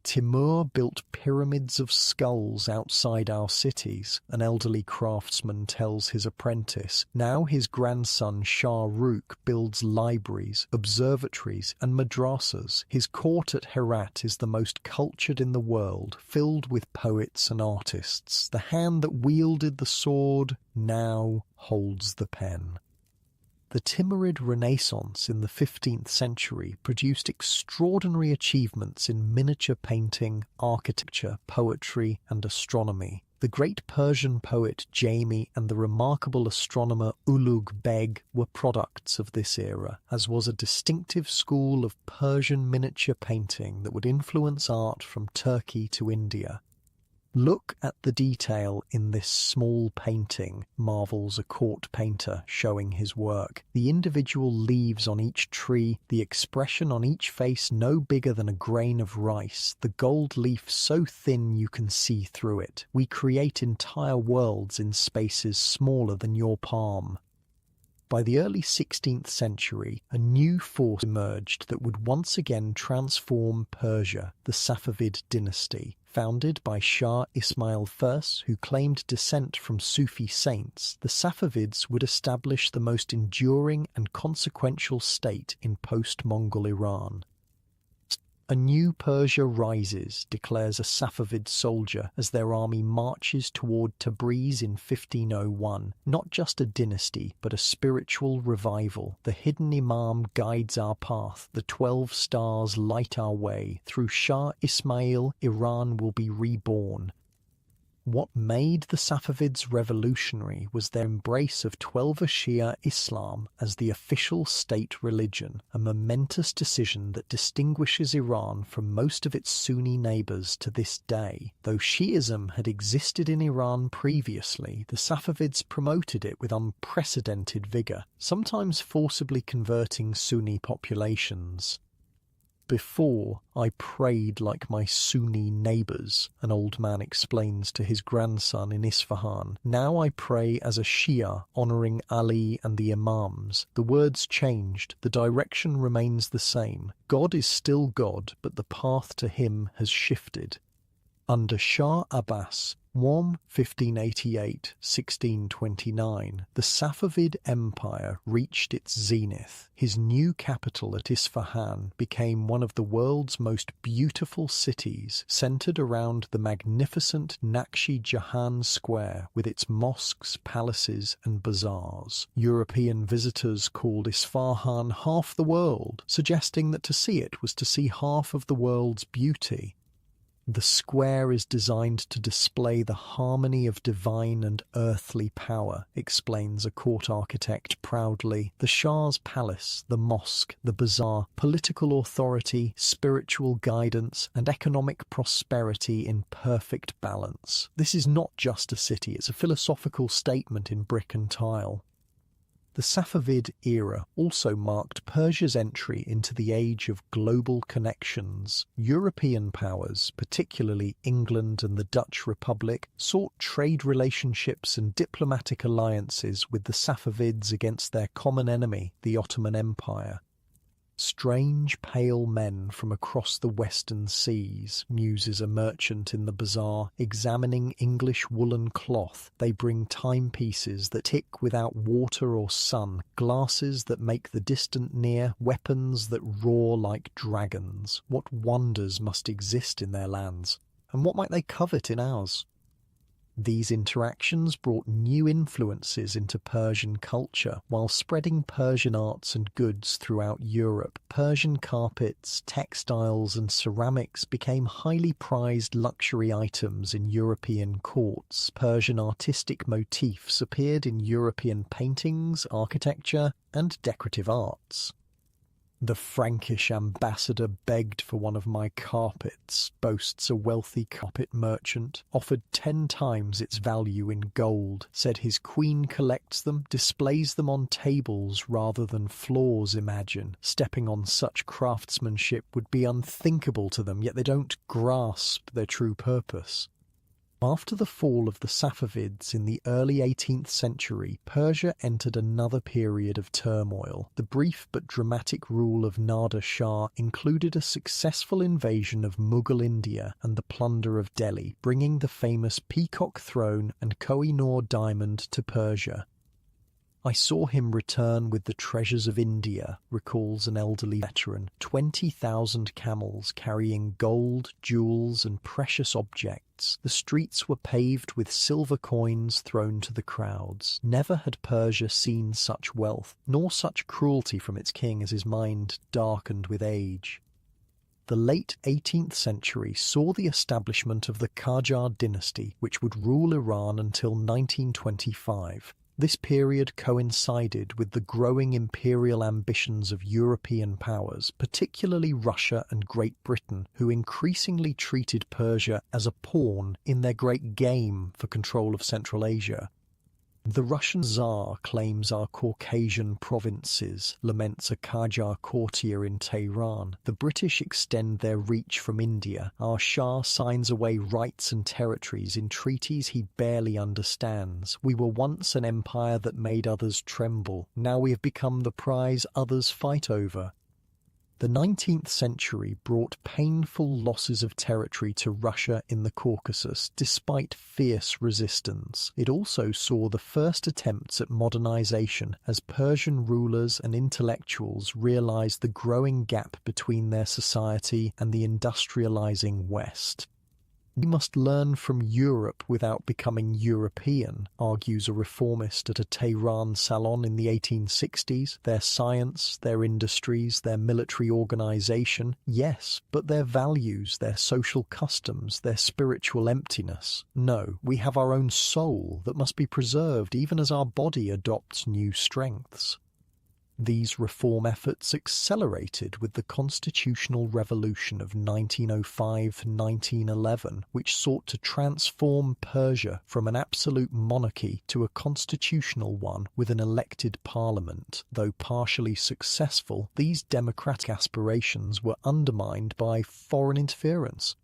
Timur built pyramids of skulls outside our cities, an elderly craftsman tells his apprentice. Now his grandson Shah Rukh builds libraries, observatories, and madrasas. His court at Herat is the most cultured in the world, filled with poets and artists. The hand that wielded the sword now holds the pen. The Timurid Renaissance in the 15th century produced extraordinary achievements in miniature painting, architecture, poetry, and astronomy. The great Persian poet Jami and the remarkable astronomer Ulugh Beg were products of this era, as was a distinctive school of Persian miniature painting that would influence art from Turkey to India. Look at the detail in this small painting, marvels a court painter showing his work. The individual leaves on each tree, the expression on each face no bigger than a grain of rice, the gold leaf so thin you can see through it. We create entire worlds in spaces smaller than your palm. By the early 16th century, a new force emerged that would once again transform Persia, the Safavid dynasty. Founded by Shah Ismail I, who claimed descent from Sufi saints, the Safavids would establish the most enduring and consequential state in post-Mongol Iran. A new Persia rises, declares a Safavid soldier as their army marches toward Tabriz in 1501. Not just a dynasty, but a spiritual revival. The hidden Imam guides our path. The 12 stars light our way. Through Shah Ismail, Iran will be reborn. What made the Safavids revolutionary was their embrace of Twelver Shia Islam as the official state religion, a momentous decision that distinguishes Iran from most of its Sunni neighbours to this day. Though Shi'ism had existed in Iran previously, the Safavids promoted it with unprecedented vigour, sometimes forcibly converting Sunni populations. Before, I prayed like my Sunni neighbours, an old man explains to his grandson in Isfahan. Now I pray as a Shia, honouring Ali and the Imams. The words changed, the direction remains the same. God is still God, but the path to him has shifted. Under Shah Abbas, 1588–1629, the Safavid Empire reached its zenith. His new capital at Isfahan became one of the world's most beautiful cities, centered around the magnificent Nakshi Jahan Square with its mosques, palaces, and bazaars. European visitors called Isfahan half the world, suggesting that to see it was to see half of the world's beauty. The square is designed to display the harmony of divine and earthly power, explains a court architect proudly. The Shah's palace, the mosque, the bazaar, political authority, spiritual guidance, and economic prosperity in perfect balance. This is not just a city, it's a philosophical statement in brick and tile. The Safavid era also marked Persia's entry into the age of global connections. European powers, particularly England and the Dutch Republic, sought trade relationships and diplomatic alliances with the Safavids against their common enemy, the Ottoman Empire. Strange pale men from across the western seas, muses a merchant in the bazaar, examining English woolen cloth. They bring timepieces that tick without water or sun, glasses that make the distant near, weapons that roar like dragons. What wonders must exist in their lands, and what might they covet in ours? These interactions brought new influences into Persian culture while spreading Persian arts and goods throughout Europe. Persian carpets, textiles, and ceramics became highly prized luxury items in European courts. Persian artistic motifs appeared in European paintings, architecture, and decorative arts. "The Frankish ambassador begged for one of my carpets," boasts a wealthy carpet merchant, "offered 10 times its value in gold, said his queen collects them, displays them on tables rather than floors. Imagine, stepping on such craftsmanship would be unthinkable to them, yet they don't grasp their true purpose." After the fall of the Safavids in the early 18th century, Persia entered another period of turmoil. The brief but dramatic rule of Nader Shah included a successful invasion of Mughal India and the plunder of Delhi, bringing the famous Peacock Throne and Koh-i-Noor diamond to Persia. "I saw him return with the treasures of India," recalls an elderly veteran. 20,000 camels carrying gold, jewels, and precious objects. The streets were paved with silver coins thrown to the crowds. Never had Persia seen such wealth, nor such cruelty from its king as his mind darkened with age. The late 18th century saw the establishment of the Qajar dynasty, which would rule Iran until 1925. This period coincided with the growing imperial ambitions of European powers, particularly Russia and Great Britain, who increasingly treated Persia as a pawn in their great game for control of Central Asia. "The Russian Tsar claims our Caucasian provinces," laments a Qajar courtier in Tehran. "The British extend their reach from India. Our Shah signs away rights and territories in treaties he barely understands. We were once an empire that made others tremble. Now we have become the prize others fight over." The 19th century brought painful losses of territory to Russia in the Caucasus, despite fierce resistance. It also saw the first attempts at modernization as Persian rulers and intellectuals realized the growing gap between their society and the industrializing West. "We must learn from Europe without becoming European," argues a reformist at a Tehran salon in the 1860s. "Their science, their industries, their military organization, yes, but their values, their social customs, their spiritual emptiness. No, we have our own soul that must be preserved even as our body adopts new strengths." These reform efforts accelerated with the constitutional revolution of 1905–1911, which sought to transform Persia from an absolute monarchy to a constitutional one with an elected parliament. Though partially successful, these democratic aspirations were undermined by foreign interference,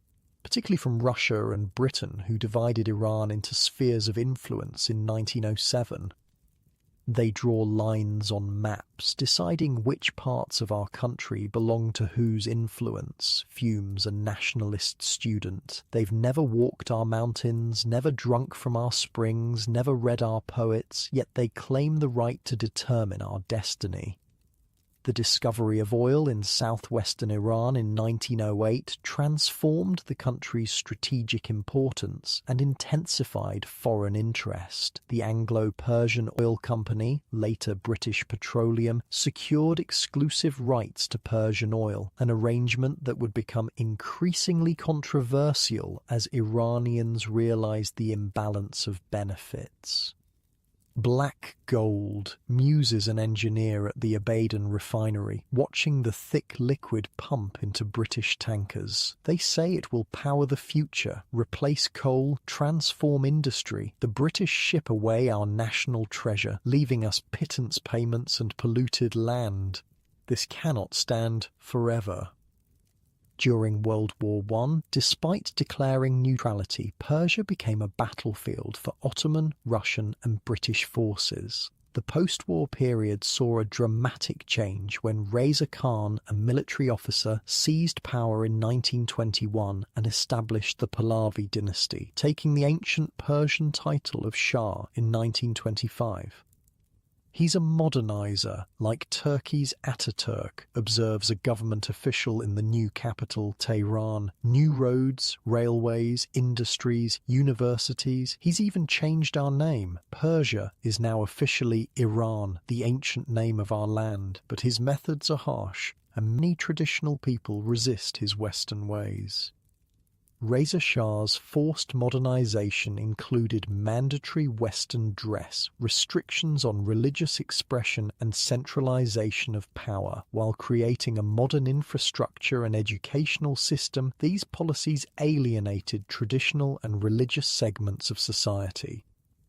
particularly from Russia and Britain, who divided Iran into spheres of influence in 1907. They draw lines on maps, deciding which parts of our country belong to whose influence, fumes a nationalist student. They've never walked our mountains, never drunk from our springs, never read our poets, yet they claim the right to determine our destiny. The discovery of oil in southwestern Iran in 1908 transformed the country's strategic importance and intensified foreign interest. The Anglo-Persian Oil Company, later British Petroleum, secured exclusive rights to Persian oil, an arrangement that would become increasingly controversial as Iranians realized the imbalance of benefits. Black Gold muses an engineer at the Abadan refinery, watching the thick liquid pump into British tankers. They say it will power the future, replace coal, transform industry. The British ship away our national treasure, leaving us pittance payments and polluted land. This cannot stand forever. During World War I, despite declaring neutrality, Persia became a battlefield for Ottoman, Russian and British forces. The post-war period saw a dramatic change when Reza Khan, a military officer, seized power in 1921 and established the Pahlavi dynasty, taking the ancient Persian title of Shah in 1925. He's a modernizer, like Turkey's Ataturk, observes a government official in the new capital, Tehran. New roads, railways, industries, universities. He's even changed our name. Persia is now officially Iran, the ancient name of our land, but his methods are harsh, and many traditional people resist his Western ways. Reza Shah's forced modernization included mandatory Western dress, restrictions on religious expression and centralization of power. While creating a modern infrastructure and educational system, these policies alienated traditional and religious segments of society,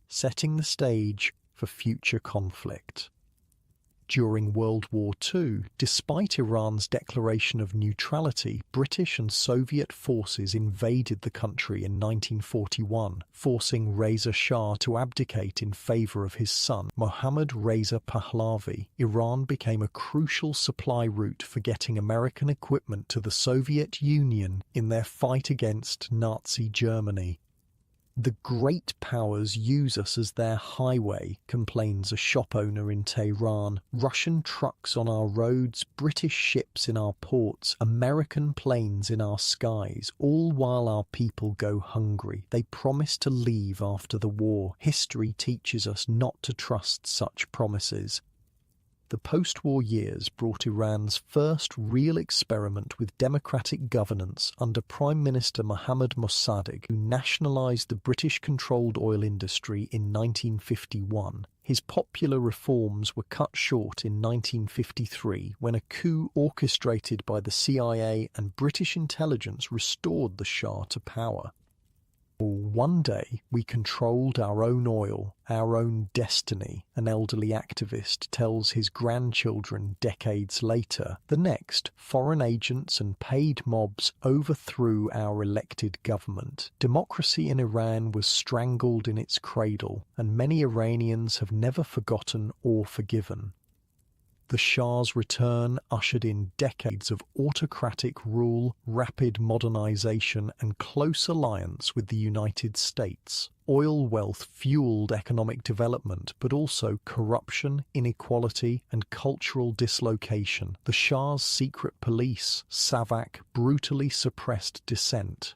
setting the stage for future conflict. During World War II, despite Iran's declaration of neutrality, British and Soviet forces invaded the country in 1941, forcing Reza Shah to abdicate in favor of his son, Mohammad Reza Pahlavi. Iran became a crucial supply route for getting American equipment to the Soviet Union in their fight against Nazi Germany. "The great powers use us as their highway," complains a shop owner in Tehran. "Russian trucks on our roads, British ships in our ports, American planes in our skies, all while our people go hungry. They promise to leave after the war. History teaches us not to trust such promises." The post-war years brought Iran's first real experiment with democratic governance under Prime Minister Mohammad Mossadegh, who nationalized the British-controlled oil industry in 1951. His popular reforms were cut short in 1953 when a coup orchestrated by the CIA and British intelligence restored the Shah to power. "One day we controlled our own oil, our own destiny," an elderly activist tells his grandchildren decades later. The next, foreign agents and paid mobs overthrew our elected government. Democracy in Iran was strangled in its cradle, and many Iranians have never forgotten or forgiven. The Shah's return ushered in decades of autocratic rule, rapid modernization, and close alliance with the United States. Oil wealth fueled economic development, but also corruption, inequality, and cultural dislocation. The Shah's secret police, SAVAK, brutally suppressed dissent.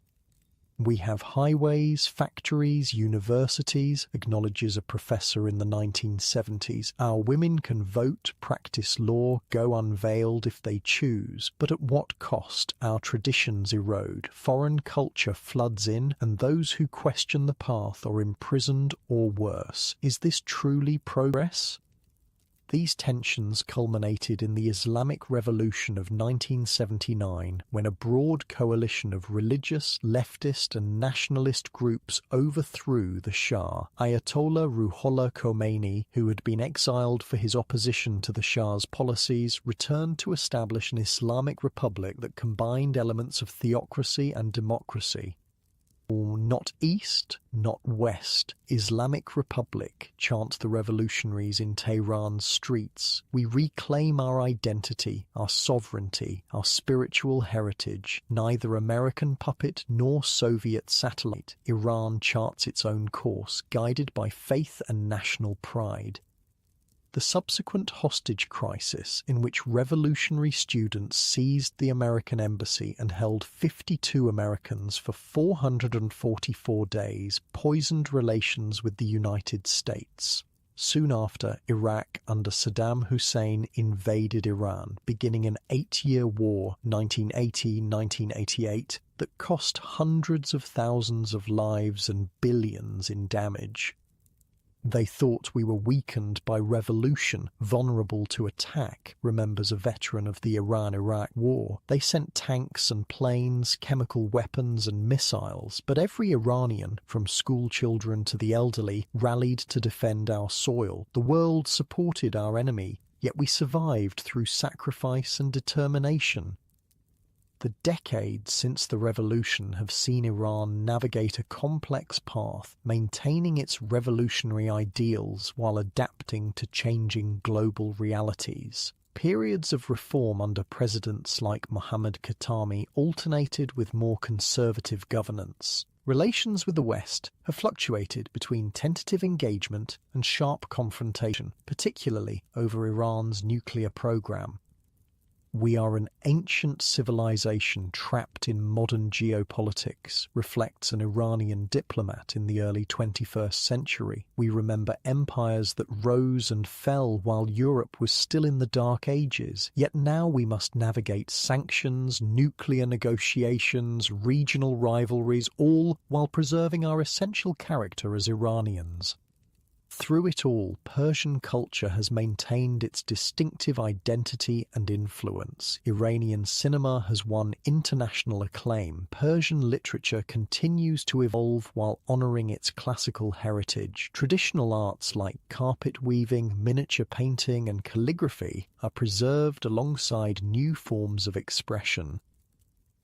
"We have highways, factories, universities," acknowledges a professor in the 1970s. "Our women can vote, practice law, go unveiled if they choose. But at what cost? Our traditions erode, foreign culture floods in, and those who question the path are imprisoned or worse. Is this truly progress?" These tensions culminated in the Islamic Revolution of 1979, when a broad coalition of religious, leftist and nationalist groups overthrew the Shah. Ayatollah Ruhollah Khomeini, who had been exiled for his opposition to the Shah's policies, returned to establish an Islamic republic that combined elements of theocracy and democracy. "Not East, not West, Islamic Republic," chant the revolutionaries in Tehran's streets. "We reclaim our identity, our sovereignty, our spiritual heritage. Neither American puppet nor Soviet satellite. Iran charts its own course, guided by faith and national pride." The subsequent hostage crisis, in which revolutionary students seized the American embassy and held 52 Americans for 444 days, poisoned relations with the United States. Soon after, Iraq under Saddam Hussein invaded Iran, beginning an 8-year war, 1980-1988, that cost hundreds of thousands of lives and billions in damage. "They thought we were weakened by revolution, vulnerable to attack," remembers a veteran of the Iran-Iraq War. "They sent tanks and planes, chemical weapons and missiles, but every Iranian, from school children to the elderly, rallied to defend our soil. The world supported our enemy, yet we survived through sacrifice and determination." The decades since the revolution have seen Iran navigate a complex path, maintaining its revolutionary ideals while adapting to changing global realities. Periods of reform under presidents like Mohammad Khatami alternated with more conservative governance. Relations with the West have fluctuated between tentative engagement and sharp confrontation, particularly over Iran's nuclear program. "We are an ancient civilization trapped in modern geopolitics," reflects an Iranian diplomat in the early 21st century. "We remember empires that rose and fell while Europe was still in the Dark Ages, yet now we must navigate sanctions, nuclear negotiations, regional rivalries, all while preserving our essential character as Iranians." Through it all, Persian culture has maintained its distinctive identity and influence. Iranian cinema has won international acclaim. Persian literature continues to evolve while honoring its classical heritage. Traditional arts like carpet weaving, miniature painting, and calligraphy are preserved alongside new forms of expression.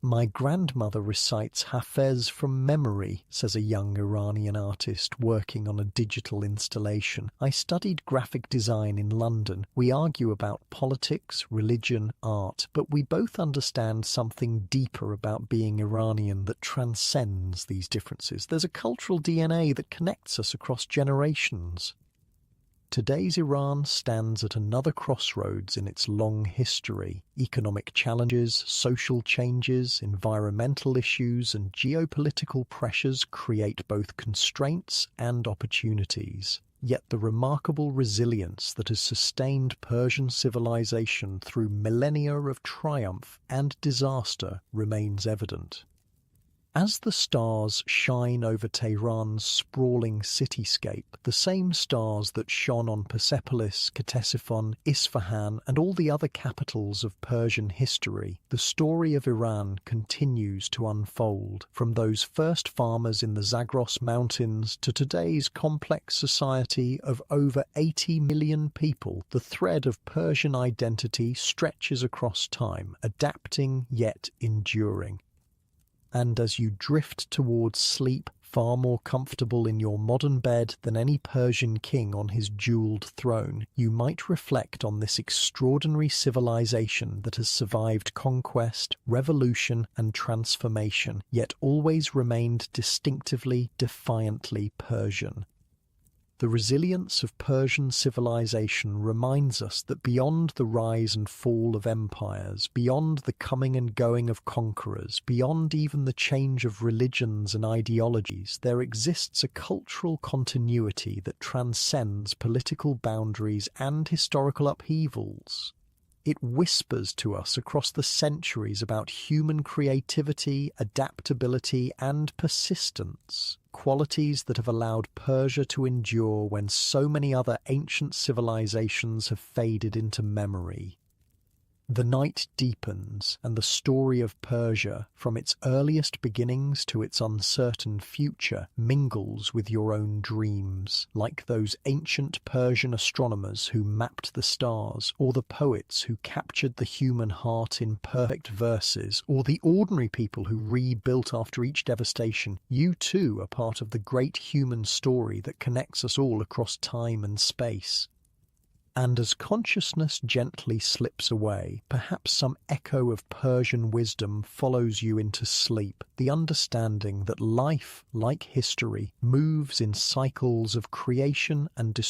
"My grandmother recites Hafez from memory," says a young Iranian artist working on a digital installation. "I studied graphic design in London. We argue about politics, religion, art, but we both understand something deeper about being Iranian that transcends these differences. There's a cultural DNA that connects us across generations." Today's Iran stands at another crossroads in its long history. Economic challenges, social changes, environmental issues, and geopolitical pressures create both constraints and opportunities. Yet the remarkable resilience that has sustained Persian civilization through millennia of triumph and disaster remains evident. As the stars shine over Tehran's sprawling cityscape, the same stars that shone on Persepolis, Ctesiphon, Isfahan, and all the other capitals of Persian history, the story of Iran continues to unfold. From those first farmers in the Zagros Mountains to today's complex society of over 80 million people, the thread of Persian identity stretches across time, adapting yet enduring. And as you drift towards sleep, far more comfortable in your modern bed than any Persian king on his jeweled throne, you might reflect on this extraordinary civilization that has survived conquest, revolution, and transformation, yet always remained distinctively, defiantly Persian. The resilience of Persian civilization reminds us that beyond the rise and fall of empires, beyond the coming and going of conquerors, beyond even the change of religions and ideologies, there exists a cultural continuity that transcends political boundaries and historical upheavals. It whispers to us across the centuries about human creativity, adaptability, and persistence, qualities that have allowed Persia to endure when so many other ancient civilizations have faded into memory. The night deepens, and the story of Persia, from its earliest beginnings to its uncertain future, mingles with your own dreams, like those ancient Persian astronomers who mapped the stars, or the poets who captured the human heart in perfect verses, or the ordinary people who rebuilt after each devastation. You too are part of the great human story that connects us all across time and space. And as consciousness gently slips away, perhaps some echo of Persian wisdom follows you into sleep, the understanding that life, like history, moves in cycles of creation and destruction.